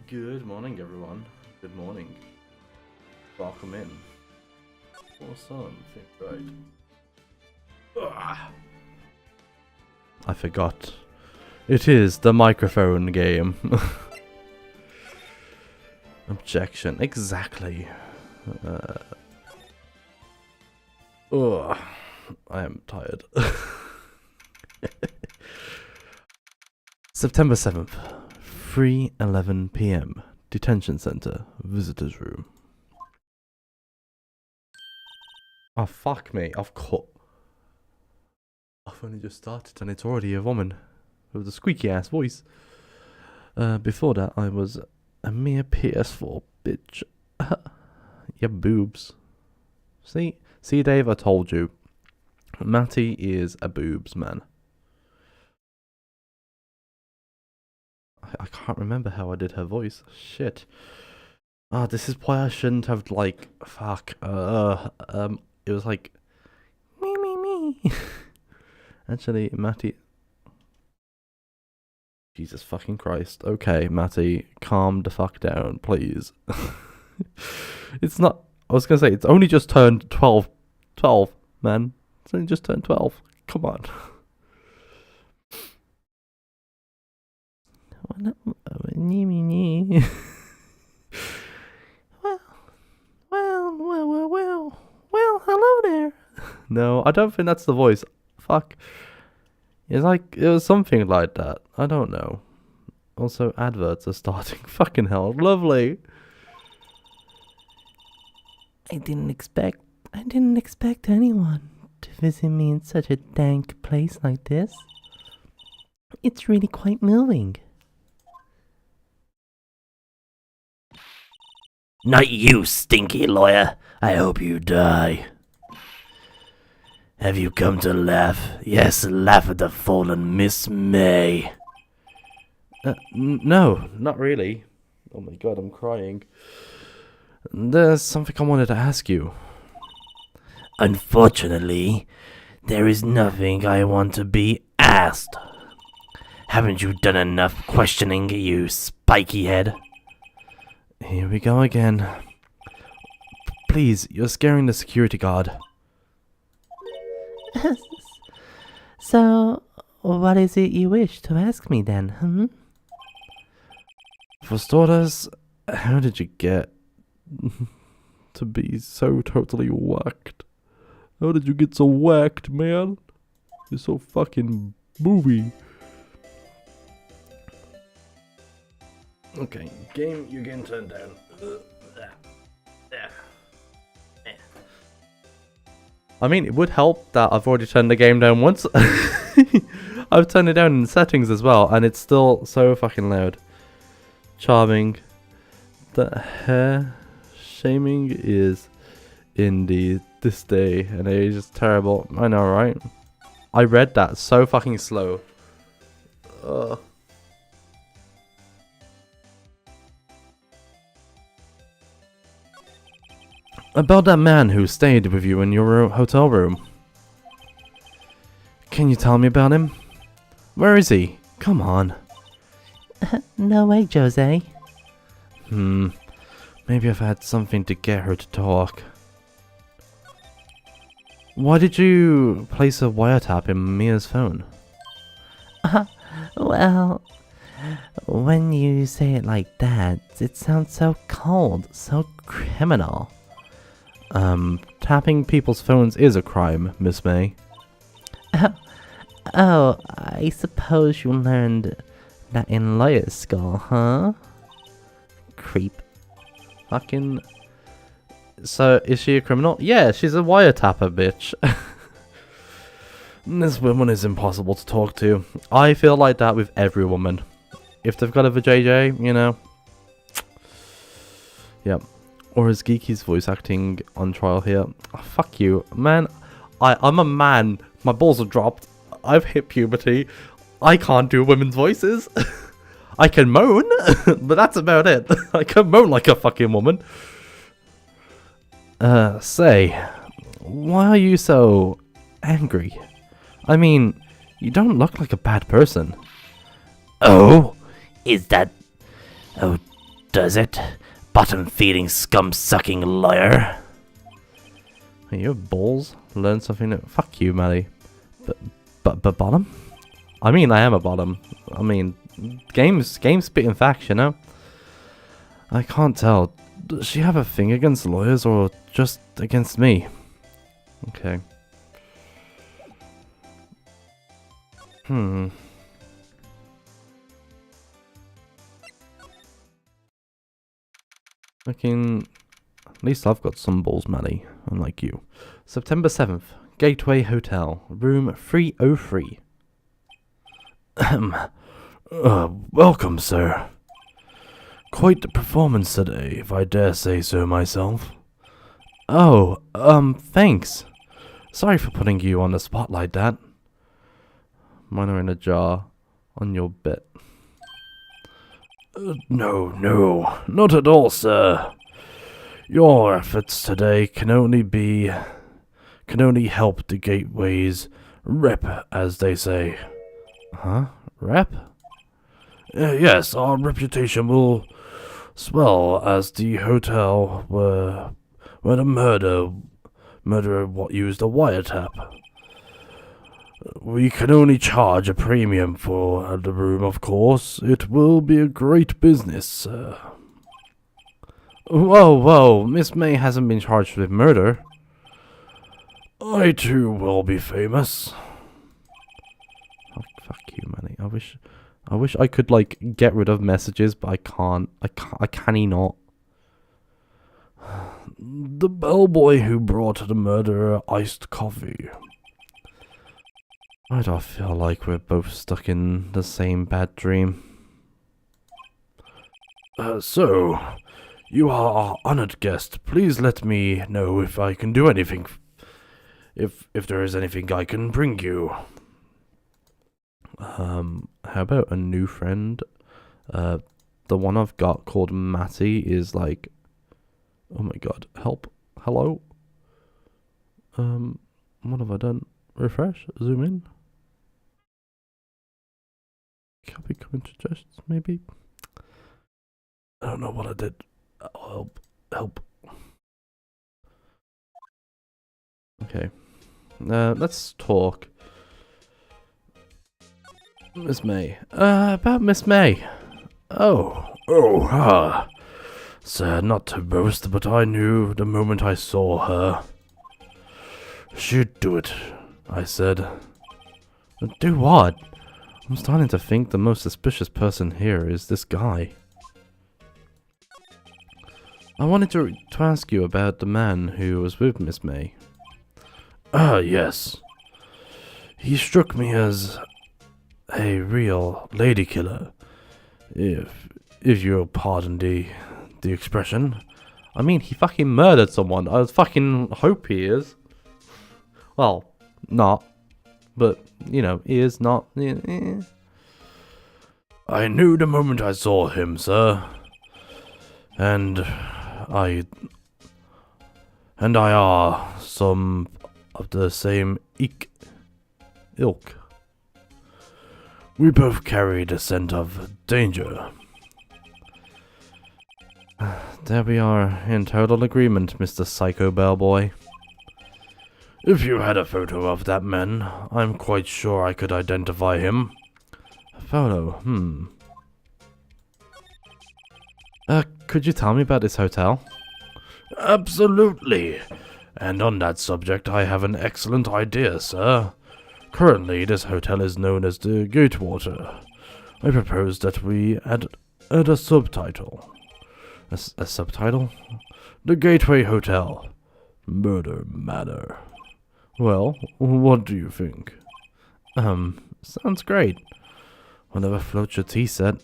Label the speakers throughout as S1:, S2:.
S1: Good morning, everyone. Good morning. Welcome in. For something, right? Ugh. I forgot. It is the microphone game. Objection. Exactly. Ugh. I am tired. September 7th. 3:11 p.m. Detention Center. Visitors room. Oh, fuck me. I've only just started and it's already a woman with a squeaky ass voice. Before that, I was a mere PS4 bitch. Yeah, boobs. See, Dave, I told you. Matty is a boobs man. I can't remember how I did her voice. Shit. Ah, this is why I shouldn't have, like, fuck. It was like, me. Actually, Matty. Jesus fucking Christ. Okay, Matty, calm the fuck down, please. It's not. I was gonna say, it's only just turned 12. 12, man. It's only just turned 12. Come on. Well, hello there. No, I don't think that's the voice. Fuck. It's like, it was something like that. I don't know. Also, adverts are starting. Fucking hell. Lovely. I didn't expect anyone to visit me in such a dank place like this. It's really quite moving.
S2: Not you, stinky lawyer. I hope you die. Have you come to laugh? Yes, laugh at the fallen Miss May.
S1: No, not really. Oh my god, I'm crying. There's something I wanted to ask you.
S2: Unfortunately, there is nothing I want to be asked. Haven't you done enough questioning, you spiky head?
S1: Here we go again. Please, you're scaring the security guard.
S3: So, what is it you wish to ask me then,
S1: For starters, how did you get to be so totally whacked? How did you get so whacked, man? You're so fucking movie. Okay, game, you're getting turned down. I mean, it would help that I've already turned the game down once. I've turned it down in settings as well, and it's still so fucking loud. Charming. The hair shaming is indeed this day and age is terrible. I know, right? I read that so fucking slow. About that man who stayed with you in your hotel room. Can you tell me about him? Where is he? Come on.
S3: No way, Jose.
S1: Maybe I've had something to get her to talk. Why did you place a wiretap in Mia's phone?
S3: Well, when you say it like that, it sounds so cold, so criminal.
S1: Tapping people's phones is a crime, Miss May.
S3: Oh, I suppose you learned that in lawyer school, huh? Creep.
S1: Fucking... So, is she a criminal? Yeah, she's a wiretapper, bitch. This woman is impossible to talk to. I feel like that with every woman. If they've got a vajayjay, you know. Yep. Or is Geeky's voice acting on trial here? Oh, fuck you. Man, I'm a man. My balls are dropped. I've hit puberty. I can't do women's voices. I can moan, but that's about it. I can moan like a fucking woman. Say, why are you so angry? I mean, you don't look like a bad person.
S2: Oh, is that... Oh, does it? Bottom-feeding, scum-sucking liar.
S1: Hey, you have balls? Learn something new. Fuck you, Maddie. But bottom? I mean, I am a bottom. I mean, games spitting facts, you know? I can't tell. Does she have a thing against lawyers or just against me? Okay. Looking... At least I've got some balls, Maddie. Unlike you. September 7th. Gateway Hotel. Room 303.
S2: Welcome, sir. Quite the performance today, if I dare say so myself.
S1: Oh, thanks. Sorry for putting you on the spot like that. Mine are in a jar on your bed.
S2: No, not at all, sir. Your efforts today can only help the Gateway's rep, as they say.
S1: Huh? Rep?
S2: Yes, our reputation will swell as the hotel where the murderer used a wiretap. We can only charge a premium for the room, of course. It will be a great business, sir.
S1: Whoa, Miss May hasn't been charged with murder.
S2: I too will be famous.
S1: Fuck you, Manny. I wish I could, like, get rid of messages, but I can't. I canny not.
S2: The bellboy who brought the murderer iced coffee.
S1: Why do I feel like we're both stuck in the same bad dream?
S2: So, you are our honored guest. Please let me know if I can do anything. If there is anything I can bring you.
S1: How about a new friend? The one I've got called Matty is like... Oh my god, help. Hello? What have I done? Refresh? Zoom in? Copy comment suggests, maybe?
S2: I don't know what I did. Help.
S1: Okay. Let's talk. Miss May. About Miss May.
S2: Sir, not to boast, but I knew the moment I saw her. She'd do it, I said.
S1: Do what? I'm starting to think the most suspicious person here is this guy. I wanted to ask you about the man who was with Miss May.
S2: Yes. He struck me as a real lady killer, if you'll pardon the expression.
S1: I mean, he fucking murdered someone. I fucking hope he is. Well, not. But, you know, he is not.
S2: I knew the moment I saw him, sir. And I are some of the same ilk. We both carried a scent of danger.
S1: There we are, in total agreement, Mr. Psycho Bellboy.
S2: If you had a photo of that man, I'm quite sure I could identify him.
S1: A photo, Could you tell me about this hotel?
S2: Absolutely. And on that subject, I have an excellent idea, sir. Currently, this hotel is known as the Gatewater. I propose that we add a subtitle. A subtitle? The Gateway Hotel. Murder Manor. Well, what do you think?
S1: Sounds great. Whatever floats your tea set.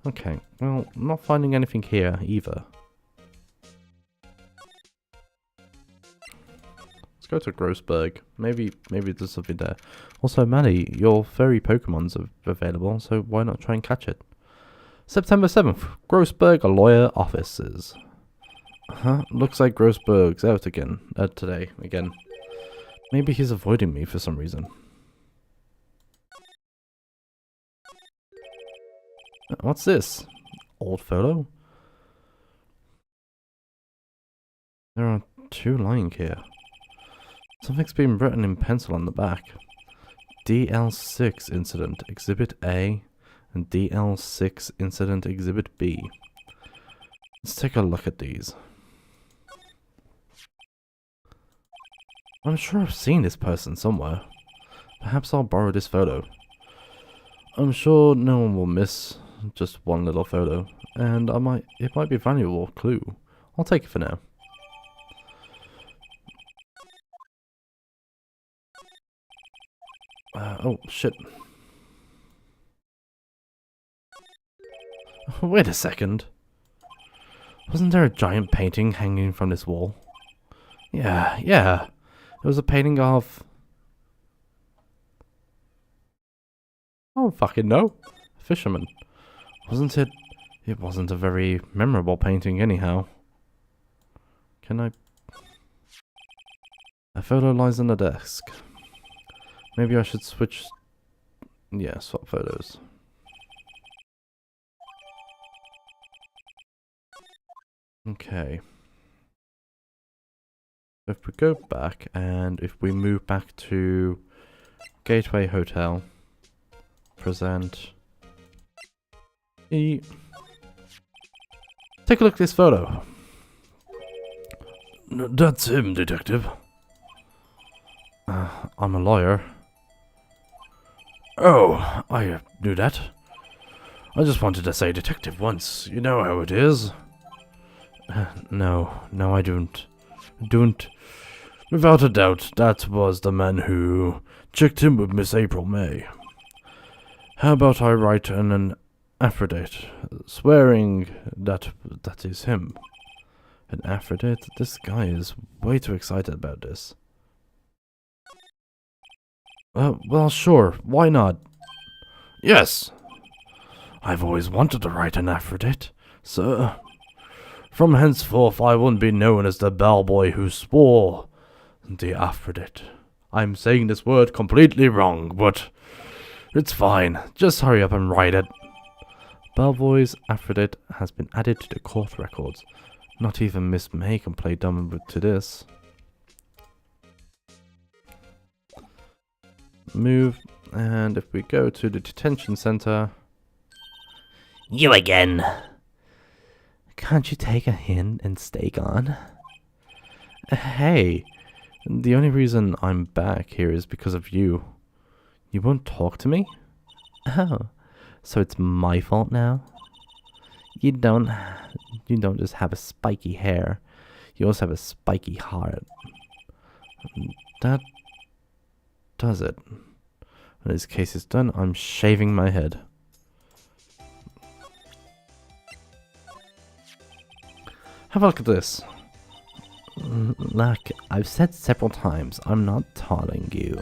S1: Okay, well, I'm not finding anything here either. Let's go to Grossberg. Maybe there's something there. Also, Maddie, your furry Pokemon's available, so why not try and catch it? September 7th, Grossberg lawyer offices. Looks like Grossberg's out again. Today, again. Maybe he's avoiding me for some reason. What's this? Old photo? There are two lying here. Something's been written in pencil on the back. DL6 Incident Exhibit A and DL6 Incident Exhibit B. Let's take a look at these. I'm sure I've seen this person somewhere. Perhaps I'll borrow this photo. I'm sure no one will miss just one little photo, and it might be a valuable clue. I'll take it for now. Oh, shit. Wait a second. Wasn't there a giant painting hanging from this wall? Yeah. It was a painting of... I don't fucking know. A fisherman. Wasn't it? It wasn't a very memorable painting anyhow. Can I... A photo lies on the desk. Maybe I should switch... Yeah, swap photos. Okay. If we go back, and if we move back to Gateway Hotel, present E. Take a look at this photo.
S2: That's him, detective.
S1: I'm a lawyer.
S2: Oh, I knew that. I just wanted to say detective once. You know how it is.
S1: No, I don't.
S2: Without a doubt, that was the man who checked in with Miss April May. How about I write an affidavit swearing that is him?
S1: An affidavit? This guy is way too excited about this. Well, sure. Why not?
S2: Yes. I've always wanted to write an affidavit, sir. From henceforth, I won't be known as the bellboy who swore the affidavit. I'm saying this word completely wrong, but it's fine. Just hurry up and write it.
S1: Bellboy's affidavit has been added to the court records. Not even Miss May can play dumb to this. Move, and if we go to the detention center...
S3: You again. Can't you take a hint and stay gone?
S1: Hey, the only reason I'm back here is because of you. You won't talk to me?
S3: Oh, so it's my fault now? You don't just have a spiky hair. You also have a spiky heart.
S1: That does it. When this case is done, I'm shaving my head. Have a look at this.
S3: Look, I've said several times, I'm not taunting you.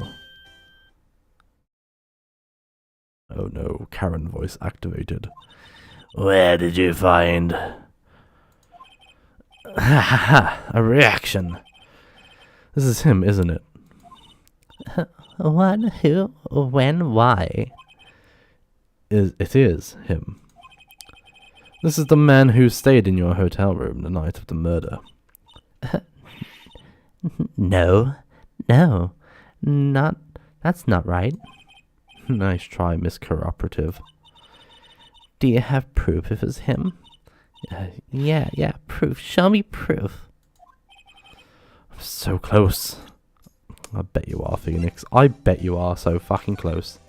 S1: Oh no, Karen voice activated.
S3: Where did you find...
S1: Ha ha ha, a reaction. This is him, isn't it?
S3: What, who, when, why?
S1: It is him. This is the man who stayed in your hotel room the night of the murder.
S3: No, that's not right.
S1: Nice try, Miss Cooperative.
S3: Do you have proof if it's him? Yeah, proof. Show me proof.
S1: So close. I bet you are, Phoenix. I bet you are so fucking close.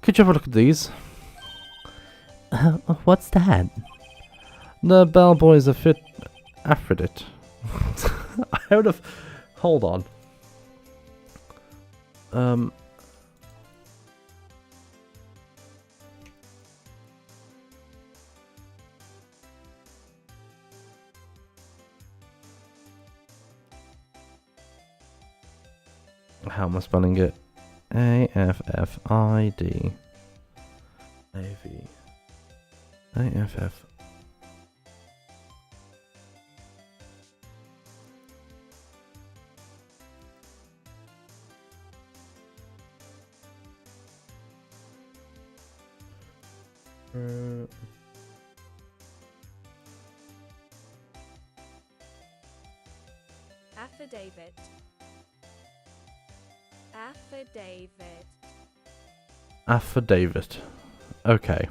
S1: Could you have a look at these?
S3: What's that?
S1: The bellboy's a fit Aphrodite. I would have... Hold on. How am I spelling it? A-F-F-I-D A-V A-F-F
S4: Affidavit. Affidavit.
S1: Affidavit. Okay.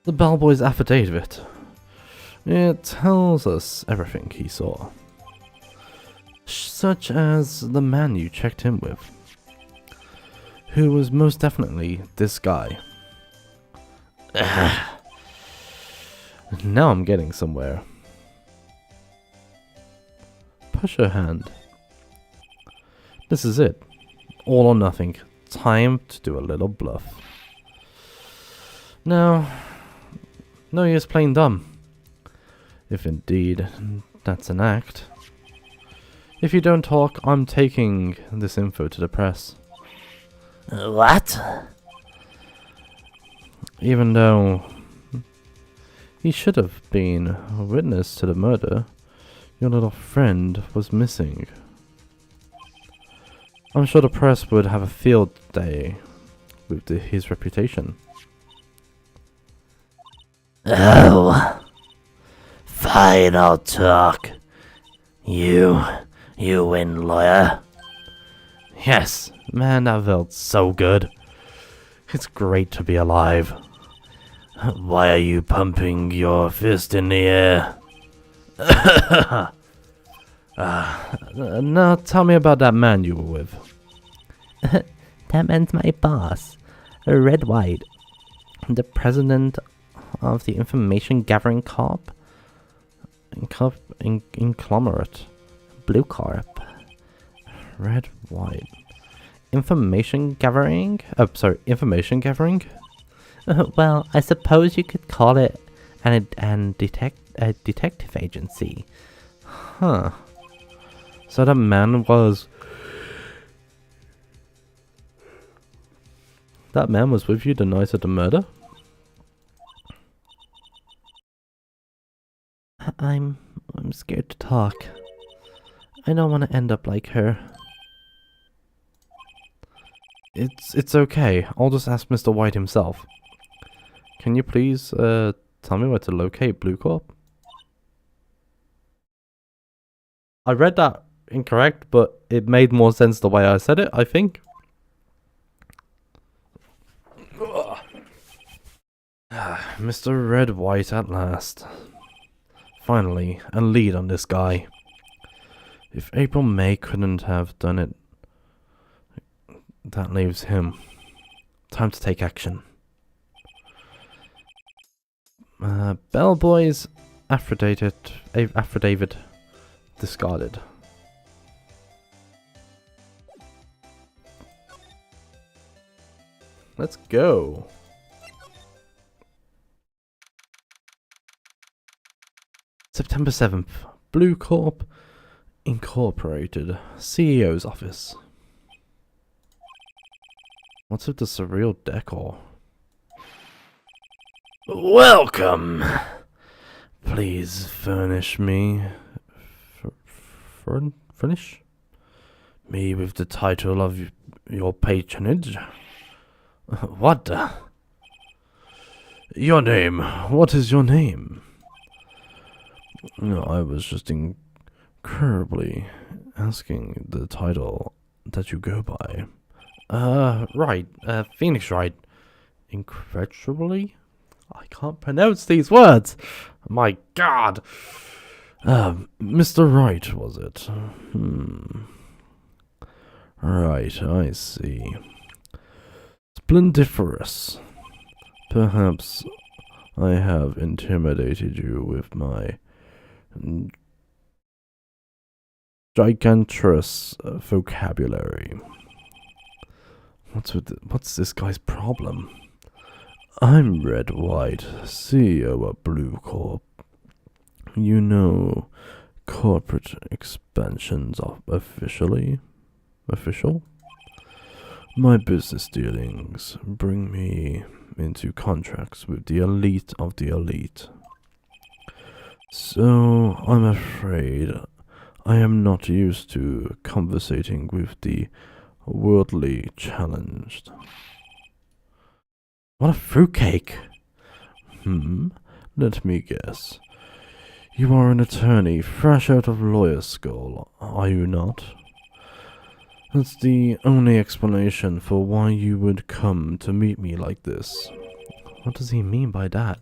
S1: The bellboy's affidavit. It tells us everything he saw. Such as the man you checked in with. Who was most definitely this guy. Now I'm getting somewhere. Push her hand. This is it. All or nothing. Time to do a little bluff. Now, no use playing dumb. If indeed that's an act. If you don't talk, I'm taking this info to the press.
S3: What?
S1: Even though he should have been a witness to the murder, your little friend was missing. I'm sure the press would have a field day with his reputation.
S3: Oh. Fine, I'll talk. You win, lawyer.
S1: Yes, man, that felt so good. It's great to be alive.
S3: Why are you pumping your fist in the air?
S1: Now tell me about that man you were with.
S3: That man's my boss. Red White.
S1: The president of the Information Gathering Corp? Conglomerate.
S3: Blue Corp.
S1: Red White. Information gathering? Information gathering?
S3: Well, I suppose you could call it a detective agency.
S1: Huh. So that man was... That man was with you the night of the murder?
S3: I'm scared to talk. I don't want to end up like her.
S1: It's okay. I'll just ask Mr. White himself. Can you please tell me where to locate Blue Corp? I read that incorrect, but it made more sense the way I said it, I think. Mr. Red White at last. Finally, a lead on this guy. If April May couldn't have done it, that leaves him. Time to take action. Bellboy's affidavit discarded. Let's go. September 7th, Blue Corp Incorporated, CEO's office. What's with the surreal decor?
S2: Welcome.
S1: Please furnish me... Furnish? Me with the title of your patronage? What the... Your name. What is your name? No, I was just incredibly asking the title that you go by. Right. Phoenix Wright. Incredibly? I can't pronounce these words. My God.
S2: Mr. Wright, was it? Right, I see. Splendiferous. Perhaps I have intimidated you with my gigantorous vocabulary. What's this guy's problem? I'm Red White, CEO of Blue Corp. You know, corporate expansions are official? My business dealings bring me into contracts with the elite of the elite. So, I'm afraid I am not used to conversating with the worldly challenged. What a fruitcake! Let me guess. You are an attorney fresh out of lawyer school, are you not? That's the only explanation for why you would come to meet me like this.
S3: What does he mean by that?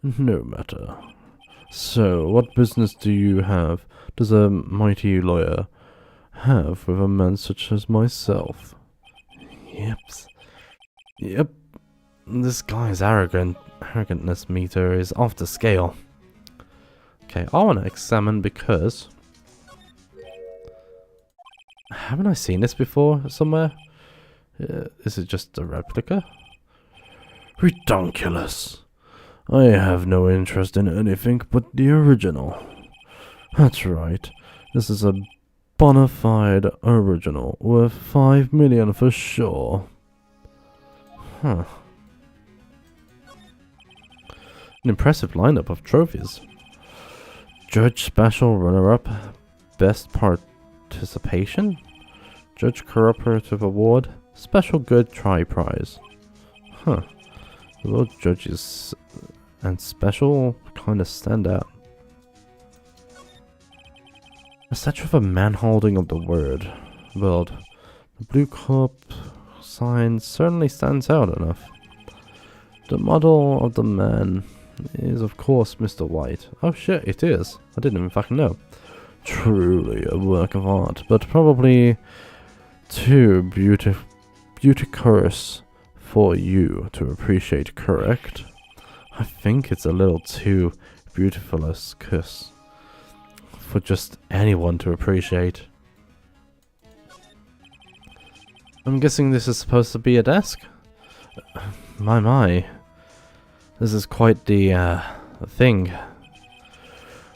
S2: No matter. So, what business does a mighty lawyer have with a man such as myself?
S3: Yep. This guy's arrogantness meter is off the scale. Okay, I want to examine because... Haven't I seen this before somewhere? Is it just a replica?
S2: Redonkulous. I have no interest in anything but the original. That's right. This is a bona fide original worth 5 million for sure.
S3: Huh. An impressive lineup of trophies. Judge Special Runner-Up, Best Participation, Judge Cooperative Award, Special Good Try Prize. Huh. The World Judges and Special kind of stand out. A statue of a man holding up the word world. The Blue Corp sign certainly stands out enough. The model of the man is of course Mr. White. Oh shit, it is. I didn't even fucking know.
S2: Truly a work of art, but probably too beauticorous for you to appreciate, correct?
S3: I think it's a little too beautifulous for just anyone to appreciate. I'm guessing this is supposed to be a desk? My. This is quite the thing.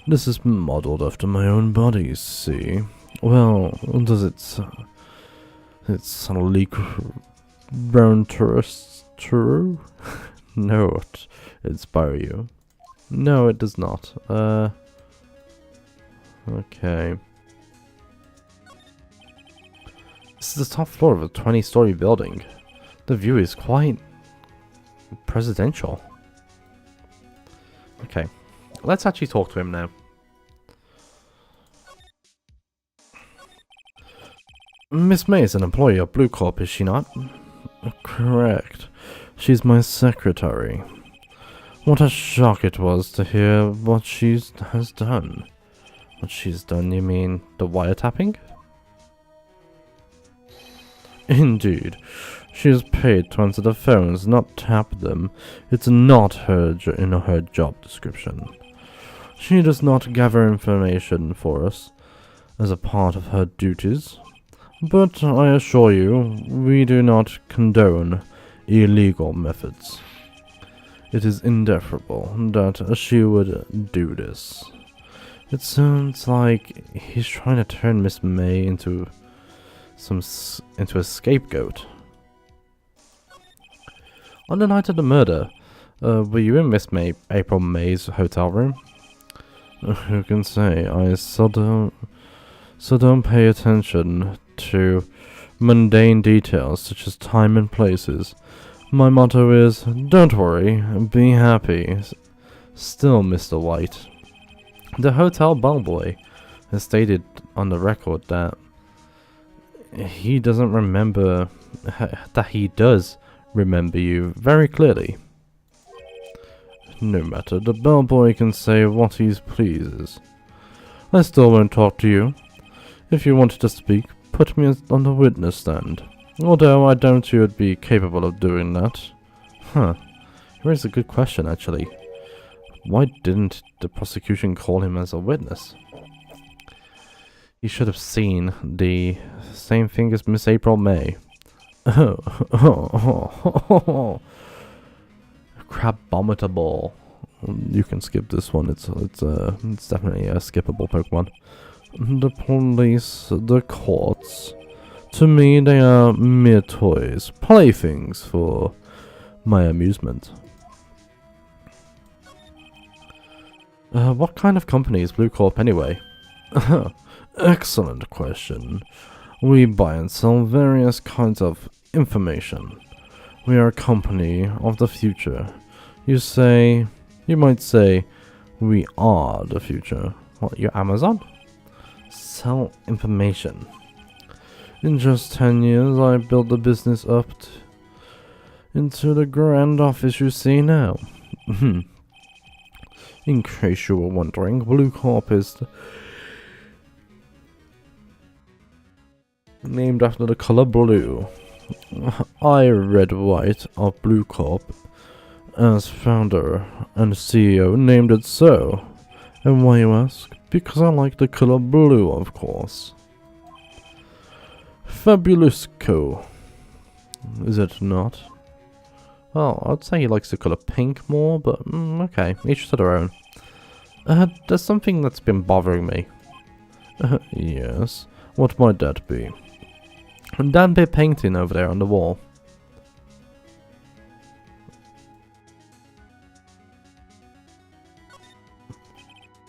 S2: This is modeled after my own body, see? Well, does it leak brown tourists true?
S3: No, it inspire you. No, it does not. Okay. This is the top floor of a 20-story building. The view is quite presidential. Okay, let's actually talk to him now.
S2: Miss May is an employee of Blue Corp, is she not? Correct. She's my secretary. What a shock it was to hear what she has done.
S3: What she's done, you mean the wiretapping?
S2: Indeed. She is paid to answer the phones, not tap them. It's not in her job description. She does not gather information for us as a part of her duties. But I assure you, we do not condone illegal methods. It is indefensible that she would do this.
S3: It sounds like he's trying to turn Miss May into a scapegoat. On the night of the murder, were you in April May's hotel room?
S2: Who can say? I so don't pay attention to mundane details such as time and places. My motto is, don't worry, be happy.
S3: Still, Mr. White, the hotel bellboy has stated on the record that he doesn't remember, that he does remember you very clearly. no matter, the bellboy can say what he pleases. I still won't talk to you. If you wanted to speak, put me on the witness stand. Although I doubt you would be capable of doing that. Huh. Here's a good question, actually. Why didn't the prosecution call him as a witness? He should have seen the same thing as Miss April May. Oh. Crabominable. You can skip this one. It's definitely a skippable Pokemon. The police, the courts. To me, they are mere toys, playthings for my amusement. What kind of company is Blue Corp anyway? Excellent question. We buy and sell various kinds of information. We are a company of the future. You might say, we are the future. What, you're Amazon? Sell information. In just 10 years, I built the business up into the grand office you see now. In case you were wondering, Blue Corp is named after the color blue. I, Red White of Blue Corp, as founder and CEO, named it so. And why, you ask? Because I like the color blue, of course. Fabulusco. Is it not? Well, I'd say he likes the color pink more, but okay, each to their own. There's something that's been bothering me. Yes, what might that be? That bit painting over there on the wall.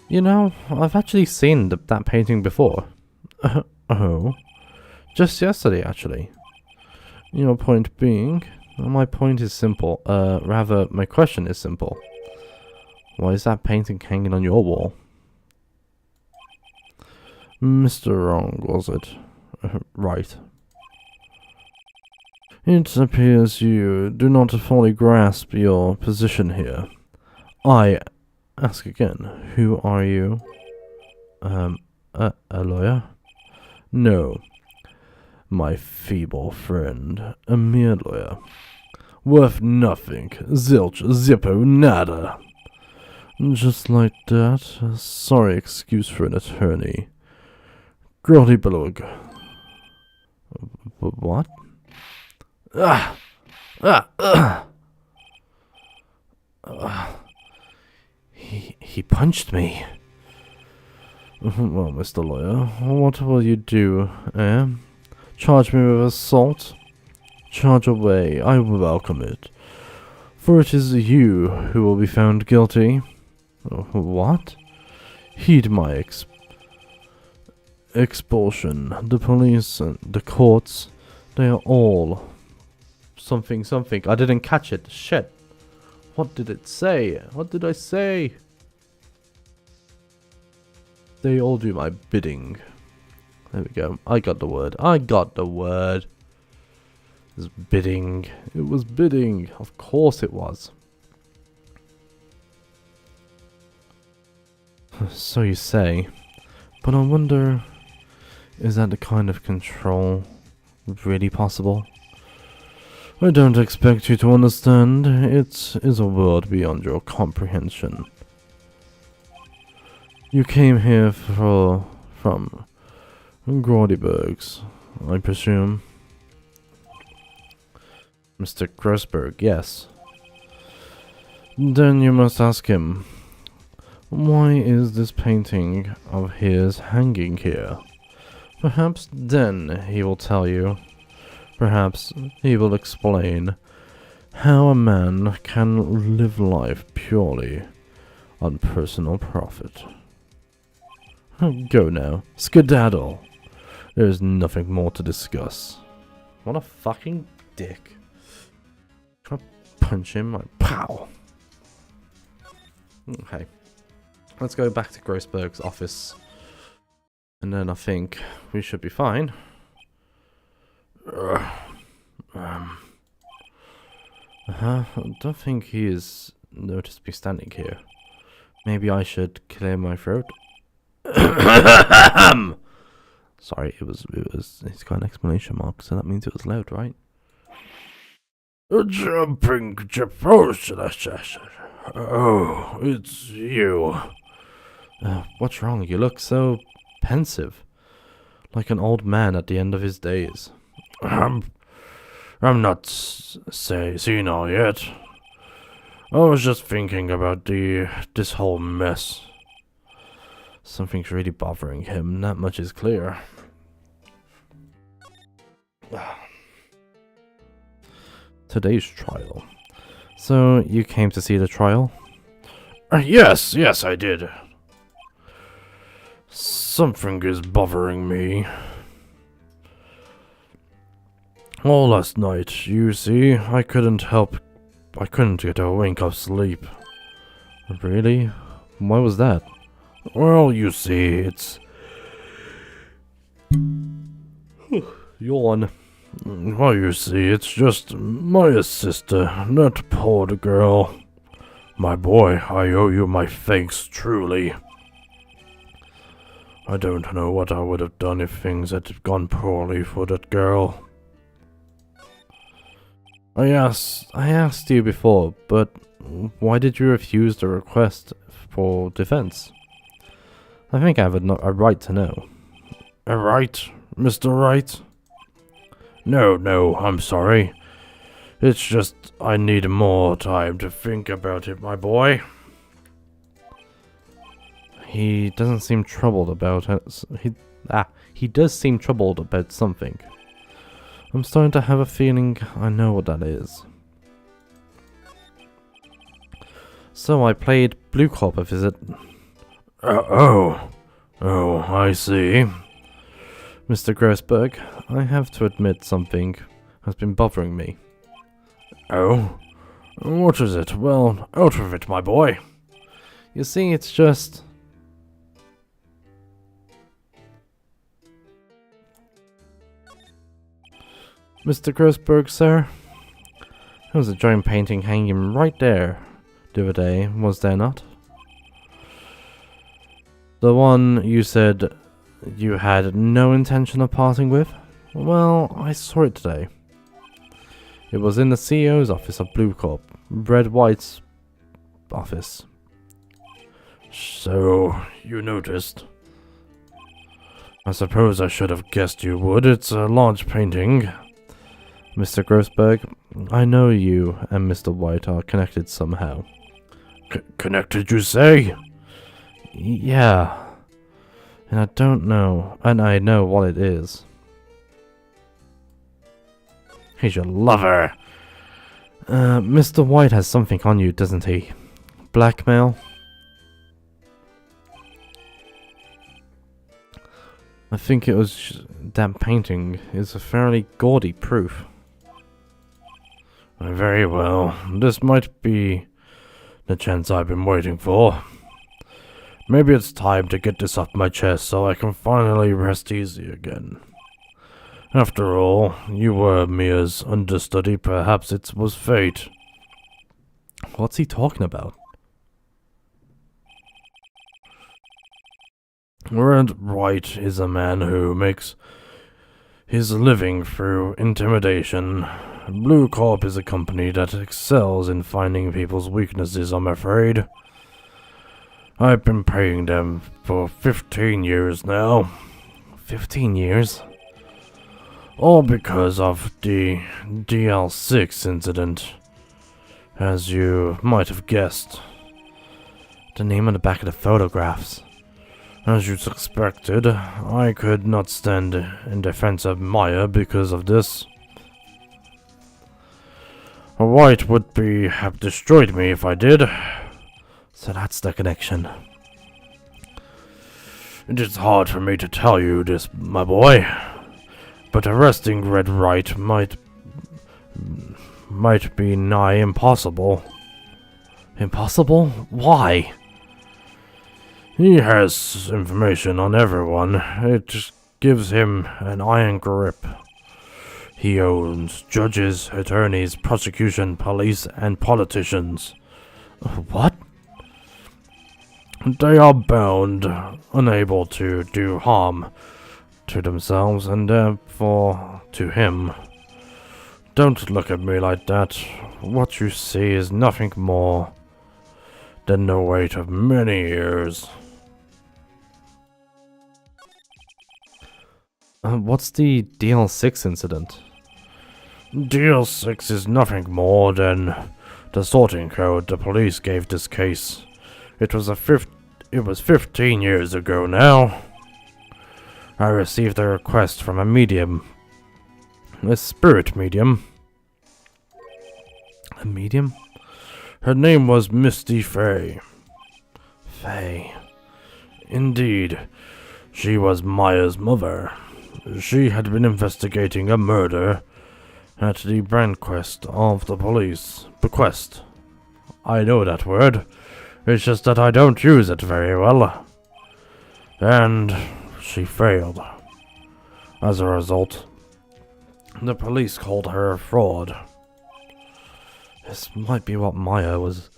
S3: You know, I've actually seen that painting before. Oh? Just yesterday, actually. Your point being? My point is simple. Rather, my question is simple. Why is that painting hanging on your wall? Mr. Wrong, was it? Right. It appears you do not fully grasp your position here. I ask again, who are you? A lawyer? No. My feeble friend, a mere lawyer. Worth nothing, zilch, zippo, nada. Just like that, sorry excuse for an attorney. Grotty Blug. What? He punched me. Well, Mr. Lawyer, what will you do, eh? Charge me with assault? Charge away, I welcome it. For it is you who will be found guilty. What? Heed my expulsion. The police and the courts, they are all... Something. I didn't catch it. Shit. What did it say? What did I say? They all do my bidding. There we go. I got the word. It was bidding. It was bidding. Of course it was. So you say. But I wonder, is that the kind of control really possible? I don't expect you to understand. It is a world beyond your comprehension. You came here from Graudybergs, I presume. Mr. Grossberg, yes. Then you must ask him, why is this painting of his hanging here? Perhaps then he will tell you. Perhaps he will explain how a man can live life purely on personal profit. Go now. Skedaddle. There is nothing more to discuss. What a fucking dick. Try to punch him like pow. Okay. Let's go back to Grossberg's office. And then I think we should be fine. I don't think he is notice me standing here. Maybe I should clear my throat. Sorry, it was. He's got an exclamation mark, so that means it was loud, right?
S2: Jumping Oh, it's you.
S3: What's wrong? You look so pensive, like an old man at the end of his days.
S2: I'm not senile yet. I was just thinking about this whole mess.
S3: Something's really bothering him. That much is clear. Today's trial. So you came to see the trial?
S2: Yes, I did. Something is bothering me. All last night, you see, I couldn't get a wink of sleep.
S3: Really? Why was that?
S2: Well, you see, it's...
S3: Yawn.
S2: Well, you see, it's just my sister, that poor girl. My boy, I owe you my thanks, truly. I don't know what I would have done if things had gone poorly for that girl.
S3: I asked you before, but why did you refuse the request for defense? I think I have a right to know.
S2: A right, Mr. Wright? No, I'm sorry. It's just I need more time to think about it, my boy.
S3: He doesn't seem troubled about it. He does seem troubled about something. I'm starting to have a feeling I know what that is. So I played Blue Corp a visit.
S2: Oh, I see.
S3: Mr. Grossberg, I have to admit something has been bothering me.
S2: Oh? What is it? Well, out of it, my boy.
S3: You see, it's just... Mr. Grossberg, sir? There was a giant painting hanging right there the other day, was there not? The one you said you had no intention of parting with? Well, I saw it today. It was in the CEO's office of Blue Corp, Red White's office.
S2: So, you noticed? I suppose I should have guessed you would. It's a large painting.
S3: Mr. Grossberg, I know you and Mr. White are connected somehow.
S2: Connected, you say?
S3: Yeah. And I don't know, and I know what it is.
S2: He's your lover.
S3: Mr. White has something on you, doesn't he? Blackmail? I think it was that painting is a fairly gaudy proof.
S2: Very well. This might be the chance I've been waiting for. Maybe it's time to get this off my chest so I can finally rest easy again. After all, you were Mia's understudy. Perhaps it was fate.
S3: What's he talking about?
S2: Red White is a man who makes his living through intimidation. Blue Corp is a company that excels in finding people's weaknesses, I'm afraid. I've been paying them for 15 years now.
S3: 15 years?
S2: All because of the DL6 incident. As you might have guessed.
S3: The name on the back of the photographs.
S2: As you suspected, I could not stand in defense of Maya because of this. White would have destroyed me if I did.
S3: So that's the connection.
S2: It is hard for me to tell you this, my boy, but arresting Red White might be nigh impossible.
S3: Impossible? Why?
S2: He has information on everyone. It gives him an iron grip. He owns judges, attorneys, prosecution, police, and politicians.
S3: What?
S2: They are bound, unable to do harm to themselves and therefore to him. Don't look at me like that. What you see is nothing more than the weight of many years.
S3: What's the DL6 incident?
S2: DL6 is nothing more than the sorting code the police gave this case. It was 15 years ago now. I received a request from a medium. A spirit medium.
S3: A medium?
S2: Her name was Misty Fey.
S3: Faye.
S2: Indeed, she was Maya's mother. She had been investigating a murder at the bequest of the police. Bequest. I know that word. It's just that I don't use it very well. And she failed. As a result, the police called her a fraud.
S3: This might be what Maya was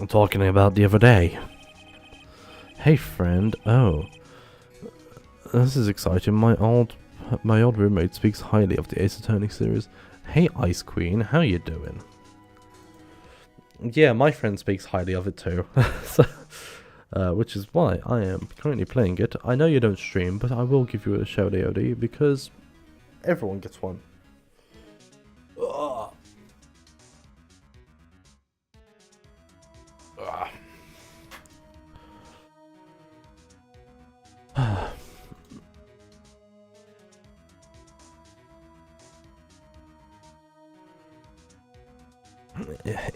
S3: talking about the other day. Hey friend, oh. This is exciting. My old roommate speaks highly of the Ace Attorney series. Hey Ice Queen, how you doing? Yeah, my friend speaks highly of it too. So, which is why I am currently playing it. I know you don't stream, but I will give you a shout out because everyone gets one.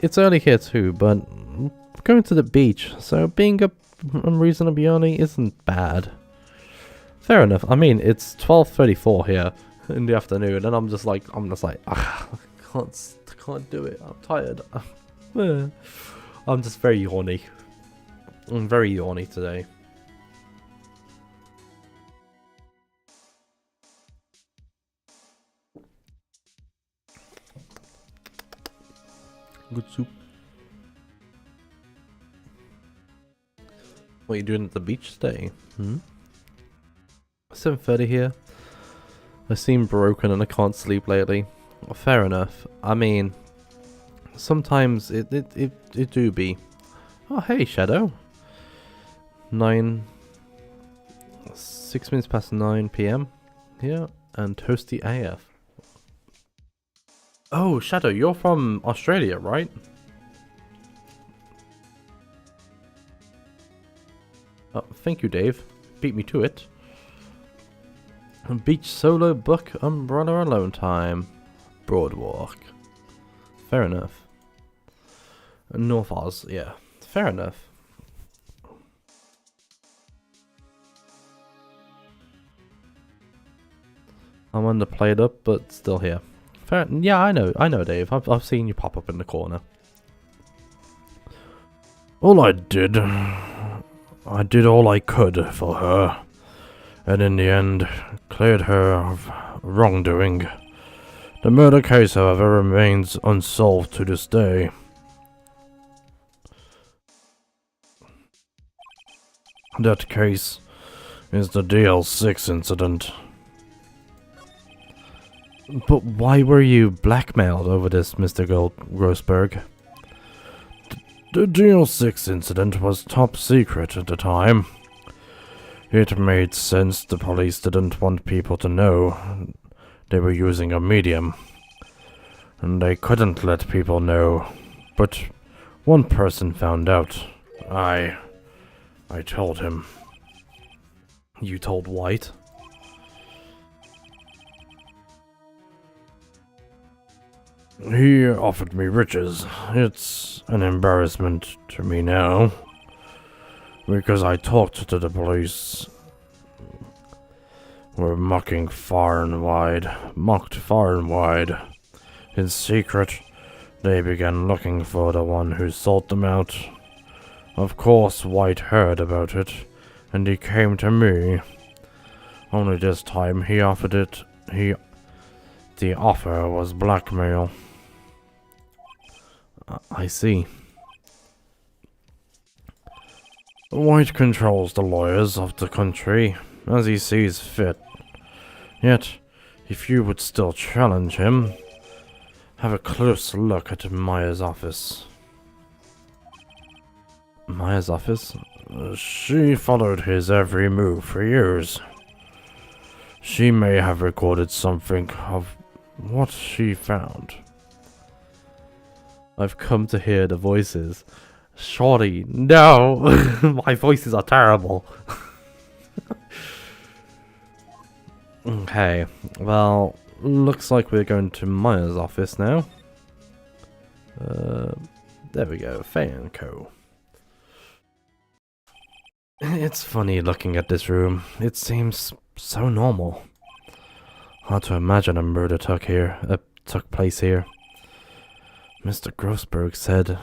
S3: It's early here too, but going to the beach, so being up unreasonably early isn't bad. Fair enough. I mean, it's 12:34 here in the afternoon, and I'm just like, I can't do it. I'm tired. I'm just very yawny. I'm very yawny today. Good soup. What are you doing at the beach today? 7:30 here. I seem broken and I can't sleep lately. Fair enough. I mean, sometimes it do be. Oh hey Shadow. 6 minutes past 9 p.m. here, and Toasty AF. Oh, Shadow, you're from Australia, right? Oh, thank you, Dave. Beat me to it. Beach solo book umbrella alone time. Broadwalk. Fair enough. North Oz, yeah. Fair enough. I'm underplayed up, but still here. Fair, yeah, I know, Dave. I've seen you pop up in the corner.
S2: All I did all I could for her, and in the end, cleared her of wrongdoing. The murder case, however, remains unsolved to this day. That case is the DL6 incident.
S3: But why were you blackmailed over this, Mr. Grossberg?
S2: The DL6 incident was top secret at the time. It made sense the police didn't want people to know they were using a medium. And they couldn't let people know. But one person found out. I told him.
S3: You told White?
S2: He offered me riches. It's an embarrassment to me now. Because I talked to the police. Were mocked far and wide. In secret, they began looking for the one who sought them out. Of course, White heard about it, and he came to me. Only this time he offered it. The offer was blackmail.
S3: I see. White controls the lawyers of the country as he sees fit. Yet, if you would still challenge him, have a close look at Maya's office. Maya's office? She followed his every move for years. She may have recorded something of what she found.
S1: I've come to hear the voices. Shorty, no! My voices are terrible. Okay, well, looks like we're going to Maya's office now. There we go, Faye and Co. It's funny looking at this room. It seems so normal. Hard to imagine a murder took place here. Mr. Grossberg said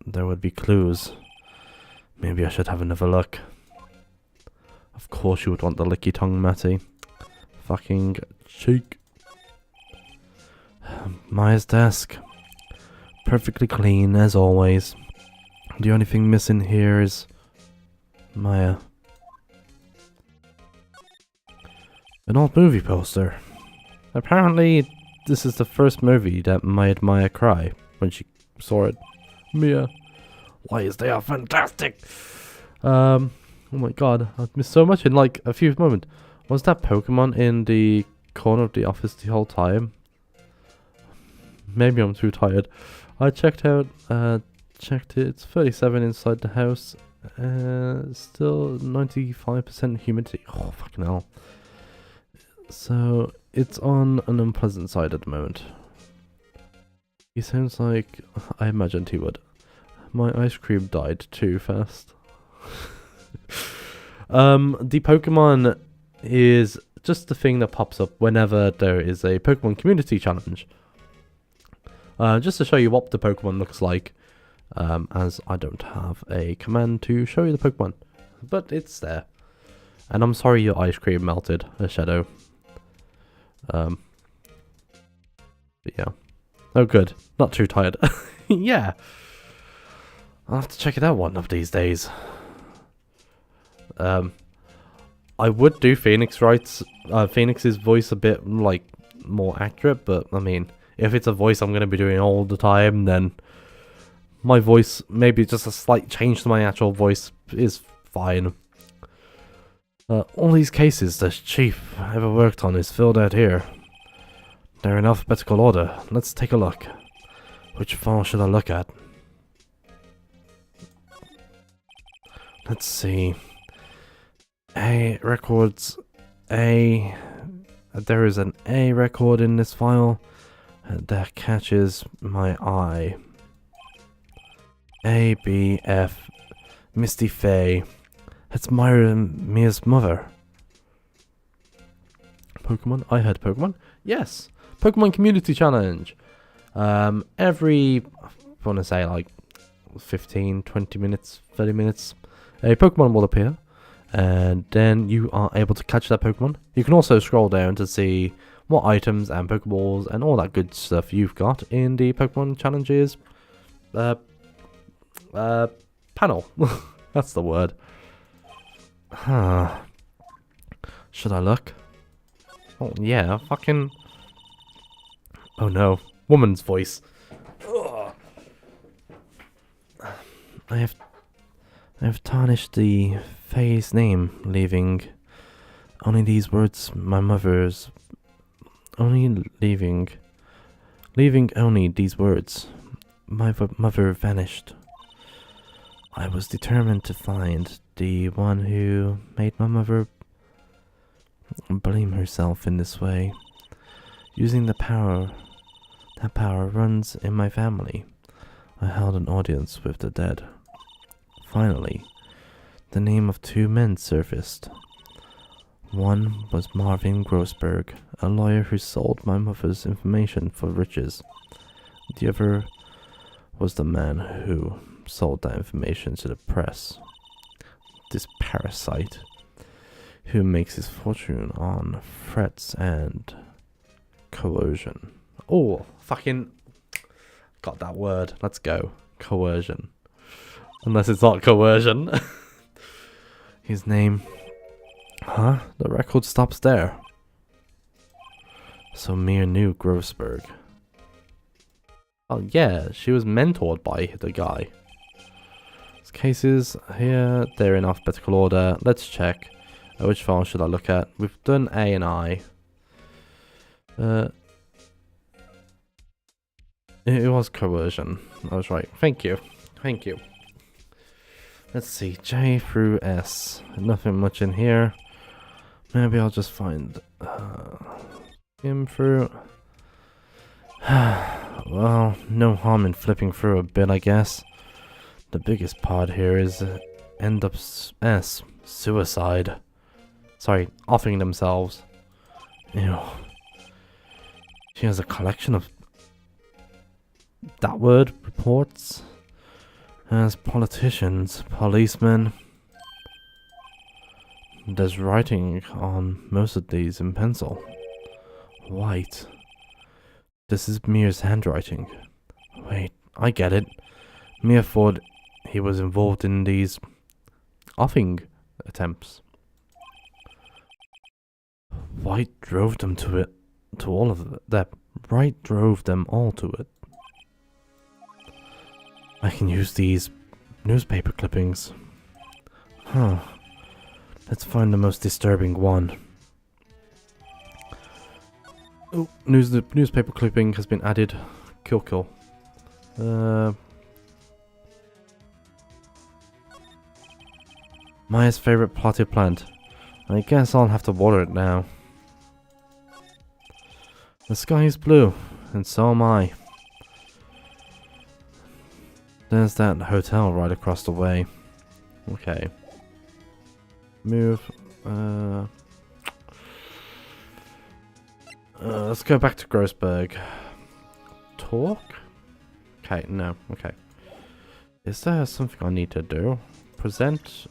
S1: there would be clues. Maybe I should have another look. Of course you would want the licky tongue, Matty. Fucking cheek. Maya's desk. Perfectly clean, as always. The only thing missing here is Maya. An old movie poster. Apparently, this is the first movie that made Maya cry when she saw it. Mia, why is they are fantastic? Oh my god, I've missed so much in like a few moments. Was that Pokemon in the corner of the office the whole time? Maybe I'm too tired. I checked it. It's 37 inside the house. Still 95% humidity. Oh, fucking hell. So, it's on an unpleasant side at the moment. He sounds like I imagined he would. My ice cream died too fast. The Pokemon is just the thing that pops up whenever there is a Pokemon community challenge. Just to show you what the Pokemon looks like, as I don't have a command to show you the Pokemon, but it's there. And I'm sorry your ice cream melted, a Shadow. But yeah. Oh good, not too tired. Yeah. I'll have to check it out one of these days. I would do Phoenix's voice a bit like more accurate, but I mean, if it's a voice I'm going to be doing all the time, then my voice, maybe just a slight change to my actual voice is fine. All these cases the chief ever worked on is filled out here. They're in alphabetical order. Let's take a look. Which file should I look at? Let's see. A records A. There is an A record in this file that catches my eye. A, B, F, Misty Faye. It's Mia's mother. Pokemon? I heard Pokemon? Yes! Pokemon Community Challenge! Every, I want to say like 15, 20 minutes, 30 minutes, a Pokemon will appear. And then you are able to catch that Pokemon. You can also scroll down to see what items and Pokeballs and all that good stuff you've got in the Pokemon Challenges panel. That's the word. Should I look? Oh yeah, fucking... Oh no, woman's voice. Ugh. I have tarnished the Faye's name, leaving only these words, my mother's... leaving only these words. My mother vanished. I was determined to find the one who made my mother blame herself in this way. Using the power that power runs in my family, I held an audience with the dead. Finally, the name of two men surfaced. One was Marvin Grossberg, a lawyer who sold my mother's information for riches. The other was the man who sold that information to the press. This parasite, who makes his fortune on threats and coercion. Oh, fucking... Got that word. Let's go. Coercion. Unless it's not coercion. His name. Huh? The record stops there. So Mia knew Grossberg. Oh yeah, she was mentored by the guy. These cases here, they're in alphabetical order. Let's check. Which file should I look at? We've done A and I. It was coercion. I was right. Thank you. Thank you. Let's see. J through S. Nothing much in here. Maybe I'll just find him through. Well, no harm in flipping through a bit, I guess. The biggest part here is end up S. Suicide. Sorry, offing themselves. Ew. She has a collection of that word reports as politicians, policemen. There's writing on most of these in pencil. White. This is Mia's handwriting. Wait, I get it. Mia thought he was involved in these offing attempts. White drove them to it. To all of that. Wright drove them all to it. I can use these newspaper clippings. Huh. Let's find the most disturbing one. Oh, the newspaper clipping has been added. Kill. Maya's favorite potted plant. I guess I'll have to water it now. The sky is blue, and so am I. There's that hotel right across the way. Okay. Move. Let's go back to Grossberg. Talk? Okay, no, okay. Is there something I need to do? Present,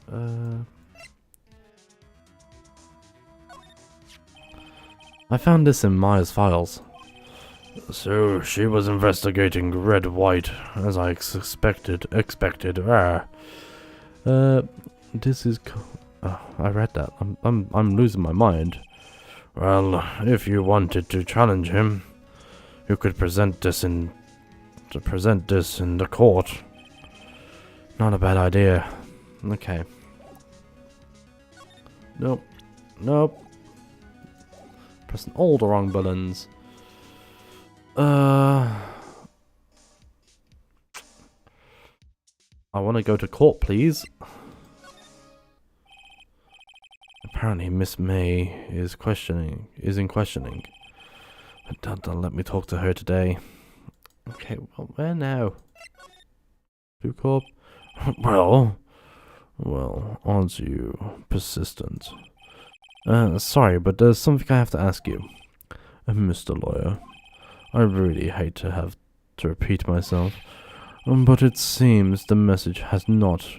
S1: I found this in Maya's files.
S2: So she was investigating Red White, as I expected.
S1: This is. I read that. I'm losing my mind.
S2: Well, if you wanted to challenge him, you could present this in the court.
S1: Not a bad idea. Okay. Nope. Pressing all the wrong buttons. I want to go to court, please. Apparently Miss May is in questioning. But don't let me talk to her today. Okay, well, where now? Blue Corp?
S2: Well, aren't you persistent?
S1: Sorry, but there's something I have to ask you.
S2: Mr. Lawyer, I really hate to have to repeat myself, but it seems the message has not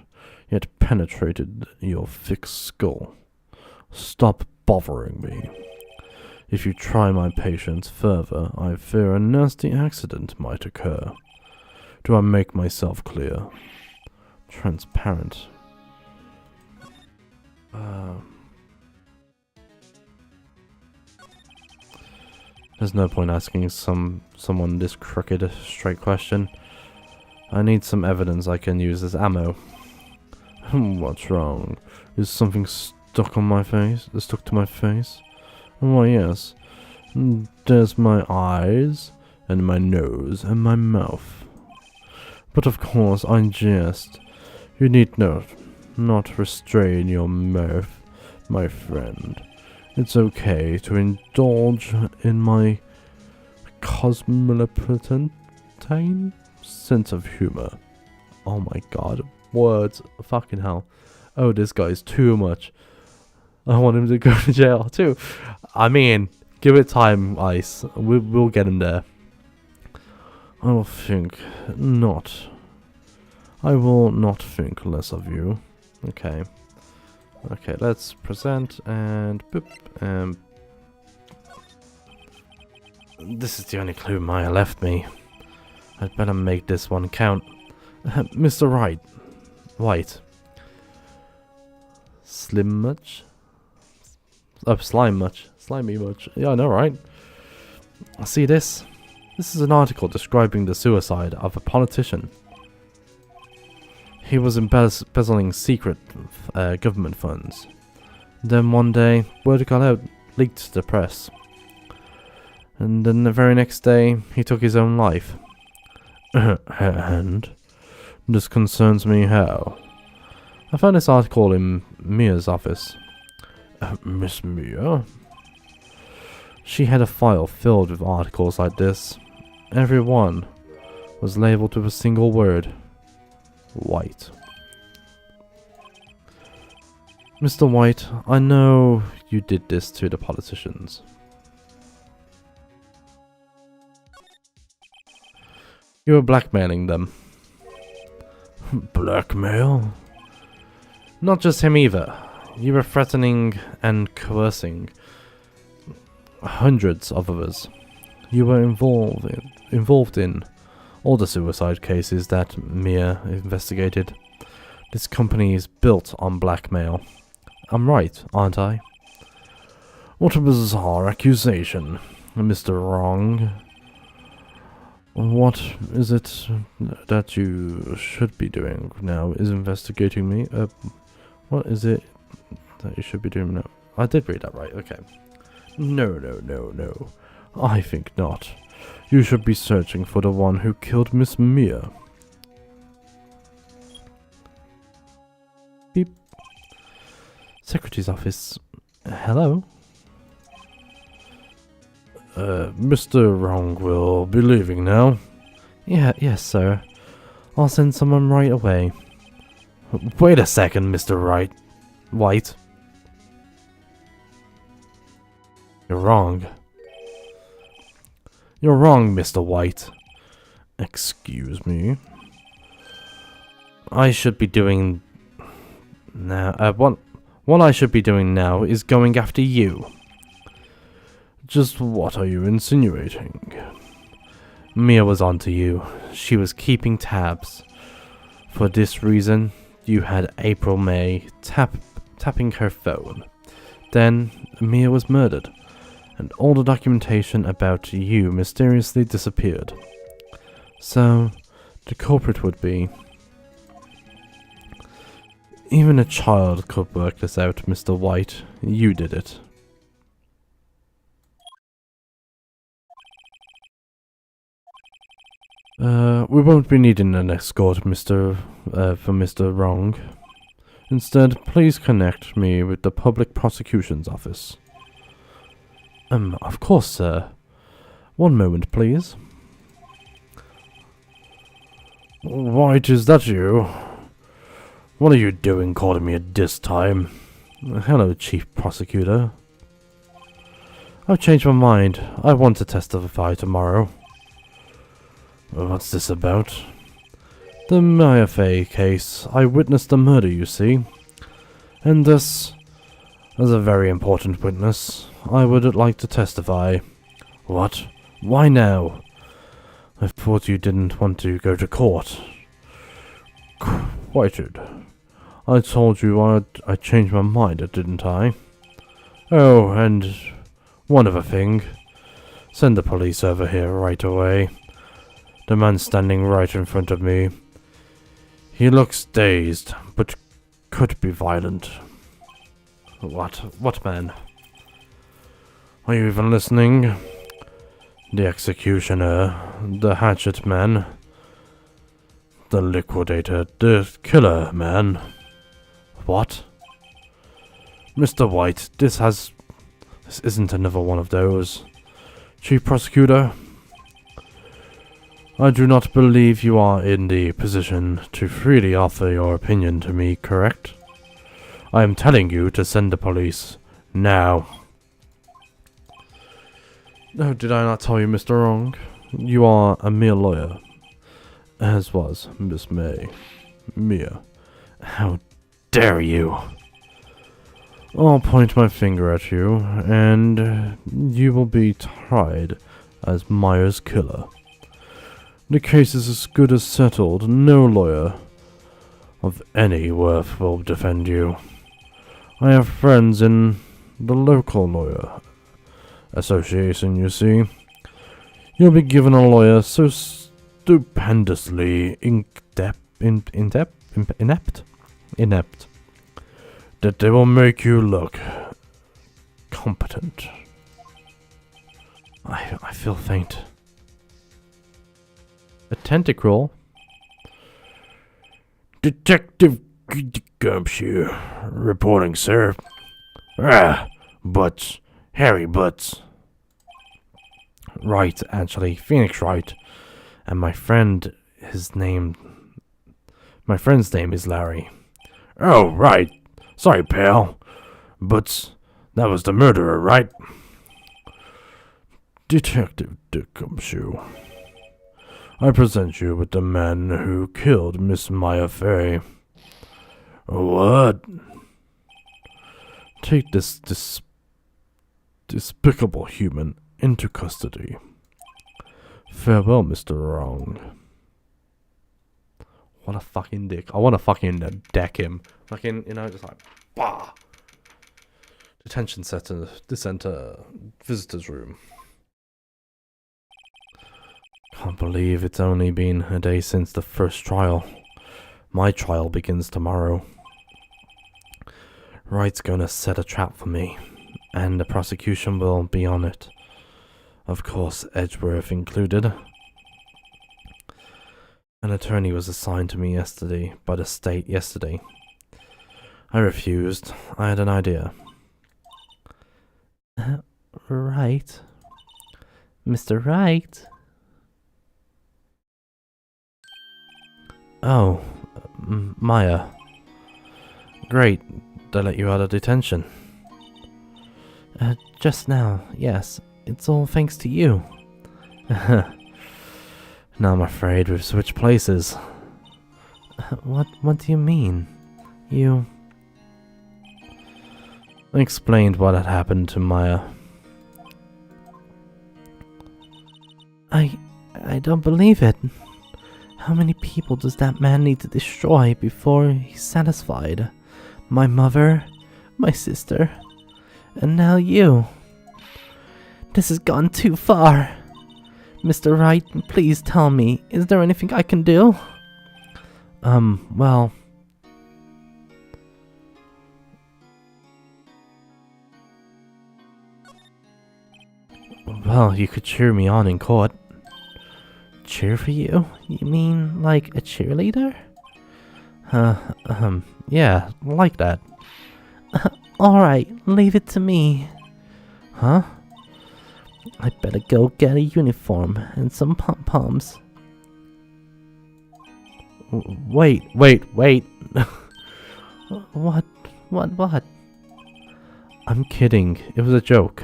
S2: yet penetrated your thick skull. Stop bothering me. If you try my patience further, I fear a nasty accident might occur. Do I make myself clear?
S1: Transparent. There's no point asking someone this crooked, straight question. I need some evidence I can use as ammo.
S2: What's wrong? Is something stuck on my face? Stuck to my face? Why, yes. There's my eyes, and my nose, and my mouth. But of course, I jest. You need not restrain your mirth, my friend. It's okay to indulge in my cosmopolitan sense of humor.
S1: Oh my god, words, fucking hell. Oh, this guy's too much. I want him to go to jail too. I mean, give it time, Ice. We'll get him there.
S2: I will not think less of you.
S1: Okay. Okay, let's present and boop.
S2: This is the only clue Maya left me.
S3: I'd better make this one count. Mr. White. Slim much? Slime much. Slimy much. Yeah, I know, right? See this? This is an article describing the suicide of a politician. He was embezzling secret government funds. Then one day, word got out, leaked to the press. And then the very next day, he took his own life. And this concerns me how? I found this article in Mia's office. Miss Mia? She had a file filled with articles like this. Every one was labeled with a single word. White. Mr. White, I know you did this to the politicians. You were blackmailing them.
S2: Blackmail?
S3: Not just him either. You were threatening and coercing hundreds of others. You were involved in all the suicide cases that Mia investigated. This company is built on blackmail. I'm right, aren't I?
S2: What a bizarre accusation, Mr. Wrong.
S3: What is it that you should be doing now? Is investigating me? What is it that you should be doing now? I did read that right, okay.
S2: No. I think not. You should be searching for the one who killed Miss Mia.
S3: Beep. Secretary's office. Hello?
S2: Mr. Wrong will be leaving now.
S3: Yes, sir. I'll send someone right away.
S2: Wait a second, Mr. White. You're wrong. You're wrong, Mr. White.
S3: Excuse me. I should be doing now. What I should be doing now is going after you.
S2: Just what are you insinuating?
S3: Mia was onto you. She was keeping tabs. For this reason, you had April May tapping her phone. Then Mia was murdered, and all the documentation about you mysteriously disappeared. So, the culprit would be... Even a child could work this out, Mr. White. You did it.
S2: We won't be needing an escort, for Mr. Wrong. Instead, please connect me with the Public Prosecution's Office.
S3: Of course, sir. One moment, please.
S2: White, is that you? What are you doing calling me at this time?
S3: Hello, Chief Prosecutor. I've changed my mind. I want to testify tomorrow.
S2: What's this about?
S3: The Mia Fey case. I witnessed the murder, you see. And thus, as a very important witness, I would like to testify.
S2: What?
S3: Why now? I thought you didn't want to go to court.
S2: Whited. I told you I changed my mind, didn't I? Oh, and one other thing. Send the police over here right away. The man standing right in front of me. He looks dazed, but could be violent.
S3: What man?
S2: Are you even listening? The executioner, the hatchet man, the liquidator, the killer man.
S3: What?
S2: Mr. White, this isn't another one of those. Chief Prosecutor, I do not believe you are in the position to freely offer your opinion to me, correct? I am telling you to send the police now.
S3: Oh, did I not tell you, Mr. Wrong? You are a mere lawyer. As was Miss Mia.
S2: How dare you?
S3: I'll point my finger at you, and you will be tried as Myers' killer.
S2: The case is as good as settled. No lawyer of any worth will defend you. I have friends in the local lawyer association, you see. You'll be given a lawyer so stupendously inept that they will make you look competent.
S3: I feel faint. A tentacruel?
S2: Detective Gumshoe reporting, sir. Butts. Harry Butts.
S3: Right, actually, Phoenix Wright. And my friend's name is Larry.
S2: Oh, right. Sorry, pal. Butts, that was the murderer, right? Detective Gumshoe, I present you with the man who killed Miss Maya Fey. What? Take this despicable human into custody. Farewell, Mr. Wrong.
S3: What a fucking dick. I want to fucking deck him. Fucking, just like, bah! Detention center, visitor's room. Can't believe it's only been a day since the first trial. My trial begins tomorrow. Wright's gonna set a trap for me, and the prosecution will be on it. Of course, Edgeworth included. An attorney was assigned to me by the state yesterday. I refused. I had an idea. Right. Mr. Wright? Oh, Maya. Great, they let you out of detention. Just now, yes. It's all thanks to you. Now I'm afraid we've switched places. What do you mean? You... I explained what had happened to Maya. I don't believe it. How many people does that man need to destroy before he's satisfied? My mother, my sister, and now you. This has gone too far. Mr. Wright, please tell me, is there anything I can do? Well... Well, you could cheer me on in court. Cheer for you? You mean like a cheerleader? Yeah, like that. Alright, leave it to me. Huh? I'd better go get a uniform and some pom-poms. Wait. What? I'm kidding. It was a joke.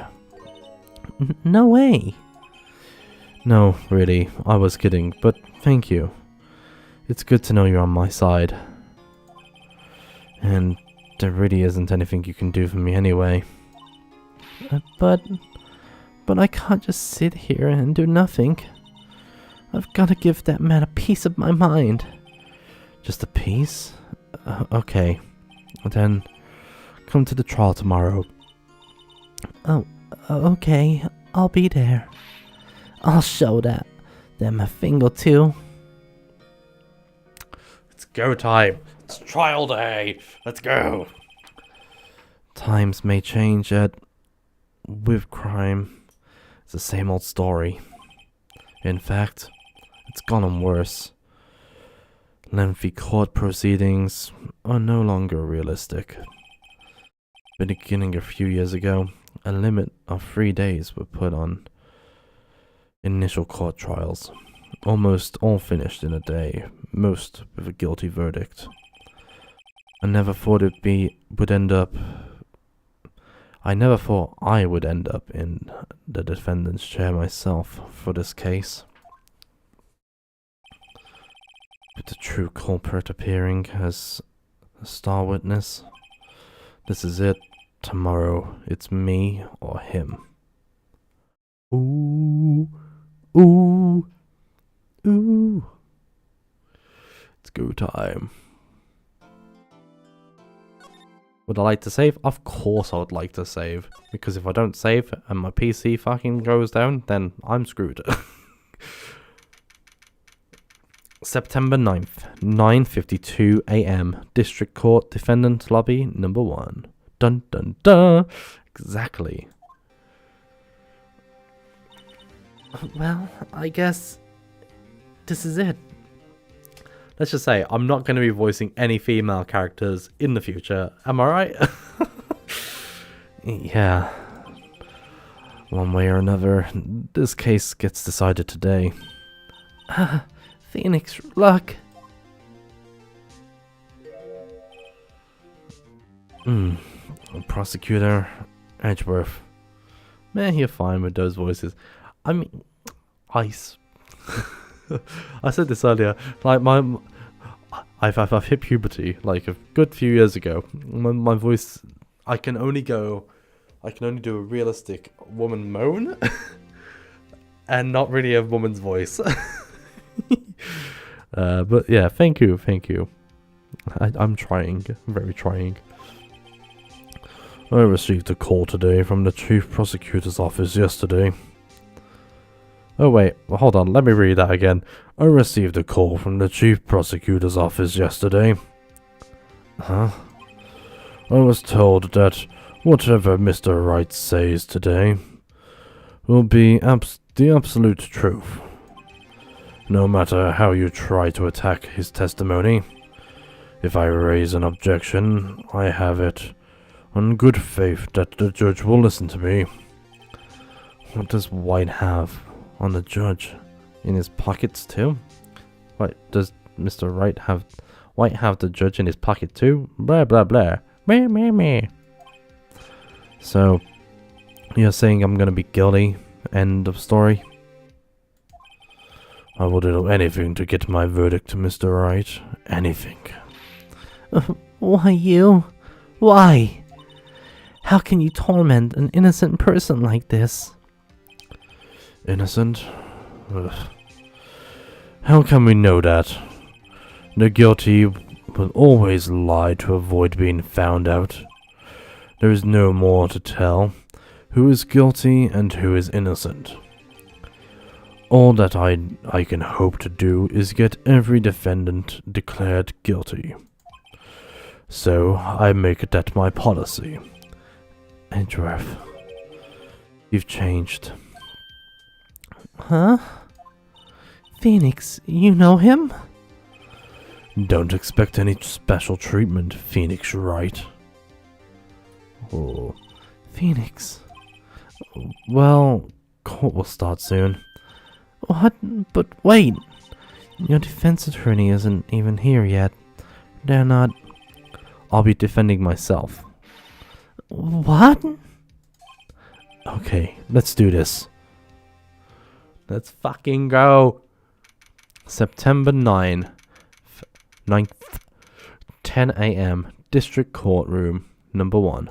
S3: No way. No, really, I was kidding, but thank you. It's good to know you're on my side. And there really isn't anything you can do for me anyway. But I can't just sit here and do nothing. I've got to give that man a piece of my mind. Just a piece? Okay. Then come to the trial tomorrow. Oh, okay. I'll be there. I'll show them a thing or two. It's go time. It's trial day. Let's go. Times may change, yet with crime, it's the same old story. In fact, it's gotten worse. Lengthy court proceedings are no longer realistic. Beginning a few years ago, a limit of 3 days were put on initial court trials, almost all finished in a day, most with a guilty verdict. I never thought I would end up in the defendant's chair myself for this case. With the true culprit appearing as a star witness, this is it. Tomorrow, it's me or him. Ooh. Ooh. Ooh. time. Would I like to save? Of course I would like to save. Because if I don't save and my PC fucking goes down, then I'm screwed. September 9th, 9:52 AM. District Court Defendant Lobby number 1. Dun dun dun. Exactly. Well, I guess this is it. Let's just say, I'm not going to be voicing any female characters in the future. Am I right? Yeah. One way or another, this case gets decided today. Phoenix, luck. Prosecutor Edgeworth. Man, you're fine with those voices. I mean, ice. I said this earlier. Like I've hit puberty like a good few years ago. My voice, I can only do a realistic woman moan, and not really a woman's voice. But yeah, thank you. I'm trying, very trying. I received a call today from the Chief Prosecutor's office yesterday. Oh wait, well, hold on, let me read that again. I received a call from the Chief Prosecutor's office yesterday. Huh? I was told that whatever Mr. Wright says today will be the absolute truth. No matter how you try to attack his testimony, if I raise an objection, I have it on good faith that the judge will listen to me. What does White have on the judge? In his pockets too? What, does Mr. White have the judge in his pocket too? Blah blah blah. Meh meh meh. So, you're saying I'm gonna be guilty? End of story? I will do anything to get my verdict, Mr. Wright. Anything. Why you? Why? How can you torment an innocent person like this? Innocent? Ugh. How can we know that? The guilty will always lie to avoid being found out. There is no more to tell. Who is guilty and who is innocent? All that I can hope to do is get every defendant declared guilty. So I make that my policy. Edgeworth, you've changed. Huh? Phoenix, you know him? Don't expect any special treatment, Phoenix Wright. Oh, Phoenix. Well, court will start soon. What? But wait! Your defense attorney isn't even here yet. They're not... I'll be defending myself. What? Okay, let's do this. Let's fucking go. September 9th, 10 AM, District Courtroom, number 1.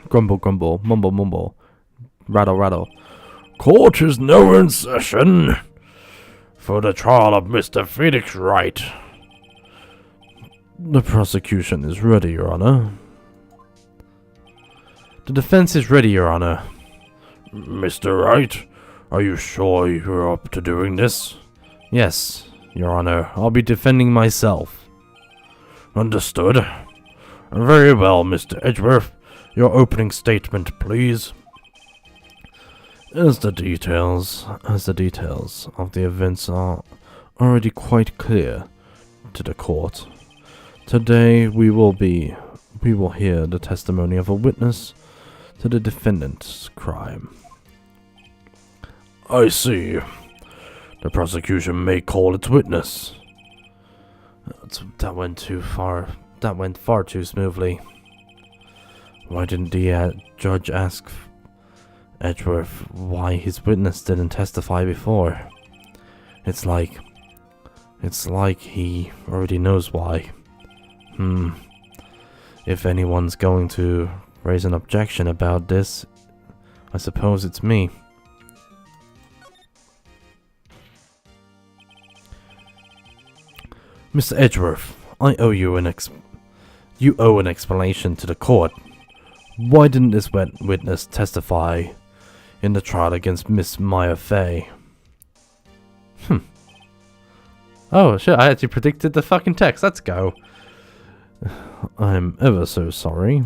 S3: Grumble, grumble, mumble, mumble, rattle, rattle.
S2: Court is now in session for the trial of Mr. Phoenix Wright.
S3: The prosecution is ready, Your Honor. The defense is ready, Your Honor.
S2: Mr. Wright, are you sure you're up to doing this?
S3: Yes, Your Honor. I'll be defending myself.
S2: Understood. Very well, Mr. Edgeworth. Your opening statement, please.
S3: As the details of the events are already quite clear to the court, today we will hear the testimony of a witness to the defendant's crime.
S2: I see. The prosecution may call its witness.
S3: That went too far. That went far too smoothly. Why didn't the judge ask Edgeworth why his witness didn't testify before? It's like he already knows why. If anyone's going to raise an objection about this, I suppose it's me.
S2: Mr. Edgeworth, I owe you you owe an explanation to the court. Why didn't this witness testify in the trial against Miss Maya Fey?
S1: Oh shit, I actually predicted the fucking text. Let's go.
S2: I'm ever so sorry.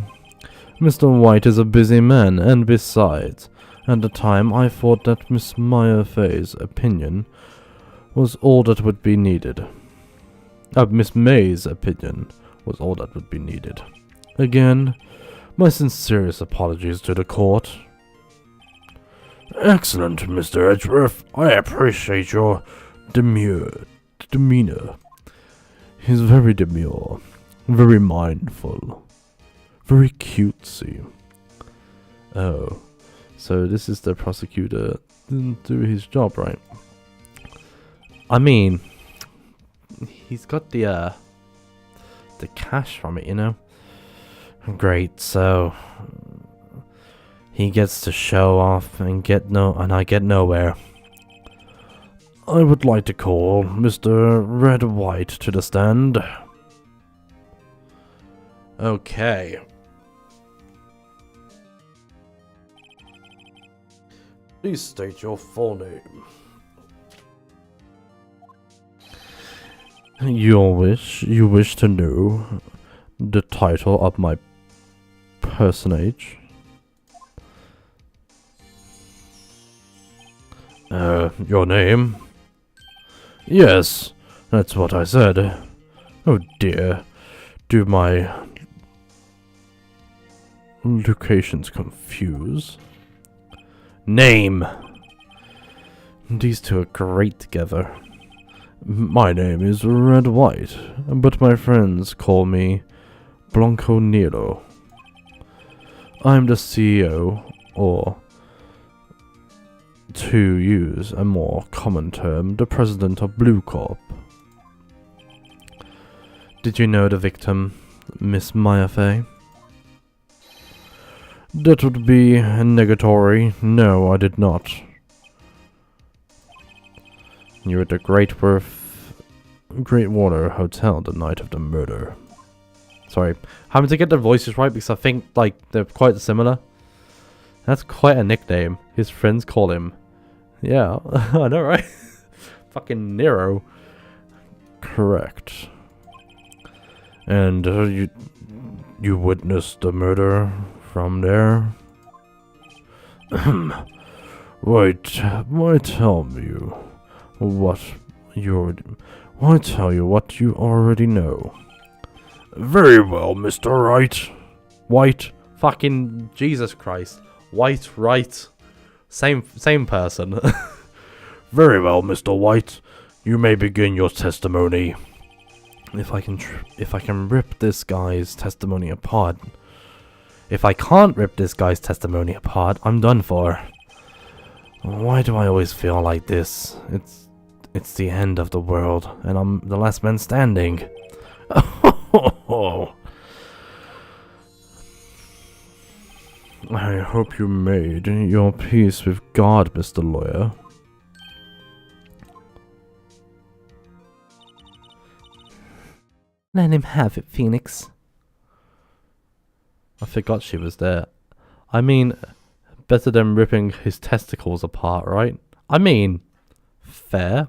S2: Mr. White is a busy man, and besides, at the time I thought that Miss Maya Fey's opinion was all that would be needed. Miss May's opinion was all that would be needed. Again, my sincerest apologies to the court. Excellent, Mr. Edgeworth. I appreciate your demeanor. He's very demure, very mindful, very cutesy.
S1: Oh, so this is the prosecutor didn't do his job right. I mean, he's got the cash from it, you know. Great, so he gets to show off and I get nowhere.
S2: I would like to call Mr. Red White to the stand.
S1: Okay.
S2: Please state your full name. You wish to know the title of my personage? Your name? Yes, that's what I said. Oh dear, do my locations confuse? Name! These two are great together. My name is Red White, but my friends call me Blanco Nero. I'm the CEO, or to use a more common term, the president of Blue Corp.
S1: Did you know the victim, Miss Maya Fey?
S2: That would be negatory. No, I did not.
S1: You were at the Great Water Hotel the night of the murder. Sorry, having to get the voices right because I think like they're quite similar. That's quite a nickname. His friends call him. Yeah, I know, right? Fucking Nero.
S2: Correct. And you witnessed the murder from there? Why tell you what you already know? Very well, Mr. Wright.
S1: White. Fucking Jesus Christ. White, right. Same person.
S2: Very well, Mr. White. You may begin your testimony.
S1: If I can rip this guy's testimony apart. If I can't rip this guy's testimony apart, I'm done for. Why do I always feel like this? It's the end of the world, and I'm the last man standing.
S2: I hope you made your peace with God, Mr. Lawyer.
S1: Let him have it, Phoenix. I forgot she was there. I mean, better than ripping his testicles apart, right? I mean, fair.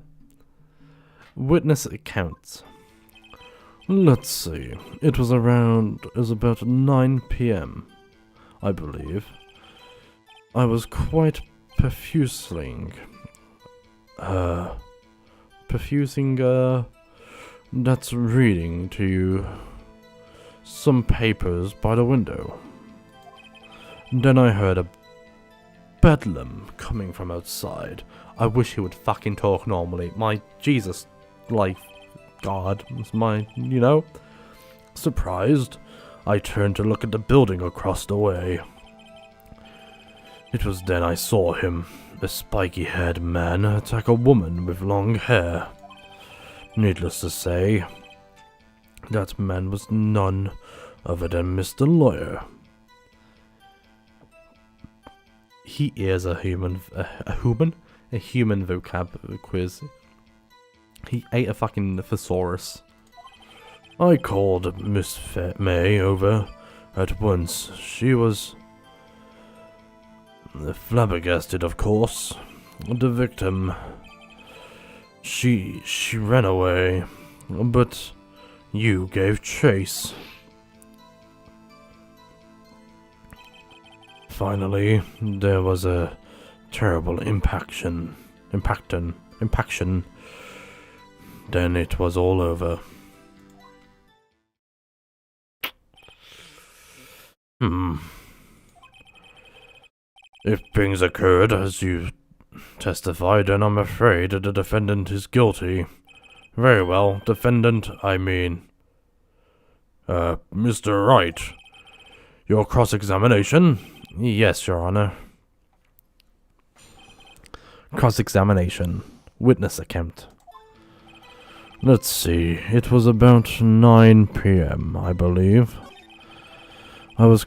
S1: Witness accounts.
S2: Let's see. It was about 9 p.m., I believe. I was quite perfusing, that's reading to you some papers by the window. Then I heard a bedlam coming from outside.
S1: I wish he would fucking talk normally. My Jesus, like, God, was my, you know?
S2: Surprised, I turned to look at the building across the way. It was then I saw him, a spiky-haired man, attack a woman with long hair. Needless to say, that man was none other than Mr. Lawyer.
S1: He is a human vocab quiz. He ate a fucking thesaurus.
S2: I called Miss May over at once. She was flabbergasted, of course. The victim, she ran away, but you gave chase. Finally, there was a terrible impaction. Then it was all over. If things occurred as you testified, then I'm afraid the defendant is guilty. Very well, defendant, I mean. Mr. Wright, your cross-examination?
S3: Yes, Your Honor. Cross-examination. Witness account.
S2: Let's see, it was about 9 p.m., I believe. I was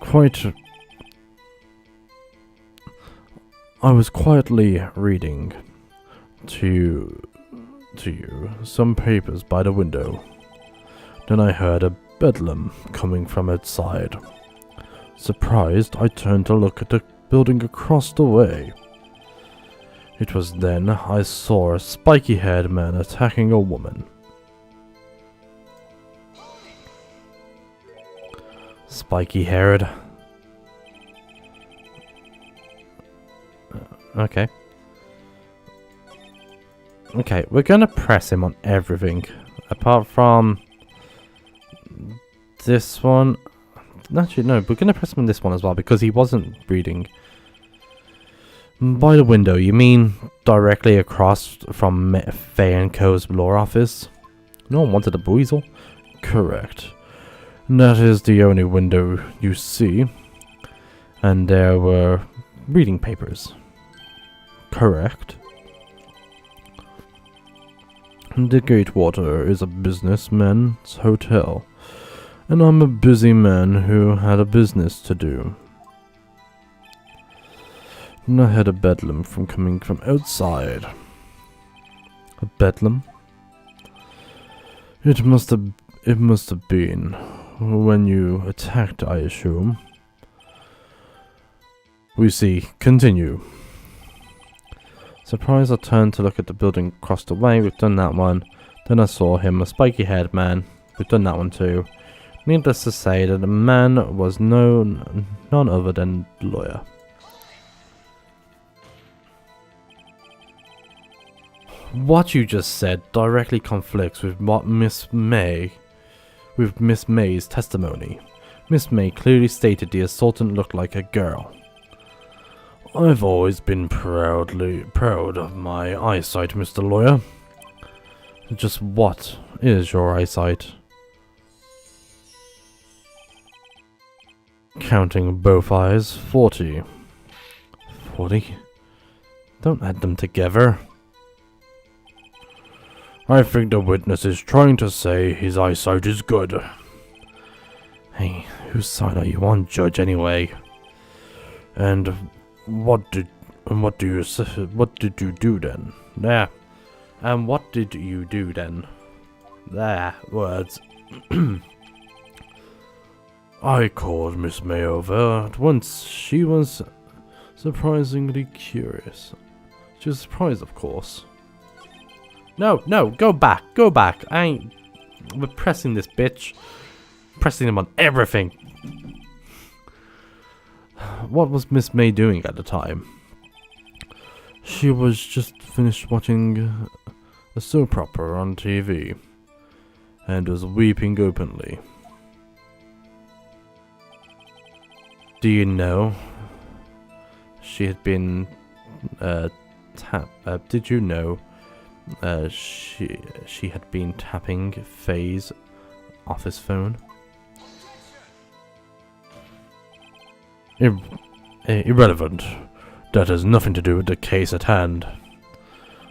S2: quietly reading to you some papers by the window. Then I heard a bedlam coming from outside. Surprised, I turned to look at the building across the way. It was then I saw a spiky-haired man attacking a woman.
S3: Spiky-haired. Okay. Okay, we're gonna press him on everything. Apart from this one. Actually, no, we're gonna press him on this one as well because he wasn't reading. By the window, you mean directly across from Faye & Co.'s law office? No one wanted a weasel?
S2: Correct. That is the only window you see.
S3: And there were reading papers.
S2: Correct. The Gatewater is a businessman's hotel, and I'm a busy man who had a business to do. And I had a bedlam coming from outside.
S3: A bedlam?
S2: It must have been when you attacked, I assume. We see. Continue.
S3: Surprised, I turned to look at the building across the way. We've done that one. Then I saw him, a spiky-haired man. We've done that one too. Needless to say that the man was none other than the lawyer.
S2: What you just said directly conflicts with what Miss May's testimony.
S3: Miss May clearly stated the assaultant looked like a girl.
S2: I've always been proud of my eyesight, Mr. Lawyer.
S3: Just what is your eyesight?
S2: Counting both eyes, 40.
S3: 40? Don't add them together.
S2: I think the witness is trying to say his eyesight is good.
S3: Hey, whose side are you on, Judge, anyway?
S2: And what did you do then?
S3: There. And what did you do then? There, words.
S2: I called Miss May over at once. She was surprisingly curious. She was surprised, of course.
S3: No, go back. We're pressing this bitch. Pressing him on everything.
S2: What was Miss May doing at the time? She was just finished watching a soap opera on TV and was weeping openly.
S3: Do you know she had been did you know she had been tapping Faye's office phone?
S2: Irrelevant. That has nothing to do with the case at hand.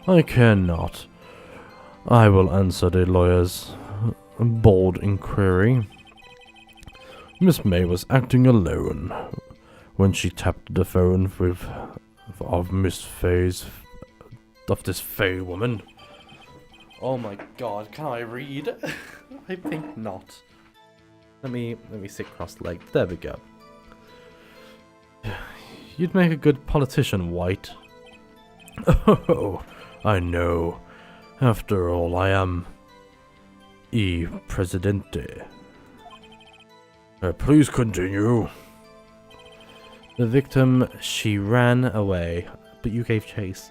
S2: I care not. I will answer the lawyer's bold inquiry. Miss May was acting alone when she tapped the phone of this Faye woman.
S1: Oh my god, can I read? I think not. Let me sit cross-legged. There we go.
S2: You'd make a good politician, White. Oh, I know. After all, I am Presidente. Please continue.
S1: The victim, she ran away, but you gave chase.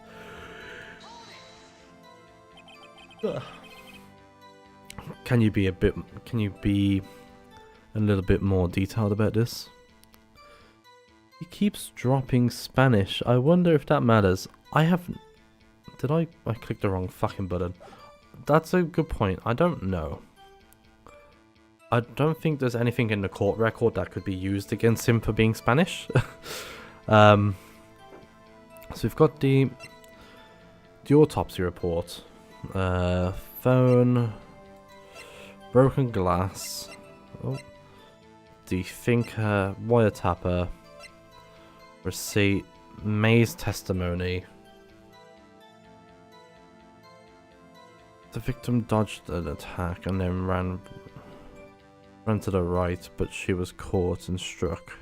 S1: Can you be a little bit more detailed about this? He keeps dropping Spanish. I wonder if that matters. Did I clicked the wrong fucking button. That's a good point. I don't know. I don't think there's anything in the court record that could be used against him for being Spanish. So we've got the autopsy report. Phone. Broken glass. Oh. Definker. Wiretapper. Receipt. May's testimony. The victim dodged an attack and then ran to the right, but she was caught and struck.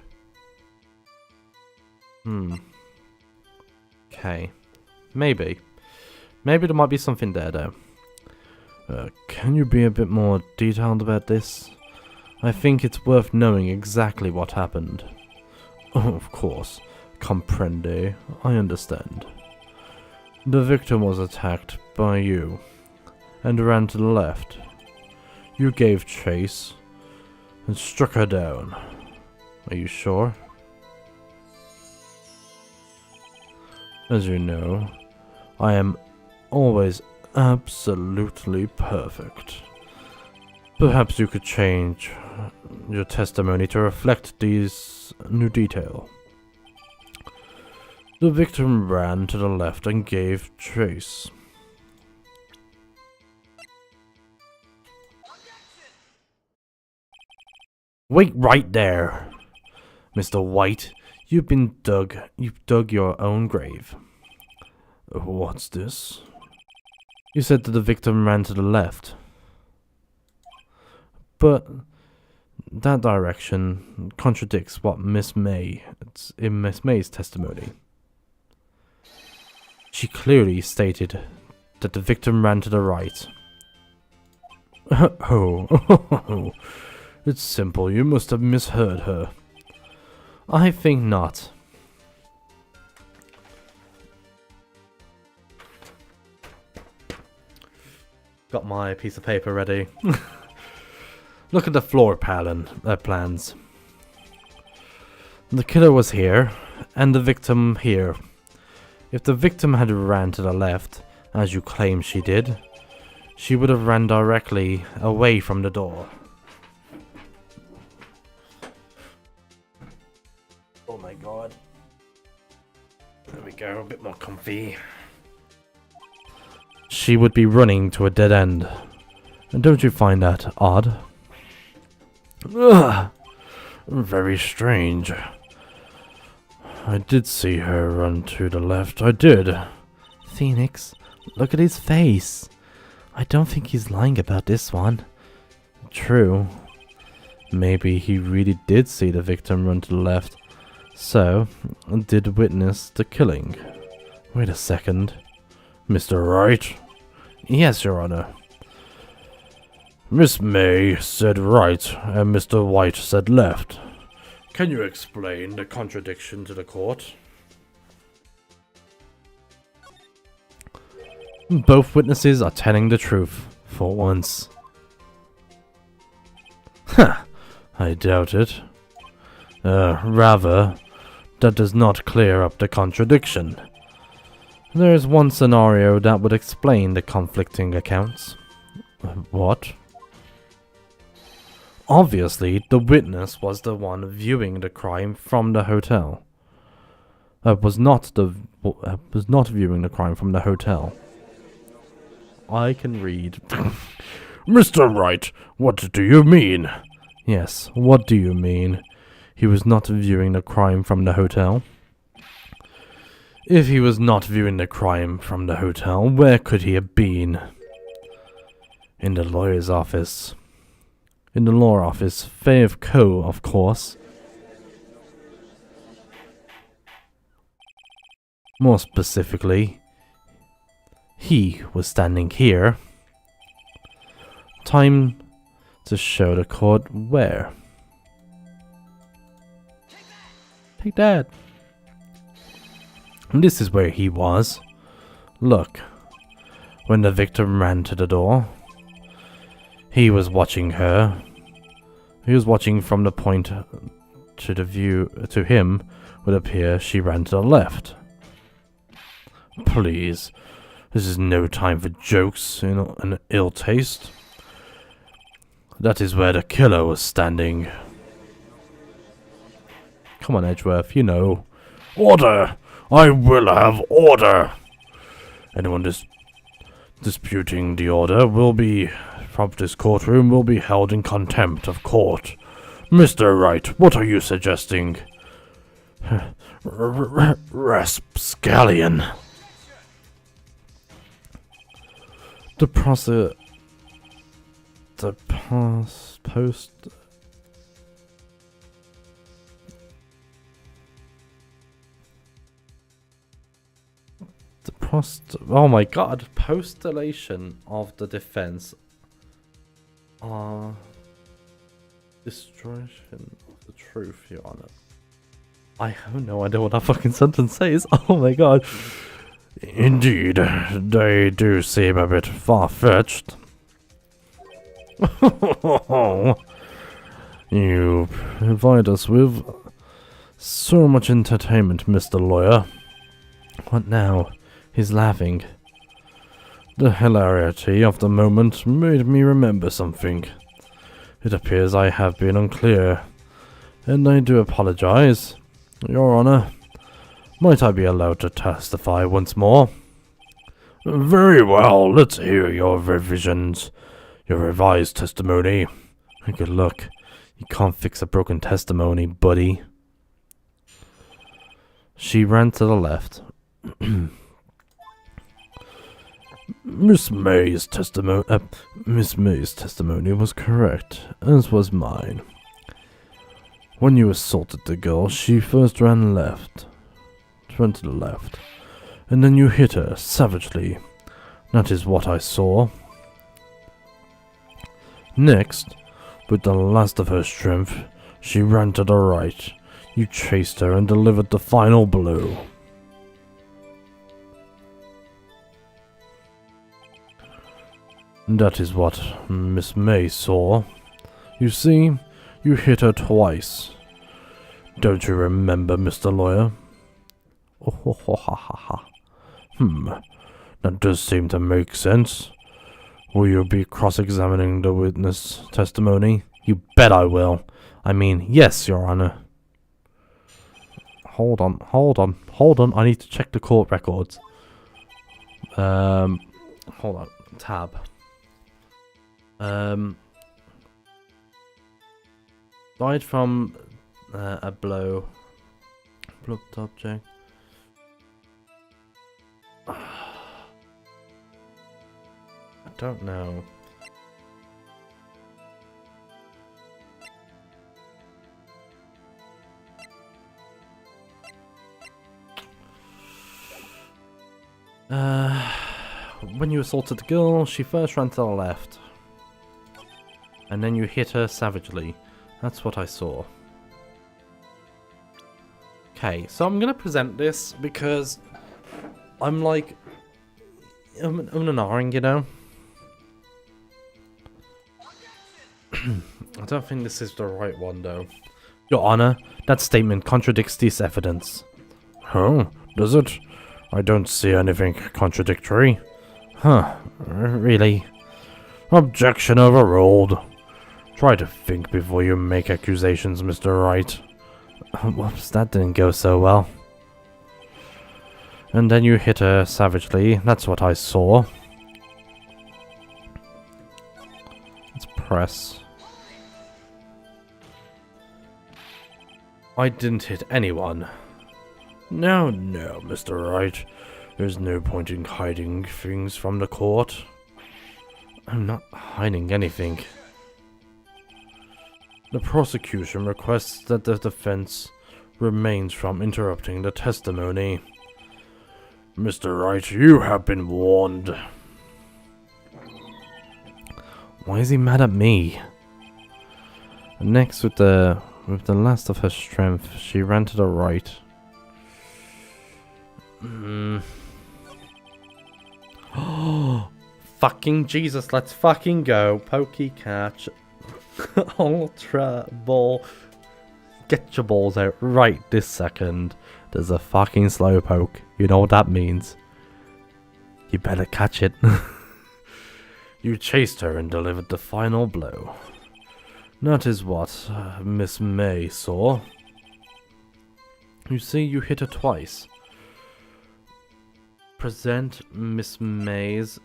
S1: Okay. Maybe there might be something there though.
S2: Can you be a bit more detailed about this? I think it's worth knowing exactly what happened. Oh, of course. Comprende. I understand. The victim was attacked by you and ran to the left. You gave chase and struck her down. Are you sure? As you know, I am always absolutely perfect. Perhaps you could change your testimony to reflect these new detail. The victim ran to the left and gave chase.
S1: Wait right there, Mr. White. You've dug your own grave.
S2: What's this?
S1: You said that the victim ran to the left. But that direction contradicts what Miss May's testimony. She clearly stated that the victim ran to the right.
S2: Oh, it's simple. You must have misheard her.
S1: I think not. Got my piece of paper ready. Look at the floor plans. The killer was here, and the victim here. If the victim had ran to the left, as you claim she did, she would have ran directly away from the door. Oh my god. There we go, a bit more comfy. She would be running to a dead end. And don't you find that odd?
S2: Ugh, very strange. I did see her run to the left, I did.
S1: Phoenix, look at his face. I don't think he's lying about this one. True. Maybe he really did see the victim run to the left. So, did witness the killing. Wait a second.
S2: Mr. Wright?
S1: Yes, Your Honor.
S2: Miss May said right, and Mr. White said left. Can you explain the contradiction to the court?
S1: Both witnesses are telling the truth, for once.
S2: Ha! I doubt it. Rather, that does not clear up the contradiction.
S1: There is one scenario that would explain the conflicting accounts.
S2: What?
S1: Obviously, the witness was the one viewing the crime from the hotel. Was not viewing the crime from the hotel. I can read.
S2: Mr. Wright, what do you mean?
S1: Yes, what do you mean? He was not viewing the crime from the hotel? If he was not viewing the crime from the hotel, where could he have been?
S3: In the lawyer's office. In the law office. Fayev Co., of course. More specifically, he was standing here. Time to show the court where. Take that. And this is where he was. Look. When the victim ran to the door, he was watching her. He was watching from the point to the view to him would appear she ran to the left. Please, this is no time for jokes and ill taste. That is where the killer was standing. Come on, Edgeworth, you know.
S2: Order! I will have order! Anyone disputing the order will be from this courtroom will be held in contempt of court. Mr. Wright, what are you suggesting? Rapscallion.
S3: The post. Oh my god, postulation of the defense. Destruction of the truth, Your Honor. I have no idea what that fucking sentence says. Oh my god.
S2: Indeed, they do seem a bit far-fetched.
S3: You provide us with so much entertainment, Mr. Lawyer. What now? He's laughing. The hilarity of the moment made me remember something. It appears I have been unclear, and I do apologize. Your Honor, might I be allowed to testify once more?
S2: Very well, let's hear your revisions, your revised testimony.
S3: Good luck. You can't fix a broken testimony, buddy. She ran to the left.
S2: Miss May's testimony was correct, as was mine.
S3: When you assaulted the girl, she first ran to the left, and then you hit her savagely. That is what I saw. Next, with the last of her strength, she ran to the right. You chased her and delivered the final blow. That is what Miss May saw. You see, you hit her twice. Don't you remember, Mr. Lawyer? Oh, ho, ho, ha, ha, ha.
S2: That does seem to make sense.
S3: Will you be cross-examining the witness testimony? You bet I will. I mean, yes, Your Honor. Hold on. I need to check the court records. Hold on. Tab. Died from a blow. Blubbed object. I don't know. When you assaulted the girl, she first ran to the left. And then you hit her savagely. That's what I saw. Okay, so I'm gonna present this because I'm like... I'm an R-ing, you know? I don't think this is the right one, though. Your Honor, that statement contradicts this evidence.
S2: Oh, does it? I don't see anything contradictory.
S3: Really?
S2: Objection overruled. Try to think before you make accusations, Mr. Wright.
S3: Whoops, that didn't go so well. And then you hit her savagely. That's what I saw. Let's press. I didn't hit anyone.
S2: No, Mr. Wright. There's no point in hiding things from the court. I'm not hiding anything. The prosecution requests that the defense remains from interrupting the testimony. Mr. Wright, you have been warned.
S3: Why is he mad at me? Next, with the last of her strength, she ran to the right.
S1: Oh, fucking Jesus, let's fucking go. Pokey catch. Ultra ball. Get your balls out right this second. There's a fucking slowpoke. You know what that means. You better catch it.
S2: You chased her and delivered the final blow. That is what Miss May saw.
S3: You see, you hit her twice.
S1: Present Miss May's.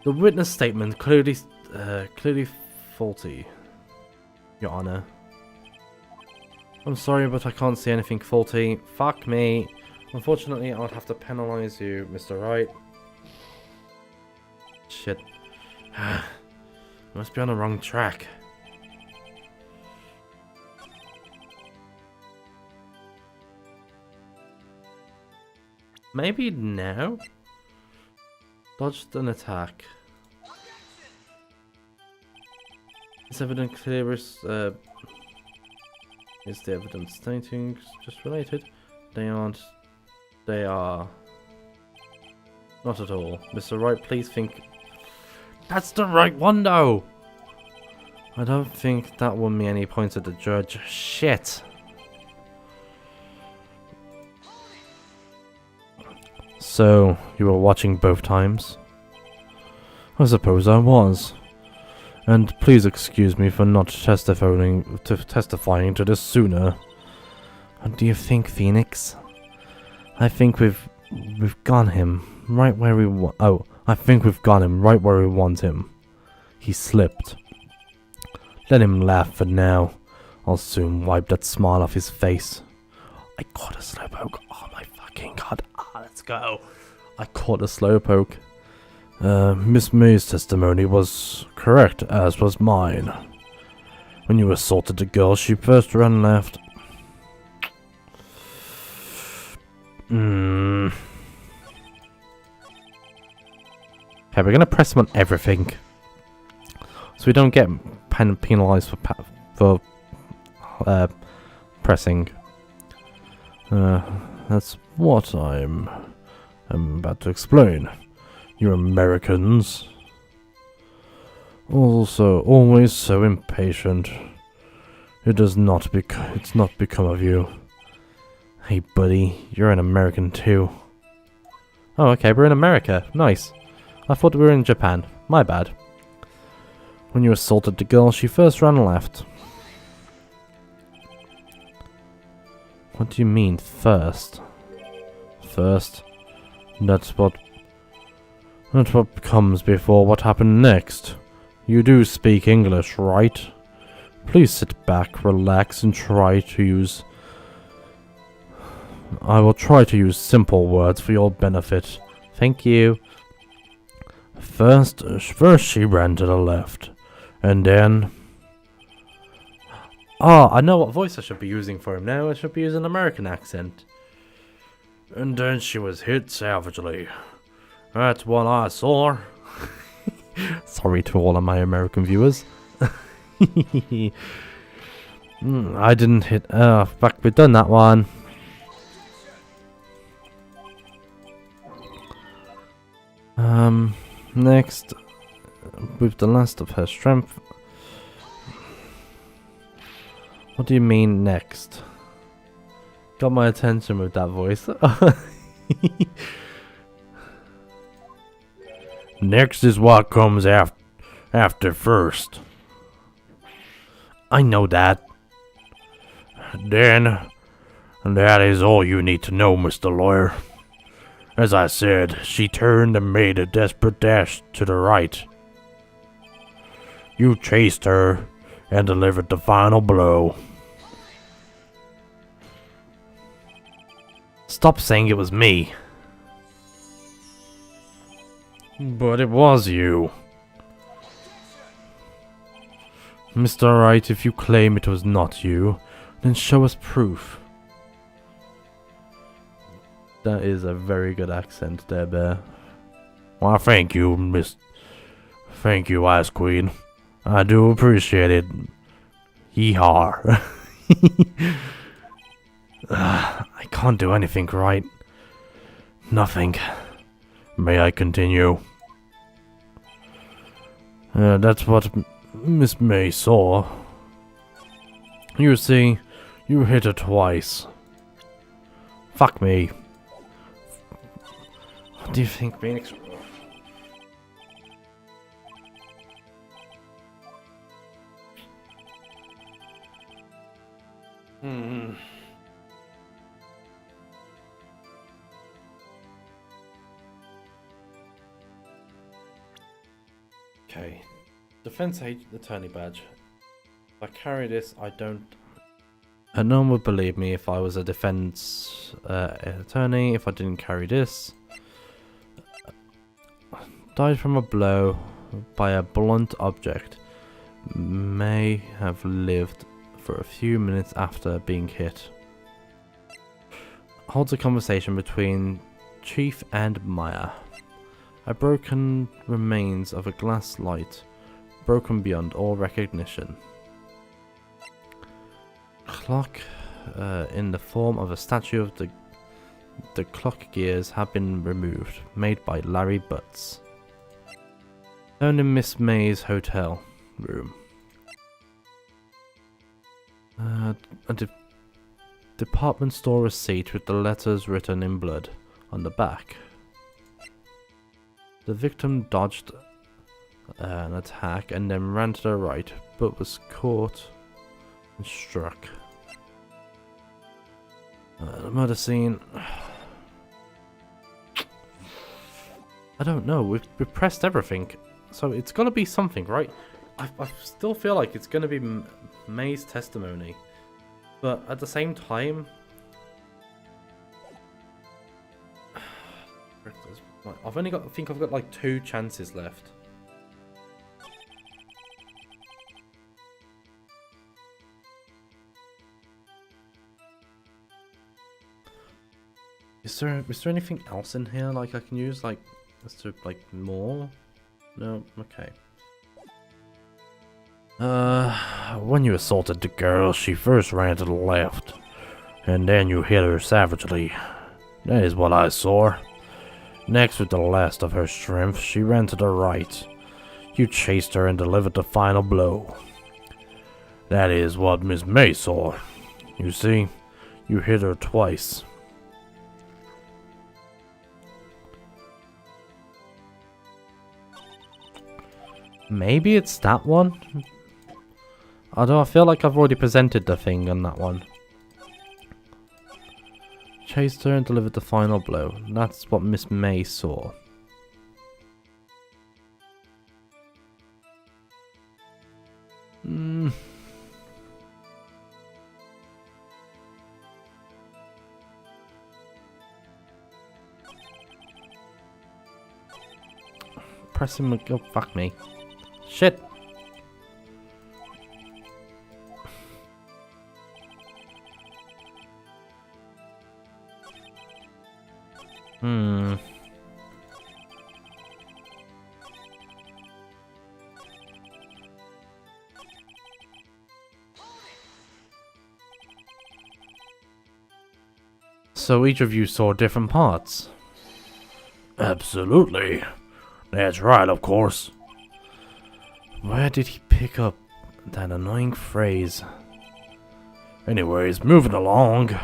S1: The witness statement clearly faulty, Your Honor. I'm sorry, but I can't see anything faulty. Fuck me. Unfortunately, I would have to penalize you, Mr. Wright. Shit. Must be on the wrong track. Maybe now? Dodged an attack. Is evidence clear? Is the evidence stating just related? They aren't. They are. Not at all. Mr. Wright, please think. That's the right one, though! I don't think that won me any points at the judge. Shit!
S3: So, you were watching both times? I suppose I was. And please excuse me for not testifying to this sooner. What do you think, Phoenix? I think we've got him right where we want. Oh, I think we've got him right where we want him. He slipped. Let him laugh for now. I'll soon wipe that smile off his face. I caught a slowpoke. Oh my fucking god. Let's go. I caught a slowpoke. Miss May's testimony was correct, as was mine. When you assaulted the girl, she first ran left. Okay, we're gonna press him on everything, so we don't get penalized for pressing. That's what I'm about to explain. You Americans, also always so impatient. It's not become of you. Hey buddy, you're an American too.
S1: Oh, okay, we're in America. Nice. I thought we were in Japan. My bad.
S3: When you assaulted the girl, she first ran left. What do you mean, first? First? That's what comes before what happened next. You do speak English, right? Please sit back, relax, and I will try to use simple words for your benefit.
S1: Thank you.
S3: First she ran to the left, and then...
S1: Oh, I know what voice I should be using for him now. I should be using an American accent.
S2: And then she was hit savagely. That's what I saw.
S3: Sorry to all of my American viewers. I didn't hit... Oh, fuck, we've done that one. Next, with the last of her strength. What do you mean next?
S1: Got my attention with that voice.
S2: Next is what comes after first.
S3: I know that.
S2: Then, that is all you need to know, Mr. Lawyer. As I said, she turned and made a desperate dash to the right. You chased her and delivered the final blow.
S3: Stop saying it was me.
S2: But it was you. Mr. Wright, if you claim it was not you, then show us proof.
S1: That is a very good accent there, Bear.
S2: Why, thank you, Thank you, Ice Queen. I do appreciate it. Yeehaw. I can't do anything right. Nothing. May I continue? That's what Miss May saw. You see, you hit her twice. Fuck me. What do you think, Phoenix?
S1: Okay. Defense attorney badge. If I carry this, I don't. And no one would believe me if I was a defense attorney if I didn't carry this. Died from a blow by a blunt object. May have lived for a few minutes after being hit. Holds a conversation between Chief and Maya. A broken remains of a glass light, broken beyond all recognition. Clock in the form of a statue of the clock gears have been removed, made by Larry Butts. Found in Miss May's hotel room. A department store receipt with the letters written in blood on the back. The victim dodged an attack and then ran to the right, but was caught and struck. The murder scene. I don't know. We've pressed everything, so it's got to be something, right? I still feel like it's going to be May's testimony, but at the same time, I've only got. I think I've got like 2 chances left. Is there anything else in here like I can use like as to like more? No. Okay.
S2: When you assaulted the girl, she first ran to the left, and then you hit her savagely. That is what I saw. Next, with the last of her strength, she ran to the right. You chased her and delivered the final blow. That is what Miss May saw. You see, you hit her twice.
S1: Maybe it's that one? Although I feel like I've already presented the thing on that one. Chased her and delivered the final blow. That's what Miss May saw. Pressing my... Oh, fuck me. Shit! So each of you saw different parts?
S2: Absolutely. That's right, of course.
S1: Where did he pick up that annoying phrase?
S2: Anyways, moving along.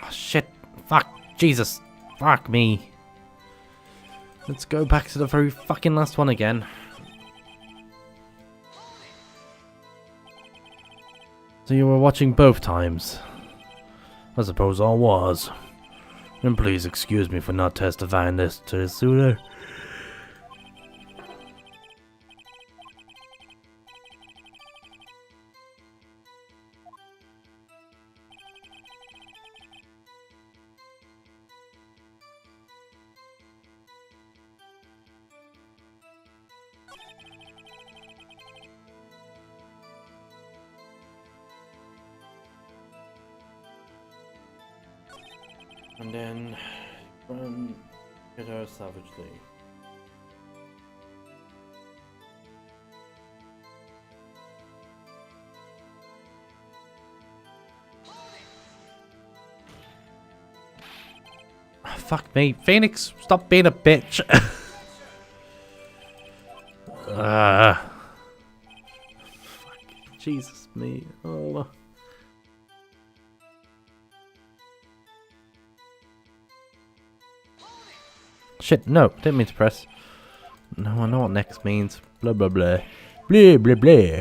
S1: Oh, shit. Fuck. Jesus. Fuck me. Let's go back to the very fucking last one again.
S2: So you were watching both times? I suppose I was. And please excuse me for not testifying this to sooner.
S3: And then run hit her savagely.
S1: Fuck me. Phoenix, stop being a bitch. Jesus me. Oh. Shit, no, didn't mean to press. No, I know what next means. Blah blah blah. Blah blah blah.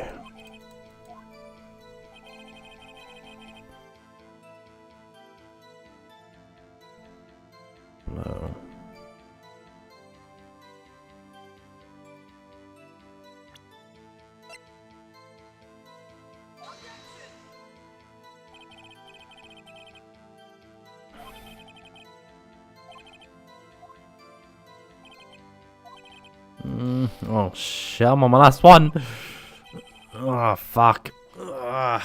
S1: No. Oh shit, I'm on my last one. Oh fuck. Ugh.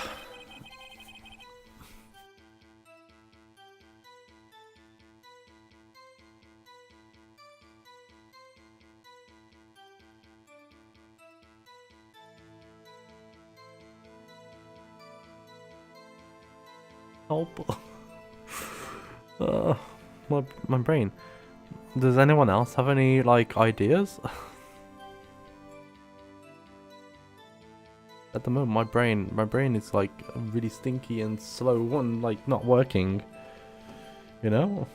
S1: Help. My brain. Does anyone else have any like ideas? At the moment, my brain is like really stinky and slow and like not working. You know?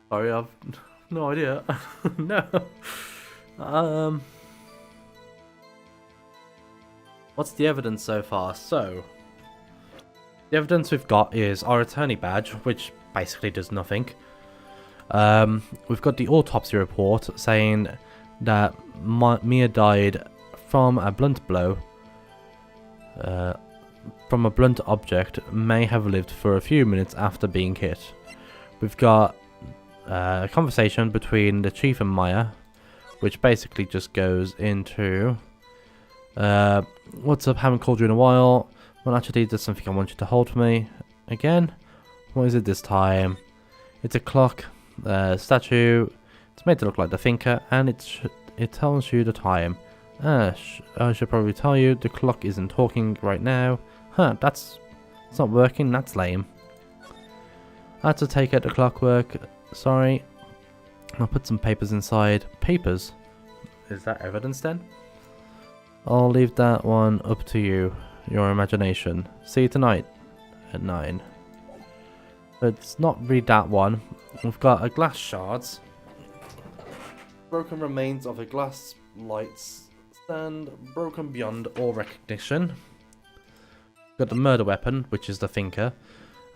S1: Sorry, I've no idea. No. What's the evidence so far? So, the evidence we've got is our attorney badge, which basically does nothing. We've got the autopsy report saying that Mia died from a blunt blow. From a blunt object, may have lived for a few minutes after being hit. We've got a conversation between the chief and Maya, which basically just goes into what's up, haven't called you in a while. Well, actually, there's something I want you to hold for me. Again? What is it this time? It's a clock, statue. It's made to look like the thinker, and it tells you the time. I should probably tell you, the clock isn't talking right now. Huh, it's not working, that's lame. I had to take out the clockwork. Sorry. I'll put some papers inside. Papers? Is that evidence then? I'll leave that one up to you. Your imagination. See you tonight at 9. It's not really that one. We've got a glass shards. Broken remains of a glass lights stand. Broken beyond all recognition. Got the murder weapon, which is the thinker.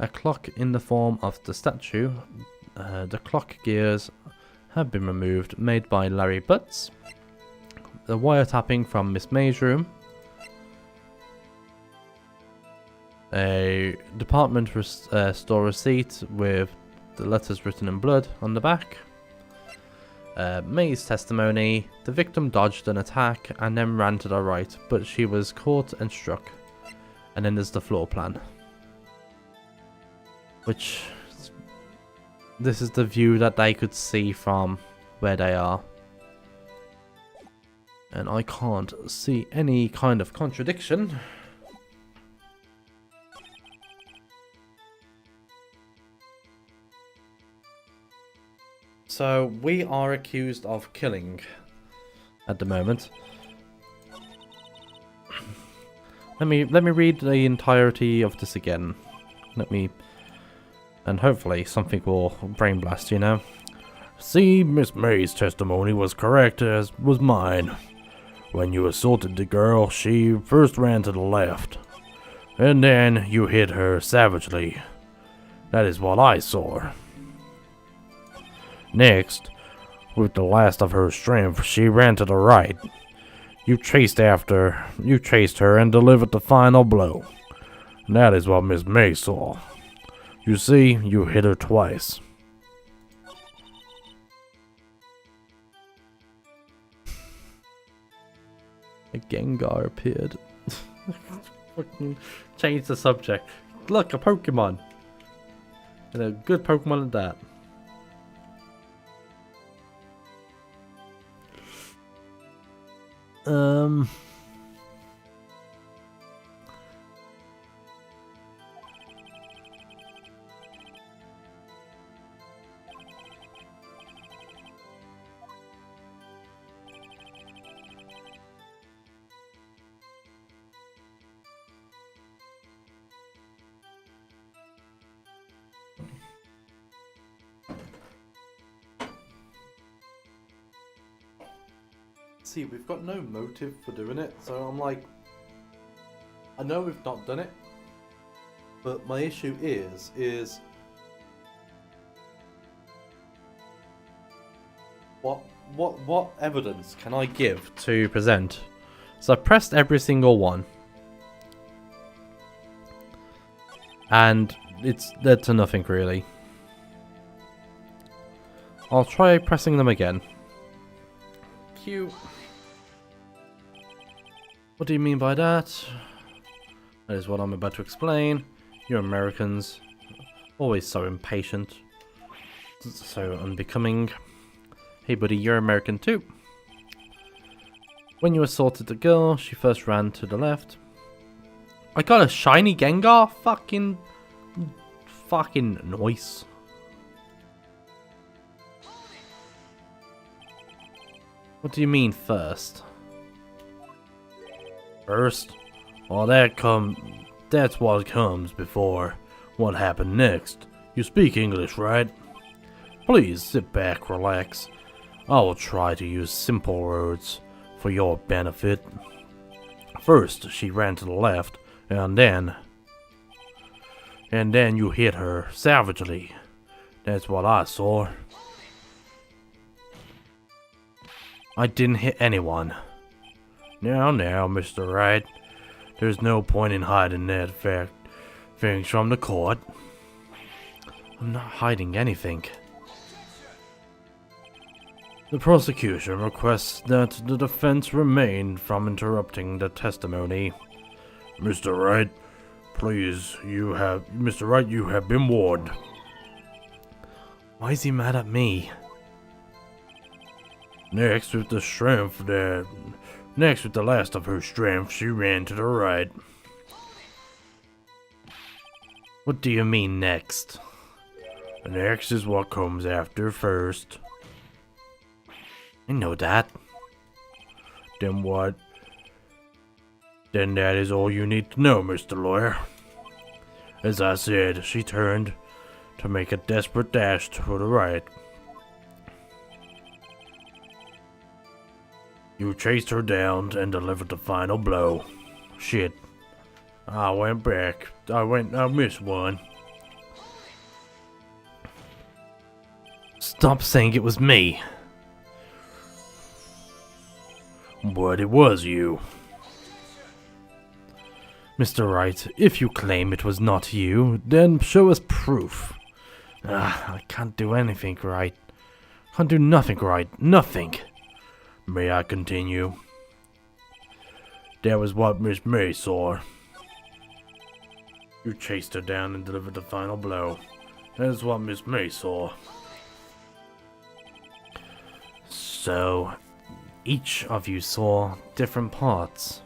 S1: A clock in the form of the statue. The clock gears have been removed, made by Larry Butts. The wiretapping from Miss May's room. A department store receipt with the letters written in blood on the back. May's testimony. The victim dodged an attack and then ran to the right, but she was caught and struck. And then there's the floor plan. Which, this is the view that they could see from where they are. And I can't see any kind of contradiction. So we are accused of killing at the moment. Let me read the entirety of this again. And hopefully something will brain blast, you know.
S2: See, Miss May's testimony was correct, as was mine. When you assaulted the girl, she first ran to the left. And then you hit her savagely. That is what I saw. Next, with the last of her strength, she ran to the right. You chased her and delivered the final blow. And that is what Miss May saw. You see, you hit her twice.
S1: A Gengar appeared. Fucking change the subject. Look, a Pokemon. And a good Pokemon at that. See, we've got no motive for doing it, so I'm like, I know we've not done it, but my issue is what evidence can I give to present? So I pressed every single one, and it's led to nothing really. I'll try pressing them again. Q. What do you mean by that? That is what I'm about to explain. You Americans, always so impatient, so unbecoming. Hey buddy, you're American too. When you assaulted the girl, she first ran to the left. I got a shiny Gengar? Fucking nice. What do you mean first?
S2: First? Well, that's what comes before what happened next. You speak English, right? Please sit back, relax. I will try to use simple words for your benefit. First, she ran to the left, and then you hit her savagely. That's what I saw. I didn't hit anyone. Now, Mr. Wright. There's no point in hiding that fact things from the court.
S1: I'm not hiding anything.
S2: The prosecution requests that the defense remain from interrupting the testimony. Mr. Wright, please, Mr. Wright, you have been warned.
S1: Why is he mad at me?
S2: Next, with the last of her strength, she ran to the right.
S1: What do you mean next?
S2: Next is what comes after first.
S1: I know that.
S2: Then what? Then that is all you need to know, Mr. Lawyer. As I said, she turned to make a desperate dash to the right. You chased her down and delivered the final blow. Shit. I went back. I missed one.
S1: Stop saying it was me.
S2: But it was you.
S1: Mr. Wright, if you claim it was not you, then show us proof. I can't do anything right. Can't do nothing right. Nothing.
S2: May I continue? That was what Miss May saw. You chased her down and delivered the final blow. That is what Miss May saw.
S1: So, each of you saw different parts.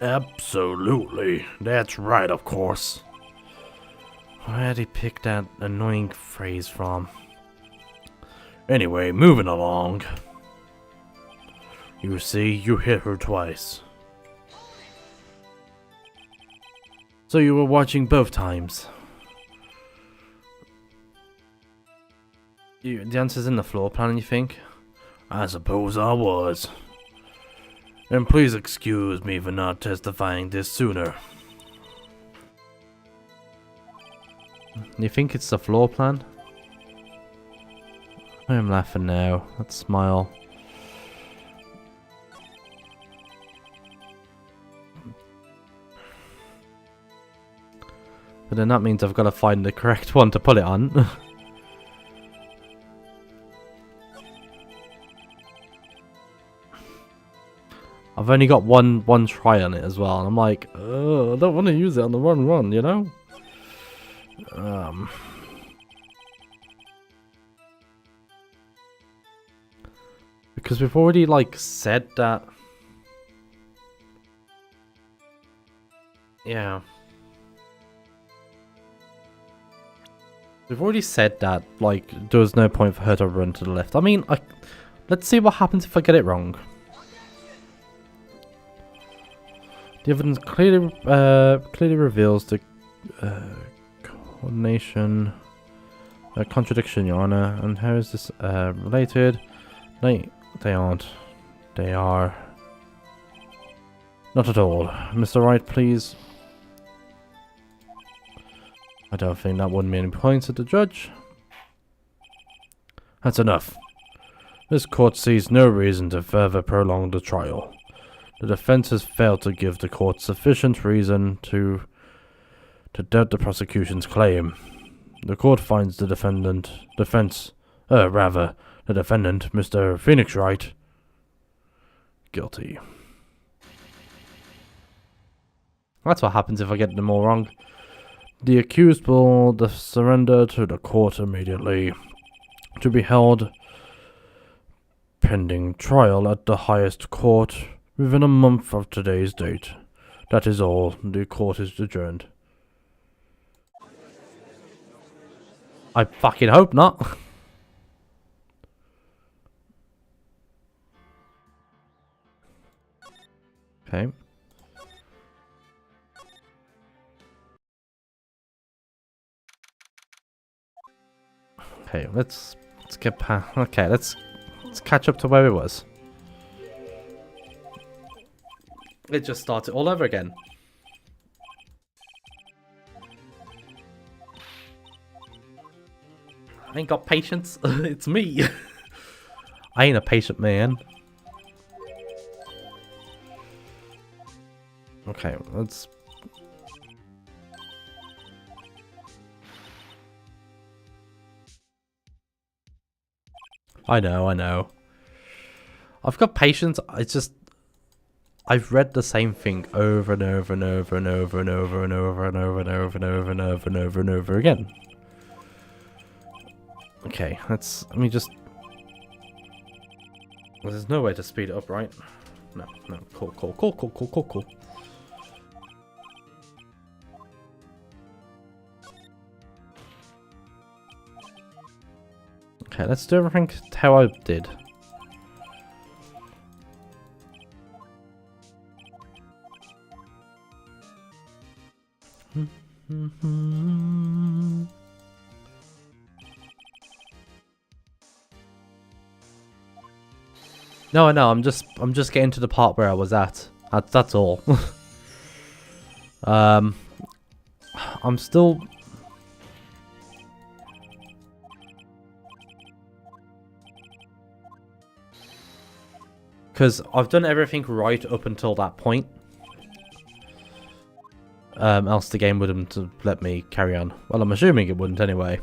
S2: Absolutely. That's right, of course.
S1: Where did he pick that annoying phrase from?
S2: Anyway, moving along. You see, you hit her twice.
S1: So you were watching both times? The answer's in the floor plan, you think?
S2: I suppose I was. And please excuse me for not testifying this sooner.
S1: You think it's the floor plan? I'm laughing now. That smile. then that means I've got to find the correct one to put it on. I've only got one try on it as well, and I'm like, I don't want to use it on the run, you know? Because we've already, like, said that... Yeah. We've already said that, like, there was no point for her to run to the left. I mean, let's see what happens if I get it wrong. The evidence clearly reveals the coordination contradiction, Your Honor. And how is this related? They aren't. They are. Not at all. Mr. Wright, please. I don't think that wouldn't be any points at the judge. That's enough. This court sees no reason to further prolong the trial. The defense has failed to give the court sufficient reason to doubt the prosecution's claim. The court finds the defendant, Mr. Phoenix Wright, guilty. That's what happens if I get them all wrong. The accused will surrender to the court immediately, to be held pending trial at the highest court within a month of today's date. That is all. The court is adjourned. I fucking hope not. Okay. Okay, let's get past. Okay, let's catch up to where it was. It just started all over again. I ain't got patience. It's me. I ain't a patient man. Okay, let's... I know. I've got patience. It's just... I've read the same thing over and over and over and over and over and over and over and over and over and over and over and over again. Okay, let me just... Well, there's no way to speed it up, right? No. Cool. Okay, let's do everything how I did. No, I'm just getting to the part where I was at. That's all. I'm still... Because I've done everything right up until that point. Else the game wouldn't let me carry on. Well, I'm assuming it wouldn't anyway.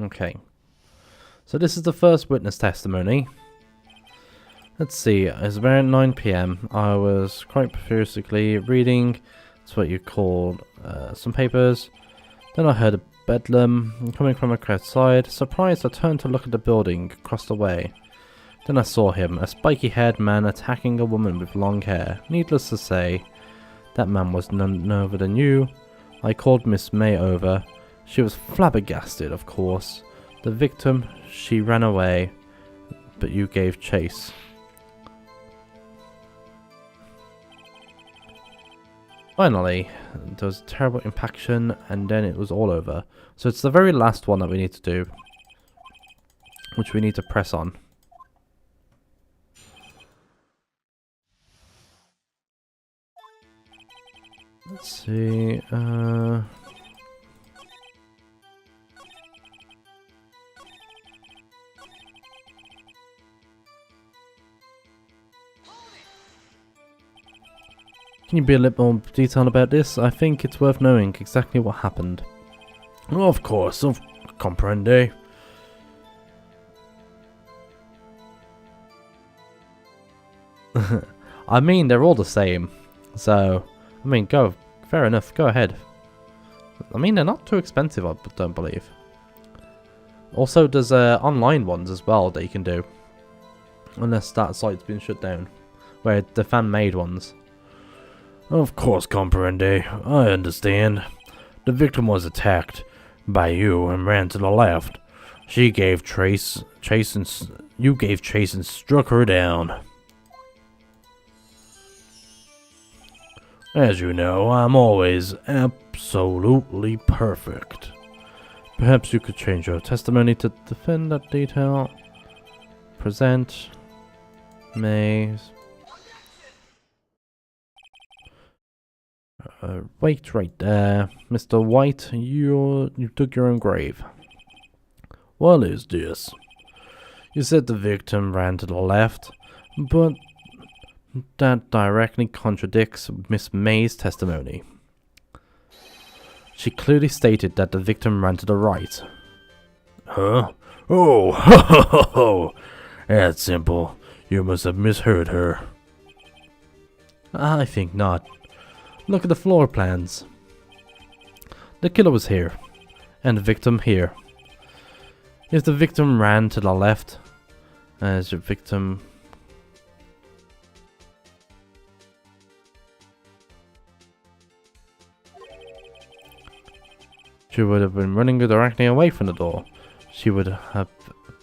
S1: Okay. So this is the first witness testimony. Let's see. It's about 9 PM. I was quite profusely reading. That's what you call some papers. Then I heard a bedlam coming from outside. Surprised, I turned to look at the building across the way. Then I saw him, a spiky-haired man attacking a woman with long hair. Needless to say, that man was none other than you. I called Miss May over. She was flabbergasted, of course. The victim, she ran away, but you gave chase. Finally, there was terrible impaction, and then it was all over. So it's the very last one that we need to do, which we need to press on. Let's see,
S3: Can you be a little more detailed about this? I think it's worth knowing exactly what happened.
S2: Of course, of comprende.
S3: I mean, they're all the same. So, I mean, go. Fair enough. Go ahead. I mean, they're not too expensive, I don't believe. Also, there's online ones as well that you can do. Unless that site's been shut down. Where the fan-made ones.
S2: Of course, comprende. I understand. The victim was attacked by you and ran to the left. She gave chase and you gave chase and struck her down. As you know, I'm always absolutely perfect.
S3: Perhaps you could change your testimony to defend that detail. Present. May. Wait right there. Mr. White, you dug your own grave.
S2: What is this?
S3: You said the victim ran to the left, but that directly contradicts Miss May's testimony. She clearly stated that the victim ran to the right.
S2: Huh? Oh, ho ho ho ho! That's simple. You must have misheard her.
S3: I think not. Look at the floor plans. The killer was here, and the victim here. If the victim ran to the left, as the victim... She would have been running directly away from the door. She would have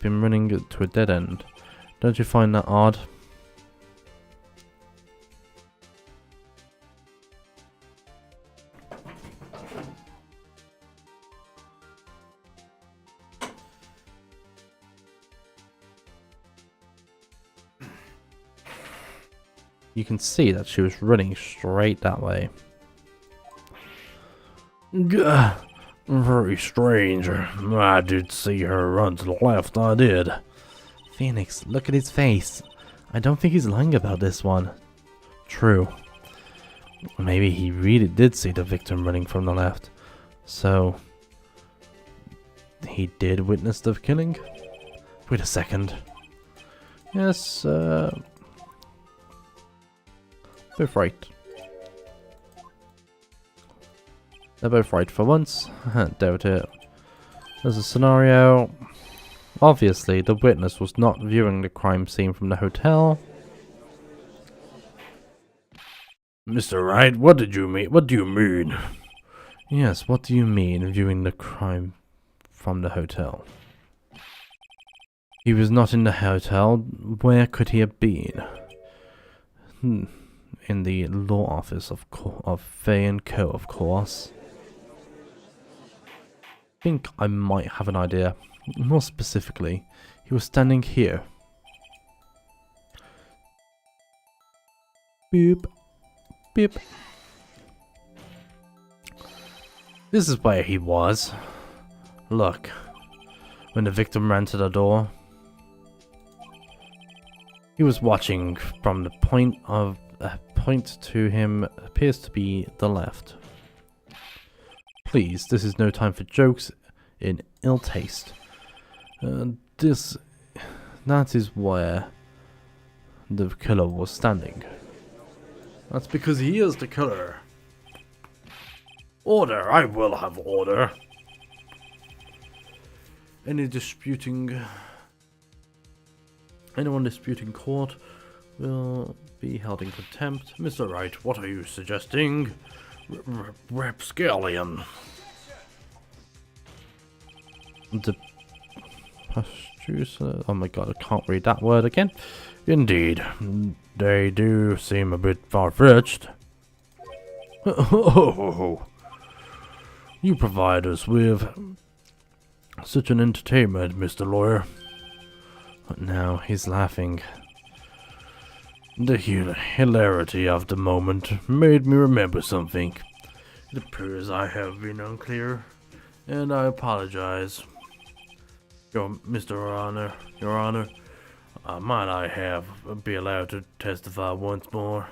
S3: been running to a dead end. Don't you find that odd? You can see that she was running straight that way.
S2: Gah, very strange. I did see her run to the left, I did.
S3: Phoenix, look at his face. I don't think he's lying about this one. True. Maybe he really did see the victim running from the left. So, he did witness the killing? Wait a second. Yes, both right. They're both right for once. Doubt it. There's a scenario. Obviously, the witness was not viewing the crime scene from the hotel.
S2: Mr. Wright, what did you mean? What do you mean?
S3: Yes, what do you mean, viewing the crime from the hotel? He was not in the hotel. Where could he have been? In the law office of Fay & Co, of course. I think I might have an idea. More specifically, he was standing here. Beep. Beep. This is where he was. Look. When the victim ran to the door, he was watching from the point to him appears to be the left. Please, this is no time for jokes in ill taste. That is where the killer was standing.
S2: That's because he is the killer. Order, I will have order.
S3: Anyone disputing court will be held in contempt.
S2: Mr. Wright, what are you suggesting? Rapscallion.
S3: The oh my god, I can't read that word again.
S2: Indeed, they do seem a bit far-fetched. You provide us with such an entertainment, Mr. Lawyer.
S3: But now he's laughing.
S2: The hilarity of the moment made me remember something. It appears I have been unclear, and I apologize. Your Honor, might I be allowed to testify once more?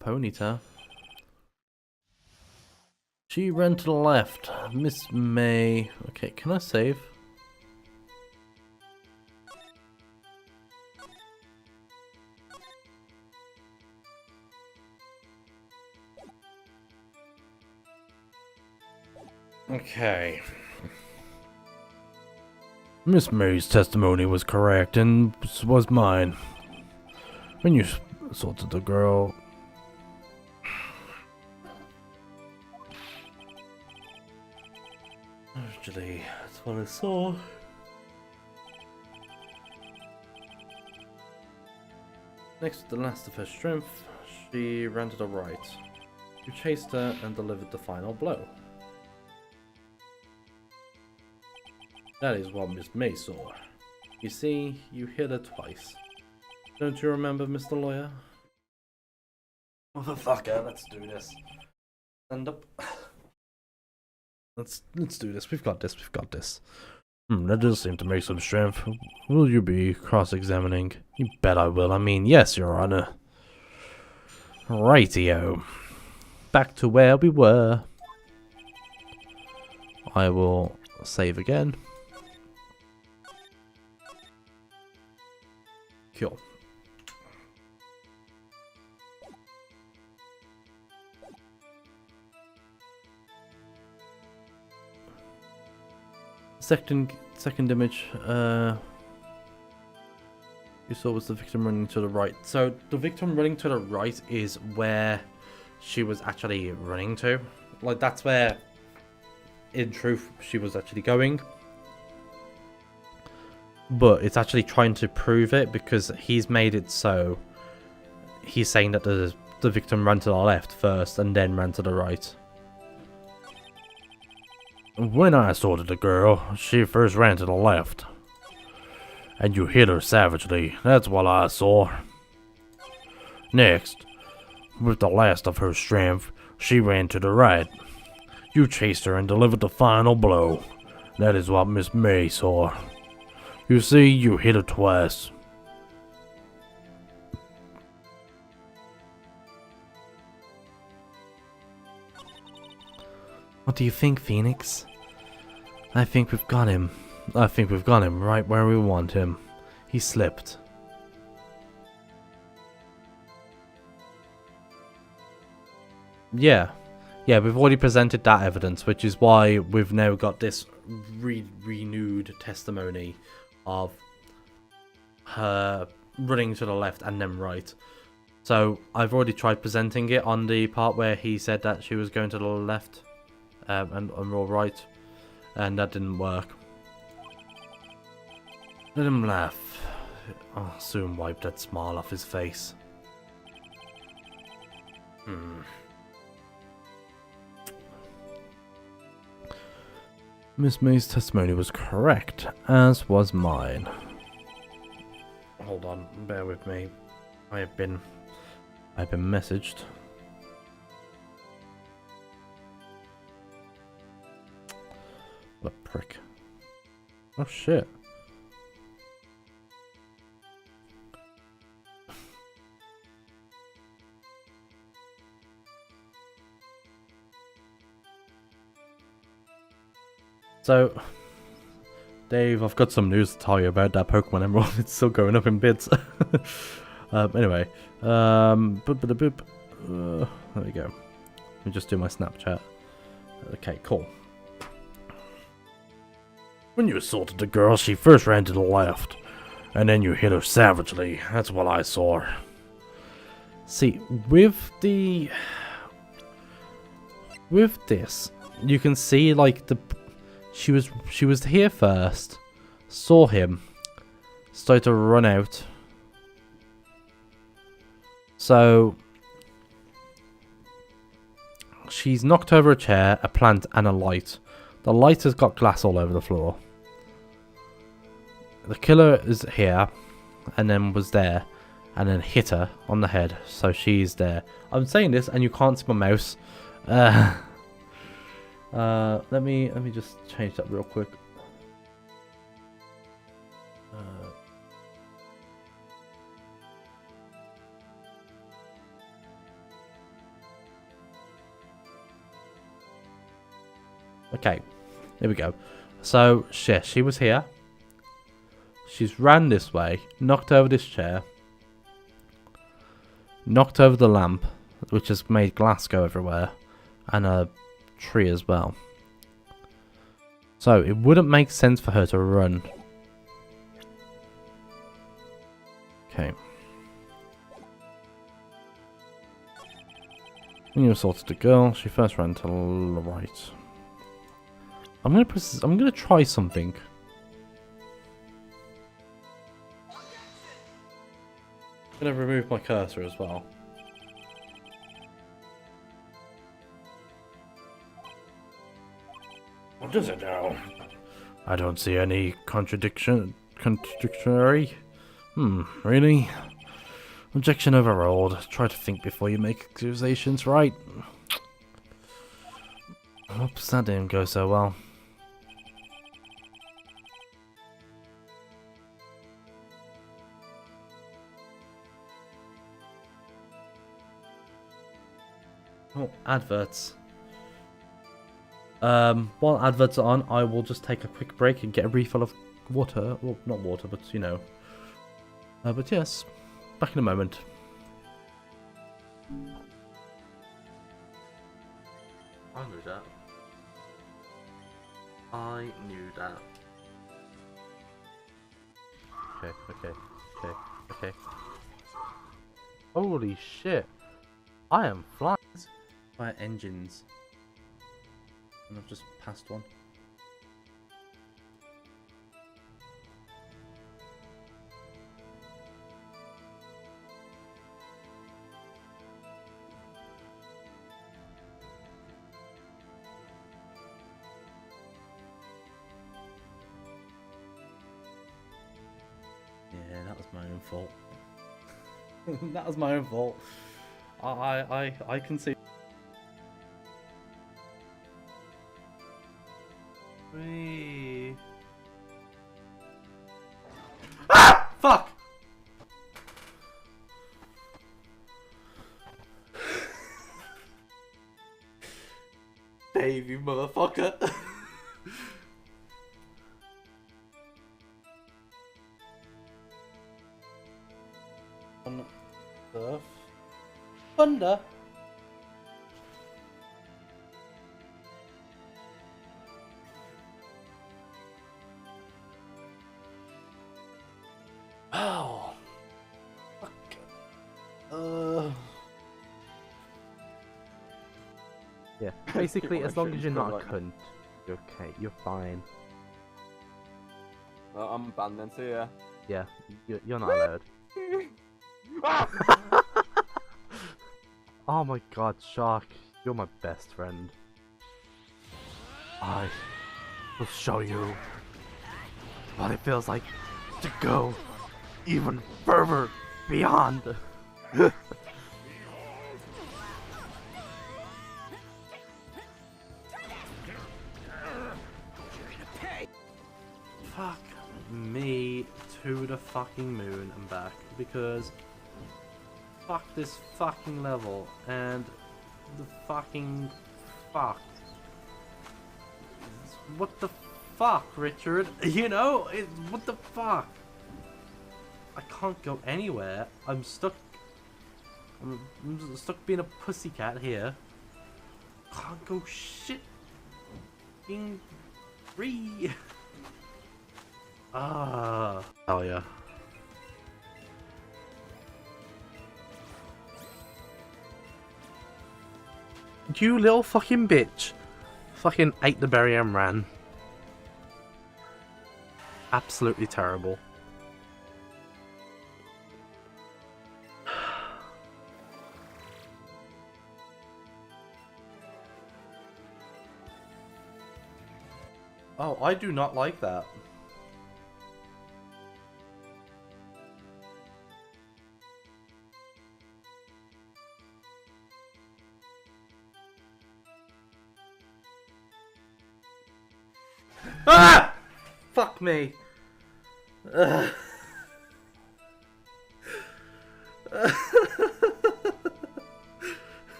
S1: Ponyta. She ran to the left. Miss May. Okay, can I save? Okay.
S2: Miss May's testimony was correct and was mine. When you assaulted the girl,
S1: Actually, that's what I saw. Next to the last of her strength, she ran to the right. You chased her and delivered the final blow. That is what Miss May saw. You see, you hit her twice. Don't you remember, Mr. Lawyer? Motherfucker, let's do this. Stand up. Let's do this. We've got this. We've got this.
S2: that does seem to make some strength. Will you be cross-examining? You bet I will. I mean, yes, Your Honor.
S1: Rightio. Back to where we were. I will save again. Cool. Second image you saw was the victim running to the right. So the victim running to the right is where she was actually running to. Like, that's where, in truth, she was actually going. But it's actually trying to prove it because he's made it so he's saying that the victim ran to the left first and then ran to the right.
S2: When I assaulted the girl, she first ran to the left. And you hit her savagely. That's what I saw. Next, with the last of her strength, she ran to the right. You chased her and delivered the final blow. That is what Miss May saw. You see, you hit her twice.
S1: What do you think, Phoenix? I think we've got him. I think we've got him right where we want him. He slipped. Yeah, we've already presented that evidence, which is why we've now got this renewed testimony of her running to the left and then right. So I've already tried presenting it on the part where he said that she was going to the left and we're right, and that didn't work. Let him laugh. I'll soon wipe that smile off his face.
S2: Miss May's testimony was correct, as was mine.
S1: Hold on, bear with me. I've been messaged. What a prick. Oh shit. So, Dave, I've got some news to tell you about that Pokemon Emerald. It's still going up in bids. Anyway, boop. There we go. Let me just do my Snapchat. Okay, cool.
S2: When you assaulted the girl, she first ran to the left, and then you hit her savagely. That's what I saw.
S1: See, with this, you can see like she was here first, saw him, started to run out. So she's knocked over a chair, a plant, and a light. The light has got glass all over the floor. The killer is here, and then was there, and then hit her on the head. So she's there. I'm saying this, and you can't see my mouse. Let me just change that real quick. Okay, here we go. So, she was here. She's ran this way, knocked over this chair, knocked over the lamp, which has made glass go everywhere, and a tree as well. So, it wouldn't make sense for her to run. Okay. When you assaulted the girl, she first ran to the right. I'm gonna try something. I'm gonna remove my cursor as well.
S2: What does it now? I don't see any contradictory. Really? Objection overruled. Try to think before you make accusations, right? Oops, that didn't go so well.
S1: Oh, adverts. While adverts are on, I will just take a quick break and get a refill of water. Well, not water, but you know. But yes, back in a moment. I knew that. I knew that. Okay. Holy shit. I am flying. Fire engines. And I've just passed one. Yeah, that was my own fault. That was my own fault. I can see. Whee. Ah! Fuck! Dave, you motherfucker! On Earth. Thunder? Oh. Fuck.
S3: Yeah, basically, as long as you're not a cunt, you're okay, you're fine.
S5: Well, I'm banned then, see ya.
S3: Yeah, you're not allowed. Oh my god, Shark, you're my best friend. I will show you what it feels like to go even further beyond.
S1: Fuck me to the fucking moon and back, because fuck this fucking level and the fucking fuck. What the fuck, Richard? You know, what the fuck? I can't go anywhere. I'm stuck. I'm stuck being a pussycat here. Can't go shit. Being free. Ah. Hell yeah.
S3: You little fucking bitch. Fucking ate the berry and ran. Absolutely terrible.
S1: Oh, I do not like that. Ah! Fuck me. Ugh.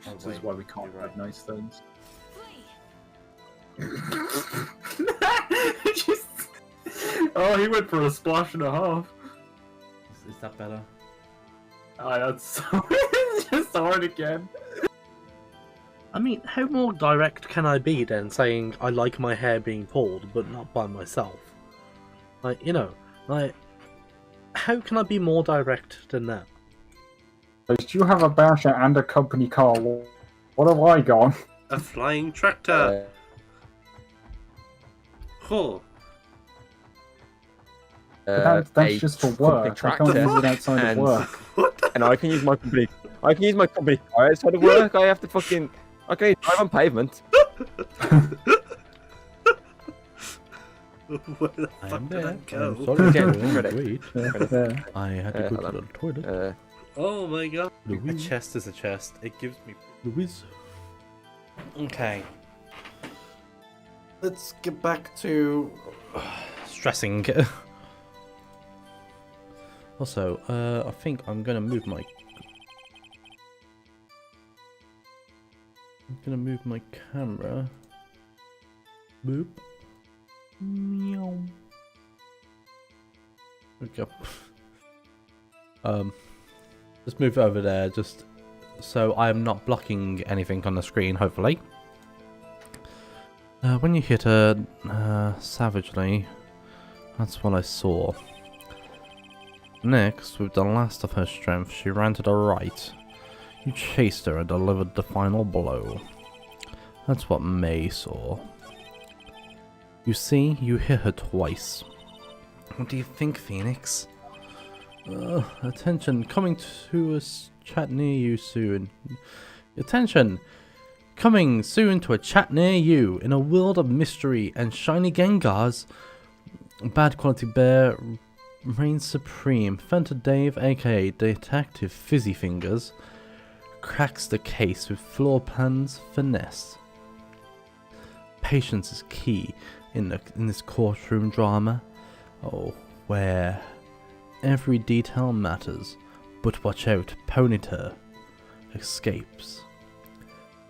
S6: This is why we can't have nice things.
S5: Just... Oh, he went for a splash and a half.
S1: Is that better?
S5: That's so... just hard again.
S6: I mean, how more direct can I be than saying I like my hair being pulled, but not by myself? Like, you know, like, how can I be more direct than that?
S5: You have a Porsche and a company car. What have I got?
S6: A flying tractor! Oh.
S5: That's just for work. I can't use it outside of work.
S7: And I can use my company. I can use my company car outside of work. I have to fucking. I can drive on pavement.
S6: Where the
S1: I
S6: fuck
S1: am
S6: did
S1: there.
S6: I go?
S1: I'm sorry.
S7: Credit.
S1: Wait.
S5: There.
S1: I had to go
S7: hold
S1: to the toilet.
S6: Oh my god.
S1: A
S3: Louise.
S1: chest is a chest. It gives me.
S3: Louise.
S1: Okay. Let's get back to stressing. Also, I think I'm gonna move my. I'm gonna move my camera. Boop. Meow. Okay. Just move it over there, just so I am not blocking anything on the screen, hopefully. When you hit her savagely, that's what I saw. Next, with the last of her strength, she ran to the right. You chased her and delivered the final blow. That's what May saw. You see, you hit her twice. What do you think, Phoenix? Attention, coming to a chat near you soon. Attention! Coming soon to a chat near you in a world of mystery and shiny Gengars. Bad quality bear reigns supreme. Fenta Dave, aka Detective Fizzy Fingers, cracks the case with floor plans finesse. Patience is key in this courtroom drama. Oh, where every detail matters. But watch out, Ponyta escapes.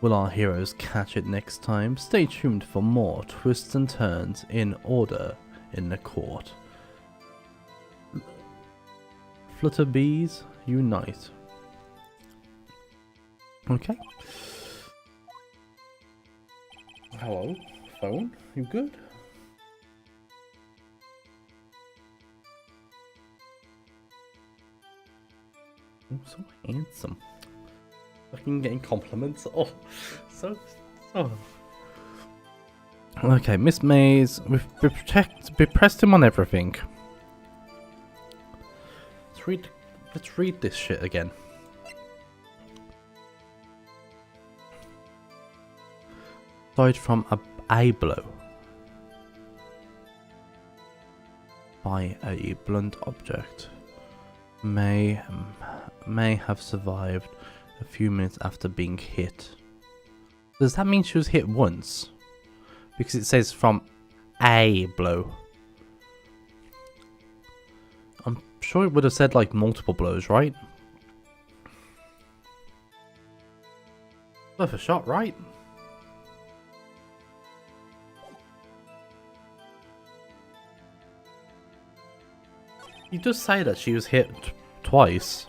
S1: Will our heroes catch it next time? Stay tuned for more twists and turns in Order in the Court. Flutterbees unite. Okay. Hello, phone? You good? Oh, so handsome. Fucking getting compliments. Oh, so. Okay, Miss Mays, we've pressed him on everything. Let's read this shit again. Died from a blow by a blunt object. May have survived a few minutes after being hit. Does that mean she was hit once? Because it says from a blow. I'm sure it would have said like multiple blows, right? Worth a shot, right? You just say that she was hit twice.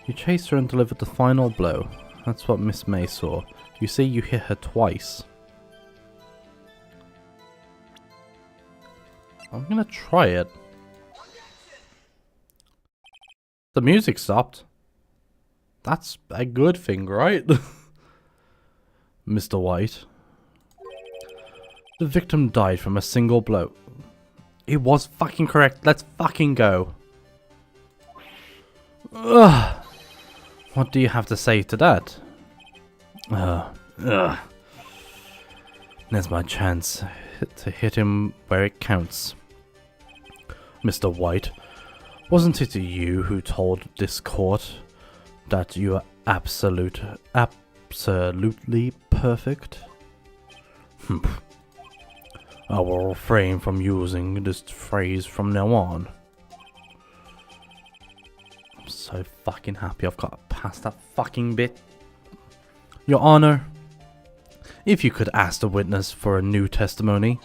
S1: You chased her and delivered the final blow. That's what Miss May saw. You see, you hit her twice. I'm gonna try it. The music stopped. That's a good thing, right? Mr. White. The victim died from a single blow. It was fucking correct. Let's fucking go. Ugh. What do you have to say to that? There's my chance to hit him where it counts. Mr. White, wasn't it you who told this court that you are absolutely perfect? I will refrain from using this phrase from now on. I'm so fucking happy I've got past that fucking bit. Your Honor, if you could ask the witness for a new testimony.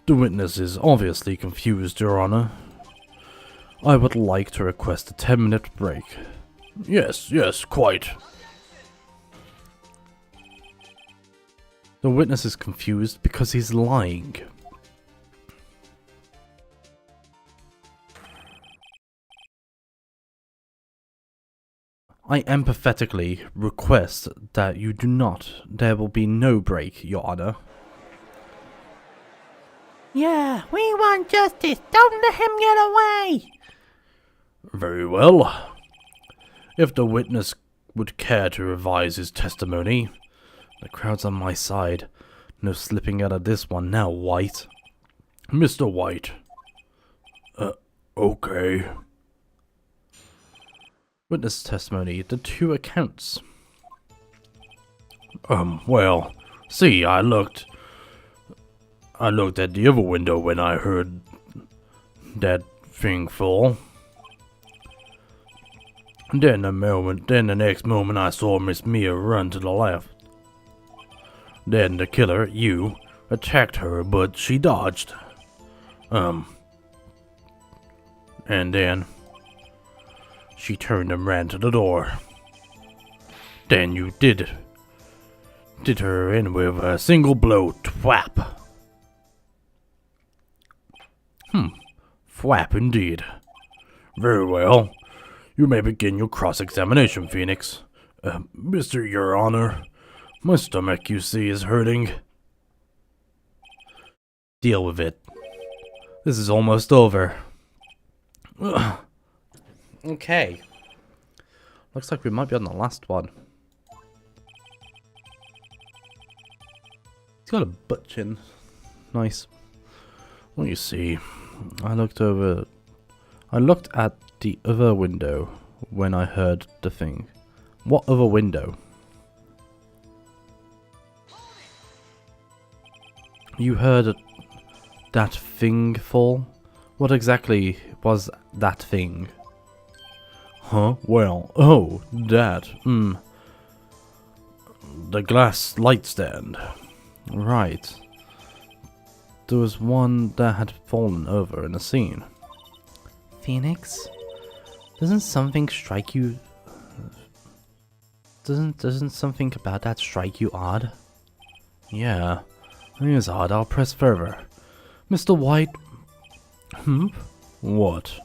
S2: The witness is obviously confused, Your Honor. I would like to request a 10-minute break. Yes, quite.
S1: The witness is confused because he's lying. I empathetically request that you do not. There will be no break, Your Honor.
S3: Yeah, we want justice. Don't let him get away.
S2: Very well. If the witness would care to revise his testimony.
S1: The crowd's on my side. No slipping out of this one now, White.
S2: Mr. White. Okay.
S1: Witness testimony, the two accounts.
S2: Well, see, I looked at the other window when I heard that thing fall. Then the next moment I saw Miss Mia run to the left. Then the killer, you, attacked her, but she dodged. And then she turned and ran to the door. Then you did her in with a single blow, twap. Thwap indeed. Very well. You may begin your cross-examination, Phoenix. Mr. Your Honor, my stomach, you see, is hurting.
S1: Deal with it. This is almost over. Okay. Looks like we might be on the last one. He's got a butt chin. Nice.
S2: Well, you see,
S1: I looked at the other window when I heard the thing. What other window? You heard that thing fall? What exactly was that thing?
S2: Huh? Well, oh, that, the glass light stand.
S1: Right. There was one that had fallen over in the scene. Phoenix? Doesn't something strike you... Doesn't something about that strike you odd?
S2: Yeah, it is odd. I'll press further.
S1: Mr. White...
S2: What?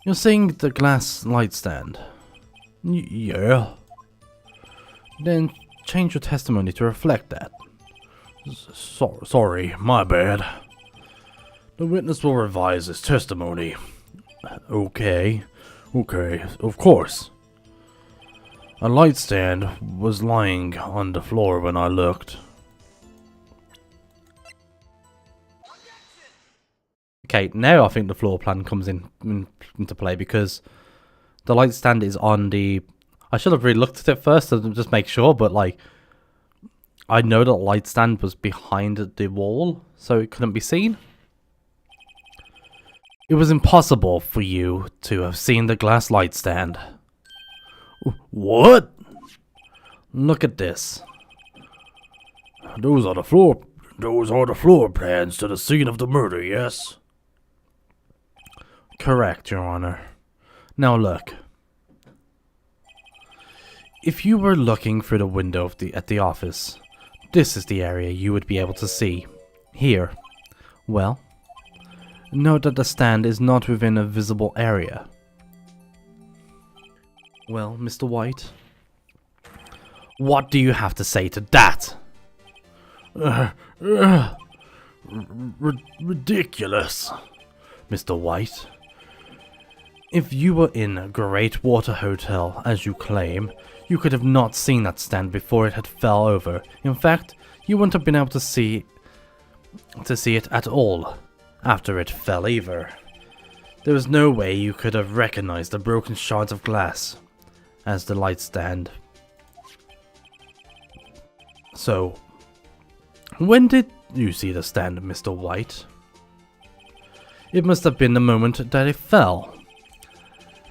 S1: You're saying the glass light stand?
S2: Yeah.
S1: Then change your testimony to reflect that.
S2: Sorry, my bad. The witness will revise his testimony. Okay, of course. A light stand was lying on the floor when I looked.
S1: Okay, now I think the floor plan comes into play because the light stand is on the... I should have really looked at it first to just make sure, but like... I know that light stand was behind the wall, so it couldn't be seen. It was impossible for you to have seen the glass light stand.
S2: What?
S1: Look at this.
S2: Those are the floor plans to the scene of the murder, yes?
S1: Correct, Your Honor. Now look. If you were looking through the window at the office, this is the area you would be able to see. Here. Well, note that the stand is not within a visible area. Well, Mr. White, what do you have to say to that?
S2: Ridiculous.
S1: Mr. White, if you were in a Great Water Hotel, as you claim, you could have not seen that stand before it had fell over. In fact, you wouldn't have been able to see it at all after it fell either. There was no way you could have recognized the broken shards of glass as the light stand. So, when did you see the stand, Mr. White? It must have been the moment that it fell.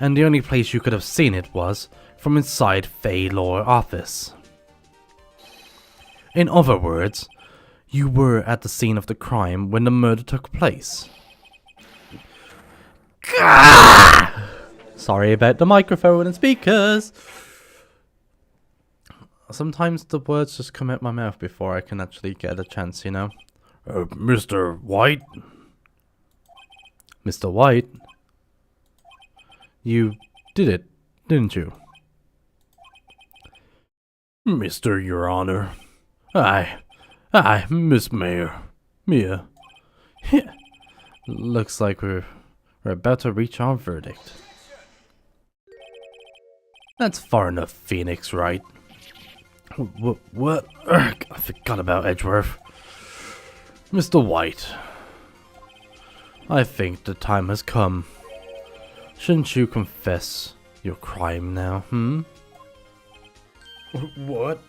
S1: and the only place you could have seen it was from inside Fey Lore office. In other words, you were at the scene of the crime when the murder took place. Sorry about the microphone and speakers. Sometimes the words just come out my mouth before I can actually get a chance, you know?
S2: Mr. White?
S1: Mr. White? You did it, didn't you?
S2: Mr. Your Honor. Aye, Miss Mayor. Mia.
S1: Looks like we're about to reach our verdict. That's far enough, Phoenix, right?
S2: What? I forgot about Edgeworth.
S1: Mr. White, I think the time has come. Shouldn't you confess your crime now,
S2: What?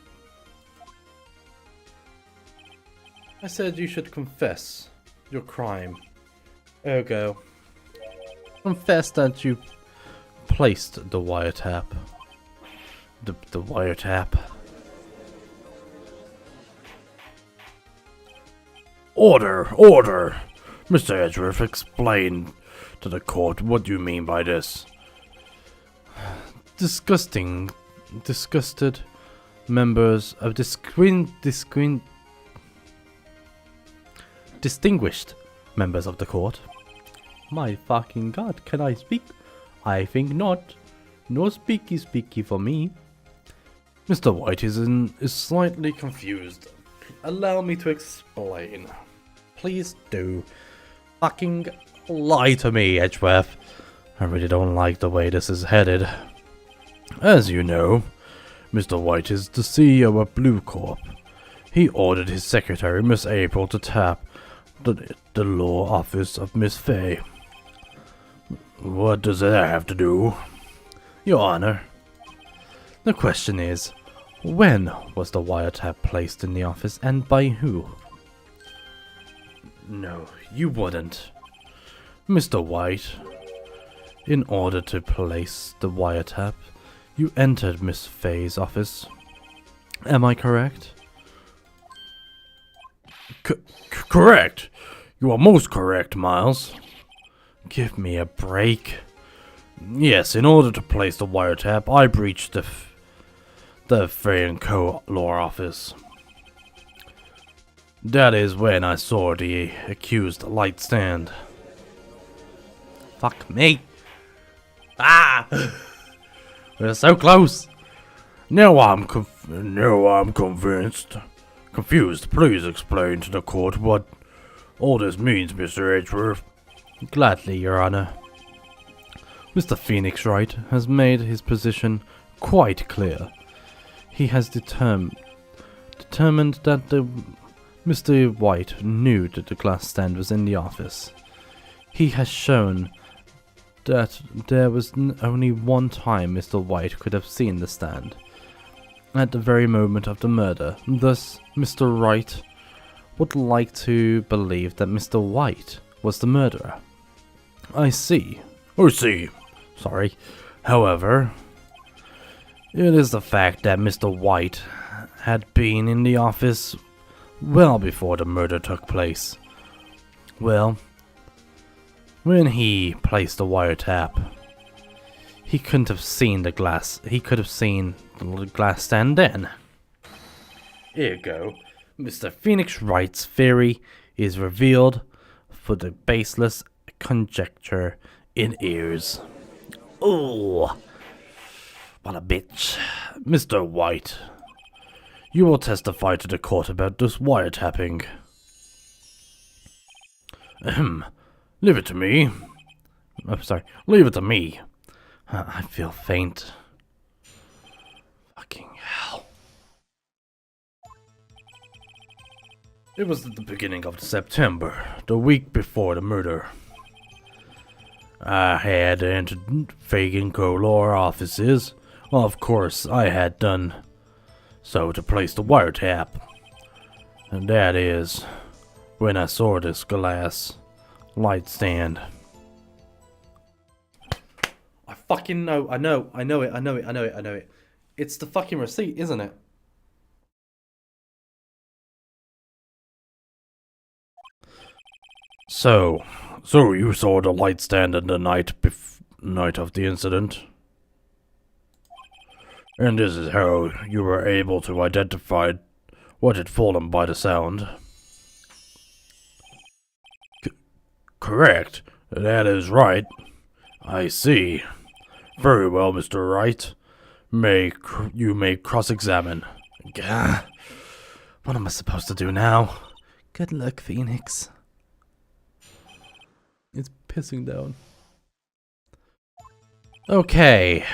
S1: I said you should confess your crime. Ergo, confess that you placed the wiretap.
S2: The wiretap? Order! Mr. Edgeworth, explain to the court what you mean by this.
S1: Disgusted members of distinguished members of the court. My fucking god, can I speak? I think not. No speaky for me.
S2: Mr. White is slightly confused.
S1: Allow me to explain. Please do. Fucking lie to me, Edgeworth.
S2: I really don't like the way this is headed. As you know, Mr. White is the CEO of Blue Corp. He ordered his secretary, Miss April, to tap the law office of Miss Fey. What does that have to do?
S1: Your Honor, the question is, when was the wiretap placed in the office and by who?
S2: No, you wouldn't. Mr. White,
S1: in order to place the wiretap, you entered Miss Fey's office. Am I correct?
S2: Correct. You are most correct, Miles.
S1: Give me a break.
S2: Yes, in order to place the wiretap, I breached the Fey & Co. law office. That is when I saw the accused light stand.
S1: Fuck me. We're so close.
S2: Now I'm convinced. Confused. Please explain to the court what all this means, Mr. Edgeworth.
S1: Gladly, Your Honor. Mr. Phoenix Wright has made his position quite clear. He has determined that Mr. White knew that the glass stand was in the office. He has shown that there was only one time Mr. White could have seen the stand, at the very moment of the murder. Thus, Mr. Wright would like to believe that Mr. White was the murderer. I see.
S2: Sorry.
S1: However, it is the fact that Mr. White had been in the office well before the murder took place. Well, when he placed the wiretap, he couldn't have seen the glass. He could have seen the glass stand then. Ergo, Mr. Phoenix Wright's theory is revealed for the baseless conjecture in ears.
S2: Oh, what a bitch. Mr. White, you will testify to the court about this wiretapping. Leave it to me. Leave it to me.
S1: I feel faint. Fucking hell.
S2: It was at the beginning of September, the week before the murder. I had entered Fey & Co. law offices. Well, of course, I had done so to place the wiretap. And that is when I saw this glass light stand.
S1: fucking know. I know it. It's the fucking receipt, isn't it?
S2: So you saw the light stand in the night of the incident? And this is how you were able to identify what had fallen by the sound? Correct. That is right. I see. Very well, Mr. Wright. You may cross-examine.
S1: Gah. What am I supposed to do now? Good luck, Phoenix. It's pissing down. Okay.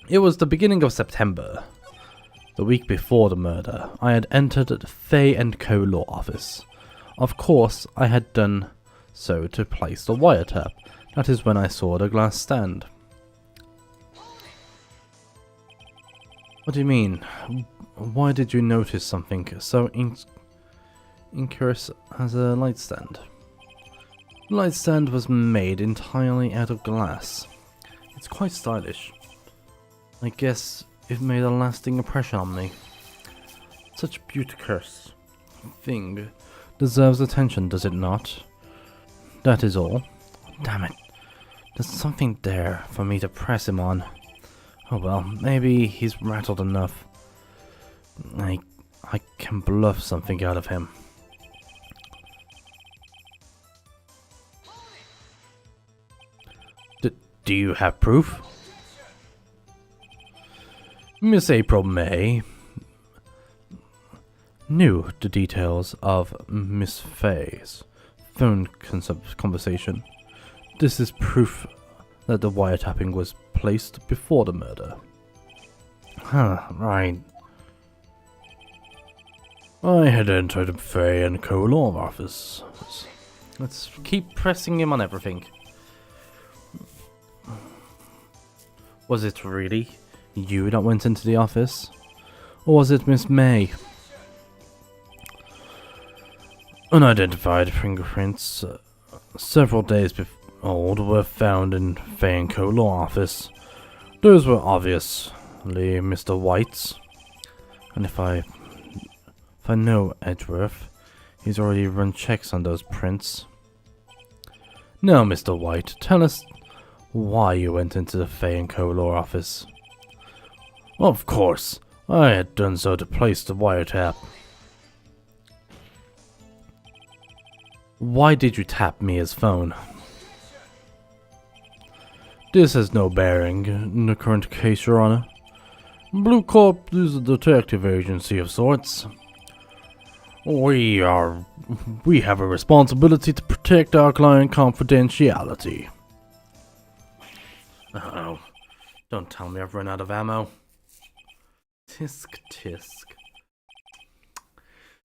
S1: It was the beginning of September. The week before the murder, I had entered the Fay & Co. law office. Of course, I had done so to place the wiretap. That is when I saw the glass stand. What do you mean? Why did you notice something so innocuous as a light stand? The light stand was made entirely out of glass. It's quite stylish. I guess it made a lasting impression on me. Such beauteous thing deserves attention, does it not? That is all. Damn it. There's something there for me to press him on. Oh well, maybe he's rattled enough. I can bluff something out of him. Do you have proof? Miss April May knew the details of Miss Fay's phone conversation. This is proof that the wiretapping was placed before the murder. Huh, right.
S2: I had entered the Fay & Co. law office.
S1: Let's keep pressing him on everything. Was it really you that went into the office? Or was it Miss May?
S2: Unidentified fingerprints, several days old, were found in Fay & Co. law office. Those were obviously Mr. White's.
S1: And if I know Edgeworth, he's already run checks on those prints. Now, Mr. White, tell us why you went into the Fay & Co. law office.
S2: Of course, I had done so to place the wiretap.
S1: Why did you tap Mia's phone?
S2: This has no bearing in the current case, Your Honor. Blue Corp is a detective agency of sorts. We have a responsibility to protect our client confidentiality.
S1: Uh-oh. Don't tell me I've run out of ammo. Tisk tisk.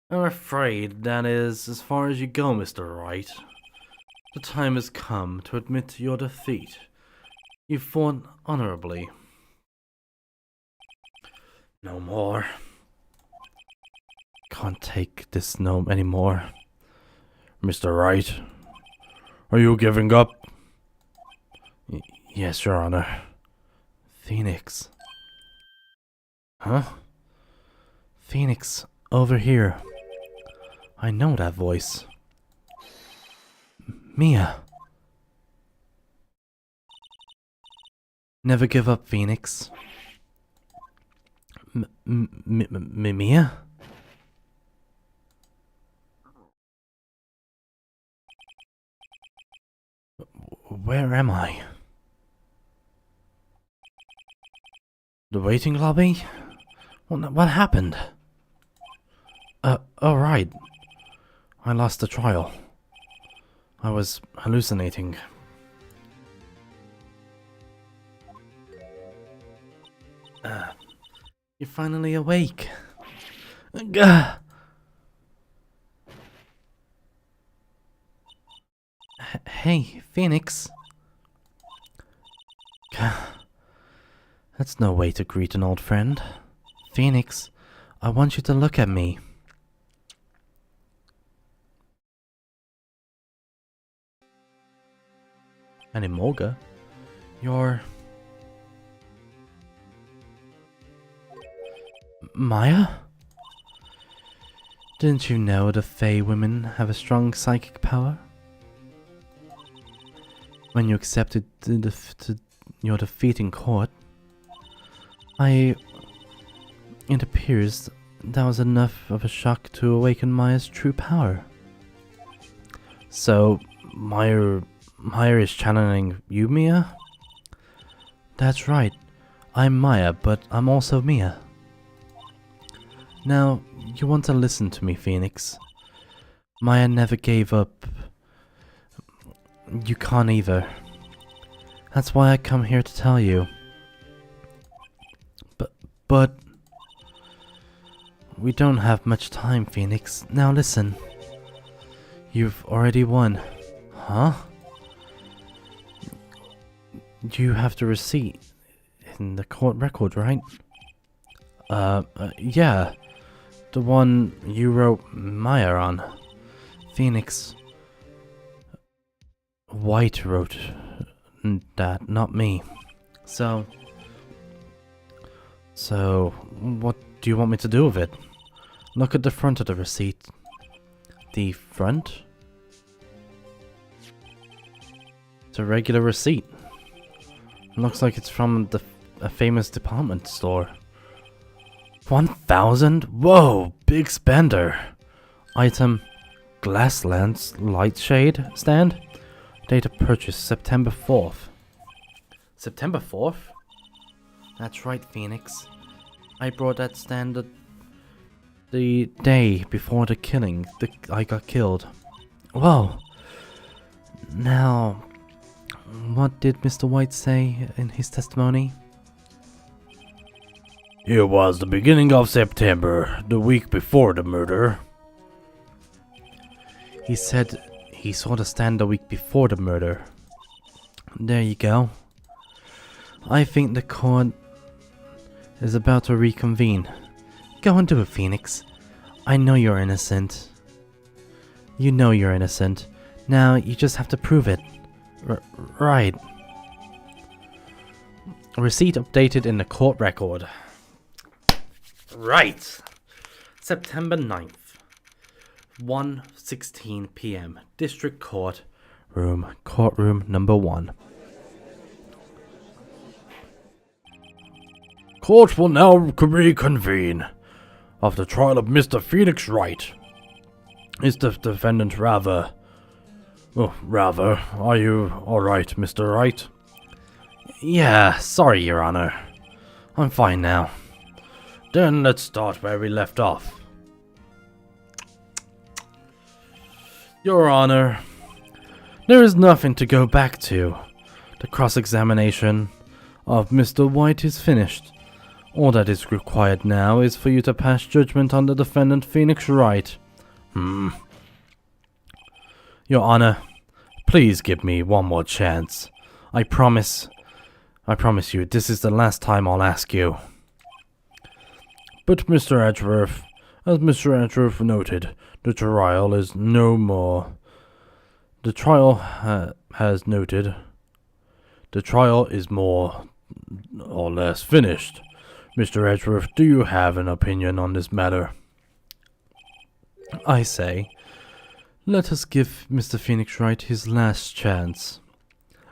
S1: I'm afraid that is as far as you go, Mr. Wright. The time has come to admit your defeat. You fought honorably. No more. Can't take this no anymore.
S2: Mr. Wright, are you giving up?
S1: Yes, Your Honor. Phoenix. Huh? Phoenix, over here. I know that voice. Mia. Never give up, Phoenix. Mia? Where am I? The waiting lobby? What happened? Oh right. I lost the trial. I was hallucinating. You're finally awake. Hey, Phoenix. That's no way to greet an old friend. Phoenix, I want you to look at me. Animolga, you're
S3: Maya? Didn't you know the Fey women have a strong psychic power? When you accepted your defeat in court, it appears that was enough of a shock to awaken Maya's true power. So, Maya is channeling you, Mia? That's right. I'm Maya, but I'm also Mia. Now, you want to listen to me, Phoenix. Maya never gave up. You can't either. That's why I come here to tell you. But... we don't have much time, Phoenix. Now listen. You've already won. Huh? You have the receipt in the court record, right? Yeah. The one you wrote Maya on. Phoenix. White wrote that, not me. So, what do you want me to do with it? Look at the front of the receipt. The front? It's a regular receipt. Looks like it's from a famous department store. 1,000? Whoa, big spender. Item, glass lens, light shade stand. Date of purchase, September 4th. September 4th? That's right, Phoenix. I brought that stand the day before the killing. I got killed. Whoa. Now, what did Mr. White say in his testimony?
S2: It was the beginning of September, the week before the murder.
S3: He said he saw the stand the week before the murder. There you go. I think the court is about to reconvene. Go and do it, Phoenix. I know you're innocent. You know you're innocent. Now you just have to prove it. Right. Receipt updated in the court record. Right. September 9th. 1:16 p.m. District Court Room. Courtroom number 1.
S2: Court will now reconvene. Of the trial of Mr. Phoenix Wright. Is the defendant rather... Oh, rather. Are you alright, Mr. Wright?
S3: Yeah, sorry, Your Honor. I'm fine now.
S2: Then let's start where we left off.
S3: Your Honor, there is nothing to go back to. The cross-examination of Mr. White is finished. All that is required now is for you to pass judgment on the defendant Phoenix Wright. Your Honor, please give me one more chance. I promise you, this is the last time I'll ask you.
S2: But Mr. Edgeworth, as Mr. Edgeworth noted, the trial is no more. The trial has noted. The trial is more or less finished. Mr. Edgeworth, do you have an opinion on this matter?
S3: I say, let us give Mr. Phoenix Wright his last chance.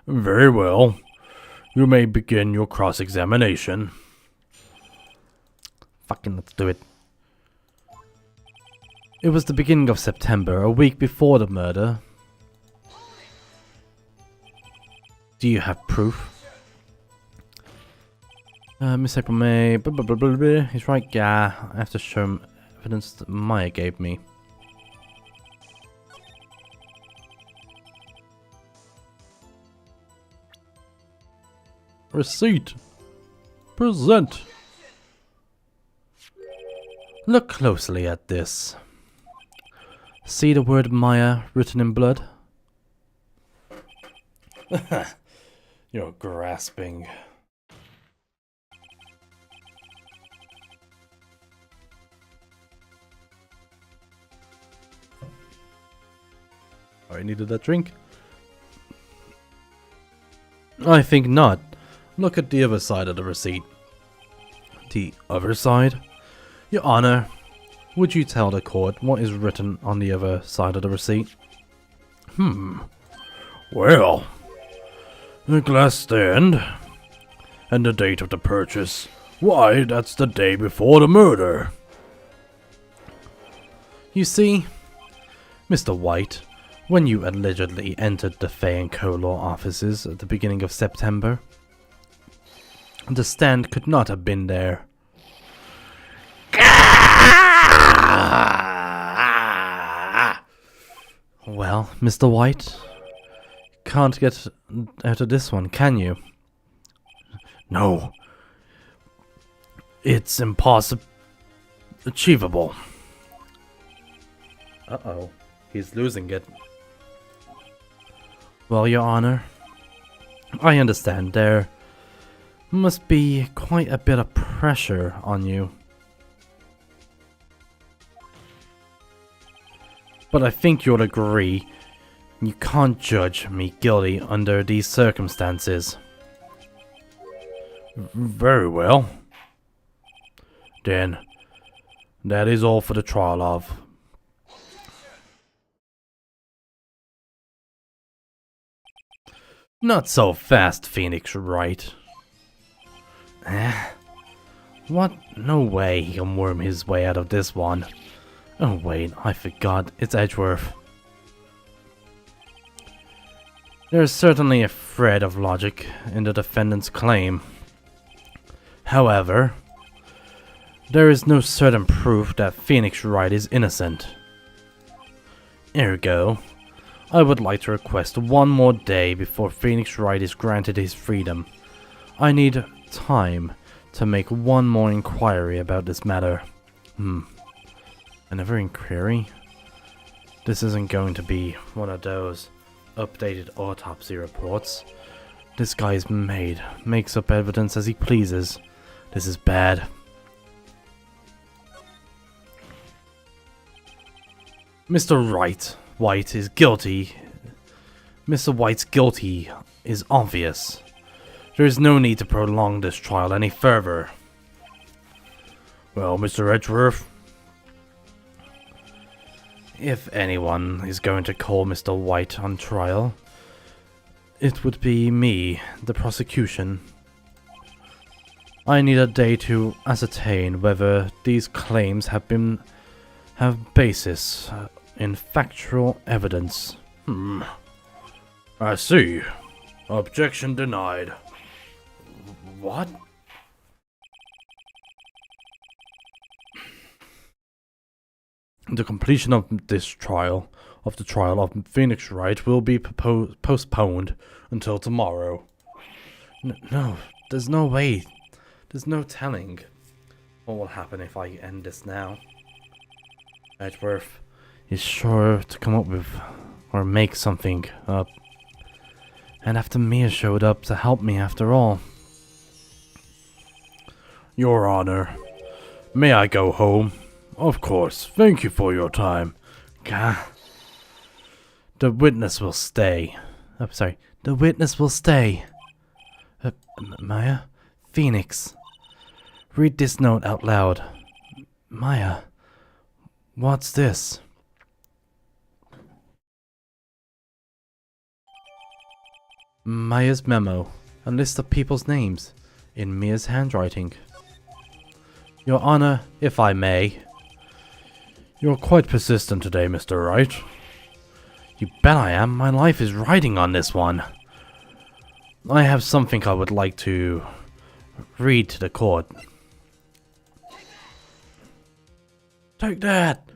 S2: Very well. You may begin your cross-examination.
S3: Fucking let's do it. It was the beginning of September, a week before the murder. Do you have proof? Miss April May, blah, blah, blah, blah, blah. He's right, yeah. I have to show him evidence that Maya gave me.
S2: Receipt. Present.
S3: Look closely at this. See the word Maya written in blood?
S2: You're grasping.
S3: I needed that drink. I think not. Look at the other side of the receipt. The other side? Your Honor, would you tell the court what is written on the other side of the receipt?
S2: Well, the glass stand and the date of the purchase. Why, that's the day before the murder.
S3: You see, Mr. White, when you allegedly entered the Fay & Co. law offices at the beginning of September, the stand could not have been there. Well, Mr. White, can't get out of this one, can you?
S2: No. It's impossible. Achievable.
S3: Uh-oh, he's losing it. Well, Your Honor, I understand there must be quite a bit of pressure on you. But I think you'll agree you can't judge me guilty under these circumstances.
S2: Very well. Then, that is all for the trial of.
S3: Not so fast, Phoenix Wright. What? No way he can worm his way out of this one. Oh wait, I forgot, it's Edgeworth. There is certainly a thread of logic in the defendant's claim. However, there is no certain proof that Phoenix Wright is innocent. Ergo, I would like to request one more day before Phoenix Wright is granted his freedom. I need time to make one more inquiry about this matter. Another inquiry? This isn't going to be one of those updated autopsy reports. This guy's makes up evidence as he pleases. This is bad. Mr. White is guilty. Mr. White's guilty is obvious. There is no need to prolong this trial any further.
S2: Well, Mr. Edgeworth,
S3: if anyone is going to call Mr. White on trial, it would be me, the prosecution. I need a day to ascertain whether these claims have basis in factual evidence.
S2: I see. Objection denied.
S3: What? The completion of this trial, of the trial of Phoenix Wright, will be postponed until tomorrow. No, there's no way. There's no telling what will happen if I end this now. Edgeworth is sure to come up with or make something up. And after Mia showed up to help me after all.
S2: Your Honor, may I go home? Of course. Thank you for your time.
S3: Gah. The witness will stay. The witness will stay. Maya? Phoenix. Read this note out loud. Maya. What's this? Maya's memo. A list of people's names. In Mia's handwriting. Your Honor, if I may.
S2: You're quite persistent today, Mr. Wright.
S3: You bet I am. My life is riding on this one. I have something I would like to read to the court.
S2: Take that!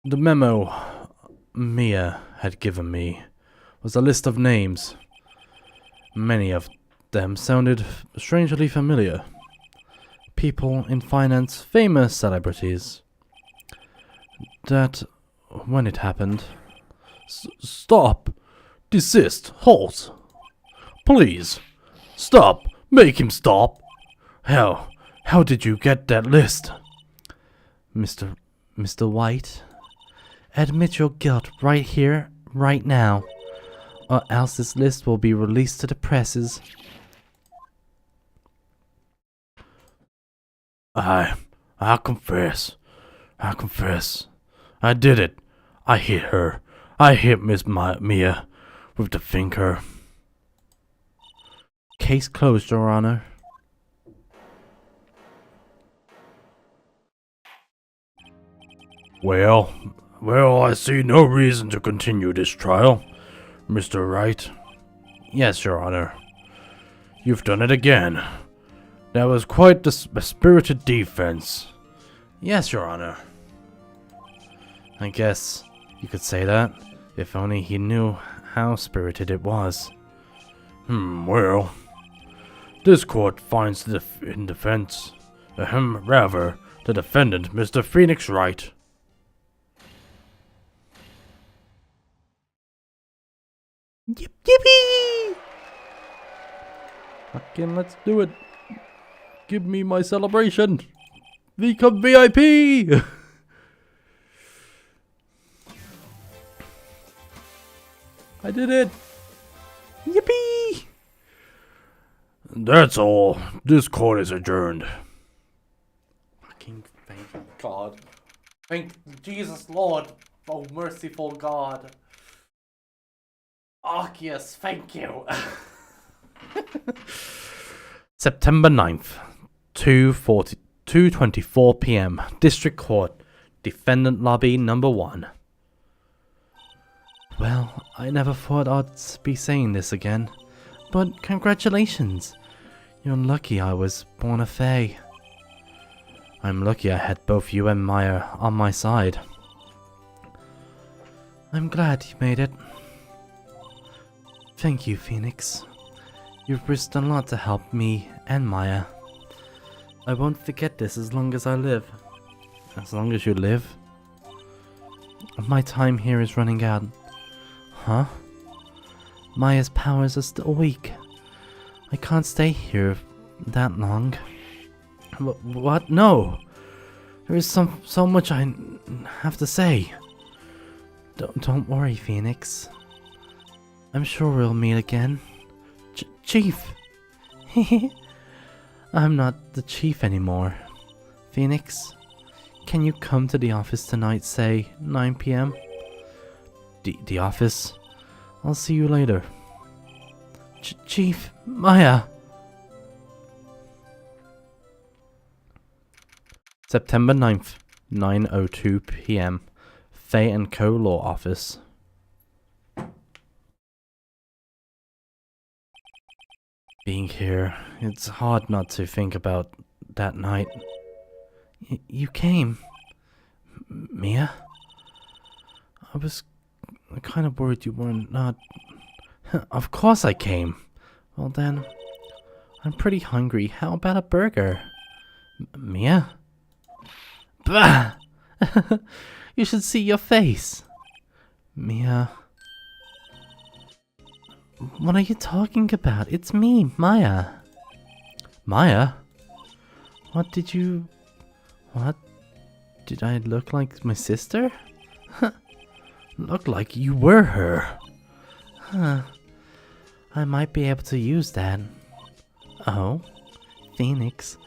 S3: The memo Mia had given me was a list of names. Many of them sounded strangely familiar. People in finance, famous celebrities. That, when it happened...
S2: Stop! Desist! Halt! Please! Stop! Make him stop!
S3: How did you get that list? Mr. White, admit your guilt right here, right now, or else this list will be released to the presses.
S2: I confess. I did it. I hit her. I hit Miss Mia with the finger.
S3: Case closed, Your Honor.
S2: Well, I see no reason to continue this trial, Mr. Wright.
S3: Yes, Your Honor.
S2: You've done it again. That was quite the spirited defense.
S3: Yes, Your Honor. I guess you could say that, if only he knew how spirited it was.
S2: Well, this court finds the defendant, Mr. Phoenix Wright.
S3: Yippee!
S1: Fucking let's do it. Give me my celebration. Become VIP. I did it. Yippee!
S2: That's all. This court is adjourned.
S1: Fucking thank God. Thank Jesus Lord. Oh merciful God. Arceus, thank you.
S3: September 9th, 2:24 p.m. District Court, Defendant Lobby Number 1. Well, I never thought I'd be saying this again, but congratulations. You're lucky I was born a fae. I'm lucky I had both you and Maya on my side. I'm glad you made it. Thank you, Phoenix. You've risked a lot to help me and Maya. I won't forget this as long as I live. As long as you live? My time here is running out. Huh? Maya's powers are still weak. I can't stay here that long. What? No! There is so much I have to say. Don't worry, Phoenix. I'm sure we'll meet again. Chief! I'm not the chief anymore. Phoenix, can you come to the office tonight, say 9 p.m.? The office? I'll see you later. Chief, Maya! September 9th, 9:02 p.m. Faye & Co. Law Office. Being here, it's hard not to think about that night. You came. Mia? I was kind of worried you weren't not... Of course I came. Well then, I'm pretty hungry. How about a burger? Mia? Bah! You should see your face. Mia... What are you talking about? It's me, Maya. Maya? What? Did I look like my sister? Look like you were her. Huh. I might be able to use that. Oh? Phoenix,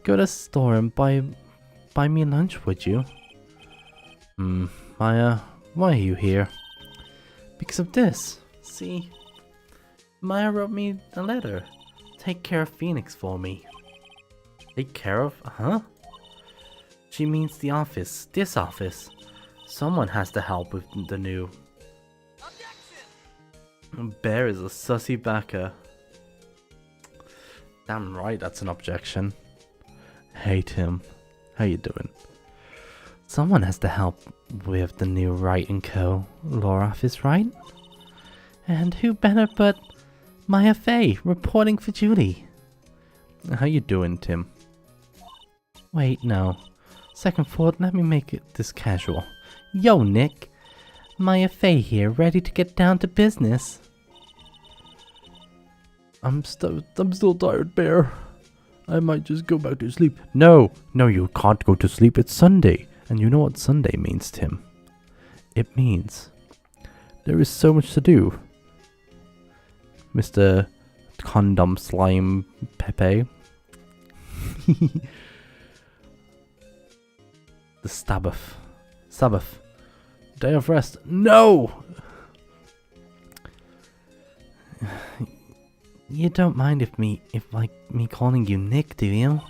S3: go to the store and buy me lunch, would you? Maya, why are you here? Because of this. See? Maya wrote me a letter. Take care of Phoenix for me. Take care of? Huh? She means the office. This office. Someone has to help with the new... Objection! Bear is a sussy backer. Damn right that's an objection. Hey Tim. How you doing? Someone has to help with the new Wright & Co. Law Office, right? And who better but... Maya Faye, reporting for duty. How you doing, Tim? Wait, no. Second thought, let me make this casual. Yo, Nick. Maya Faye here, ready to get down to business. I'm still tired, Bear. I might just go back to sleep. No, you can't go to sleep. It's Sunday. And you know what Sunday means, Tim? It means there is so much to do. Mr. Condom Slime Pepe. the Sabbath. Sabbath. Day of rest. No! You don't mind if me calling you Nick, do you?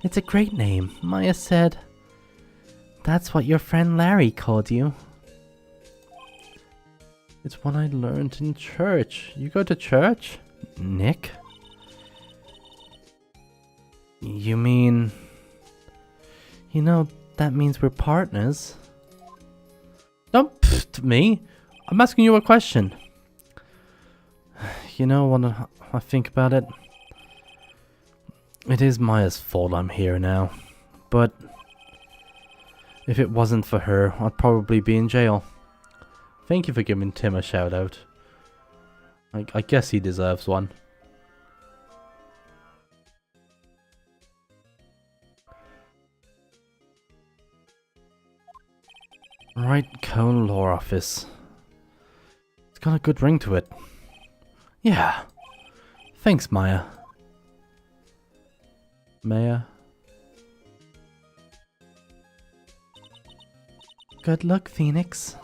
S3: It's a great name. Maya said that's what your friend Larry called you. It's what I learned in church. You go to church? Nick? You mean... You know, that means we're partners. Don't pfft me. I'm asking you a question. You know what I think about it? It is Maya's fault I'm here now. But if it wasn't for her, I'd probably be in jail. Thank you for giving Tim a shout out. I guess he deserves one. Right, Cone Lore Office. It's got a good ring to it. Yeah. Thanks, Maya. Maya. Good luck, Phoenix.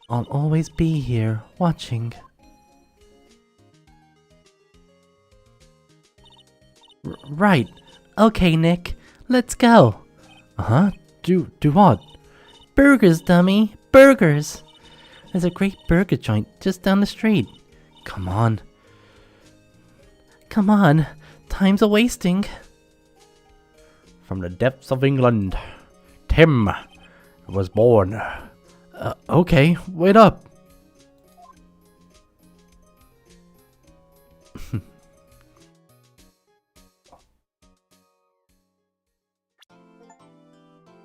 S3: I'll always be here, watching. Right. Okay, Nick. Let's go. Uh-huh. Do what? Burgers, dummy. Burgers. There's a great burger joint just down the street. Come on. Come on. Time's a-wasting.
S2: From the depths of England, Tim was born.
S3: Okay, wait up.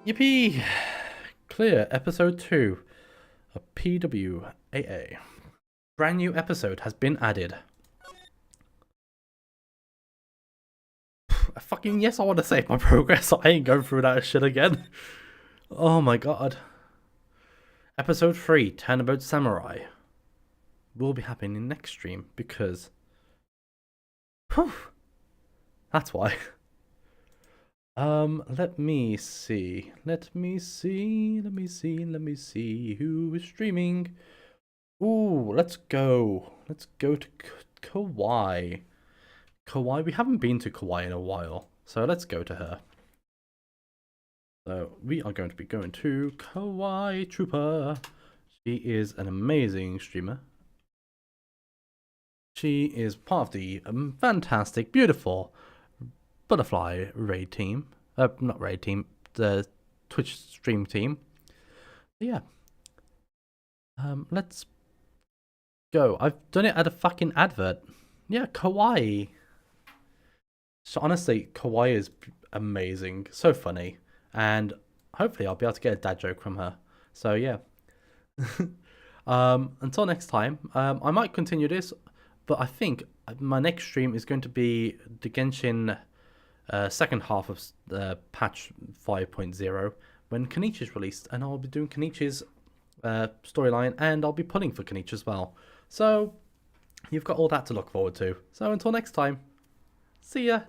S1: Yippee! Clear episode 2 of PWAA. Brand new episode has been added. Fucking yes, I want to save my progress. I ain't going through that shit again. Oh my god. Episode 3, Turnabout Samurai, will be happening next stream because... Whew, that's why. Let me see who is streaming. Ooh, let's go to Kawaii. Kawaii, we haven't been to Kawaii in a while, so let's go to her. So we are going to be going to Kawaii Trooper. She is an amazing streamer. She is part of the fantastic, beautiful Butterfly raid team. Not raid team, the Twitch stream team. Yeah. Let's go. I've done it at a fucking advert. Yeah, Kawaii. So honestly, Kawaii is amazing. So funny. And hopefully I'll be able to get a dad joke from her. So yeah. Until next time, I might continue this, but I think my next stream is going to be the Genshin second half of patch 5.0 when Kenichi is released, and I'll be doing Kenichi's storyline, and I'll be pulling for Kenichi as well. So you've got all that to look forward to. So until next time, see ya.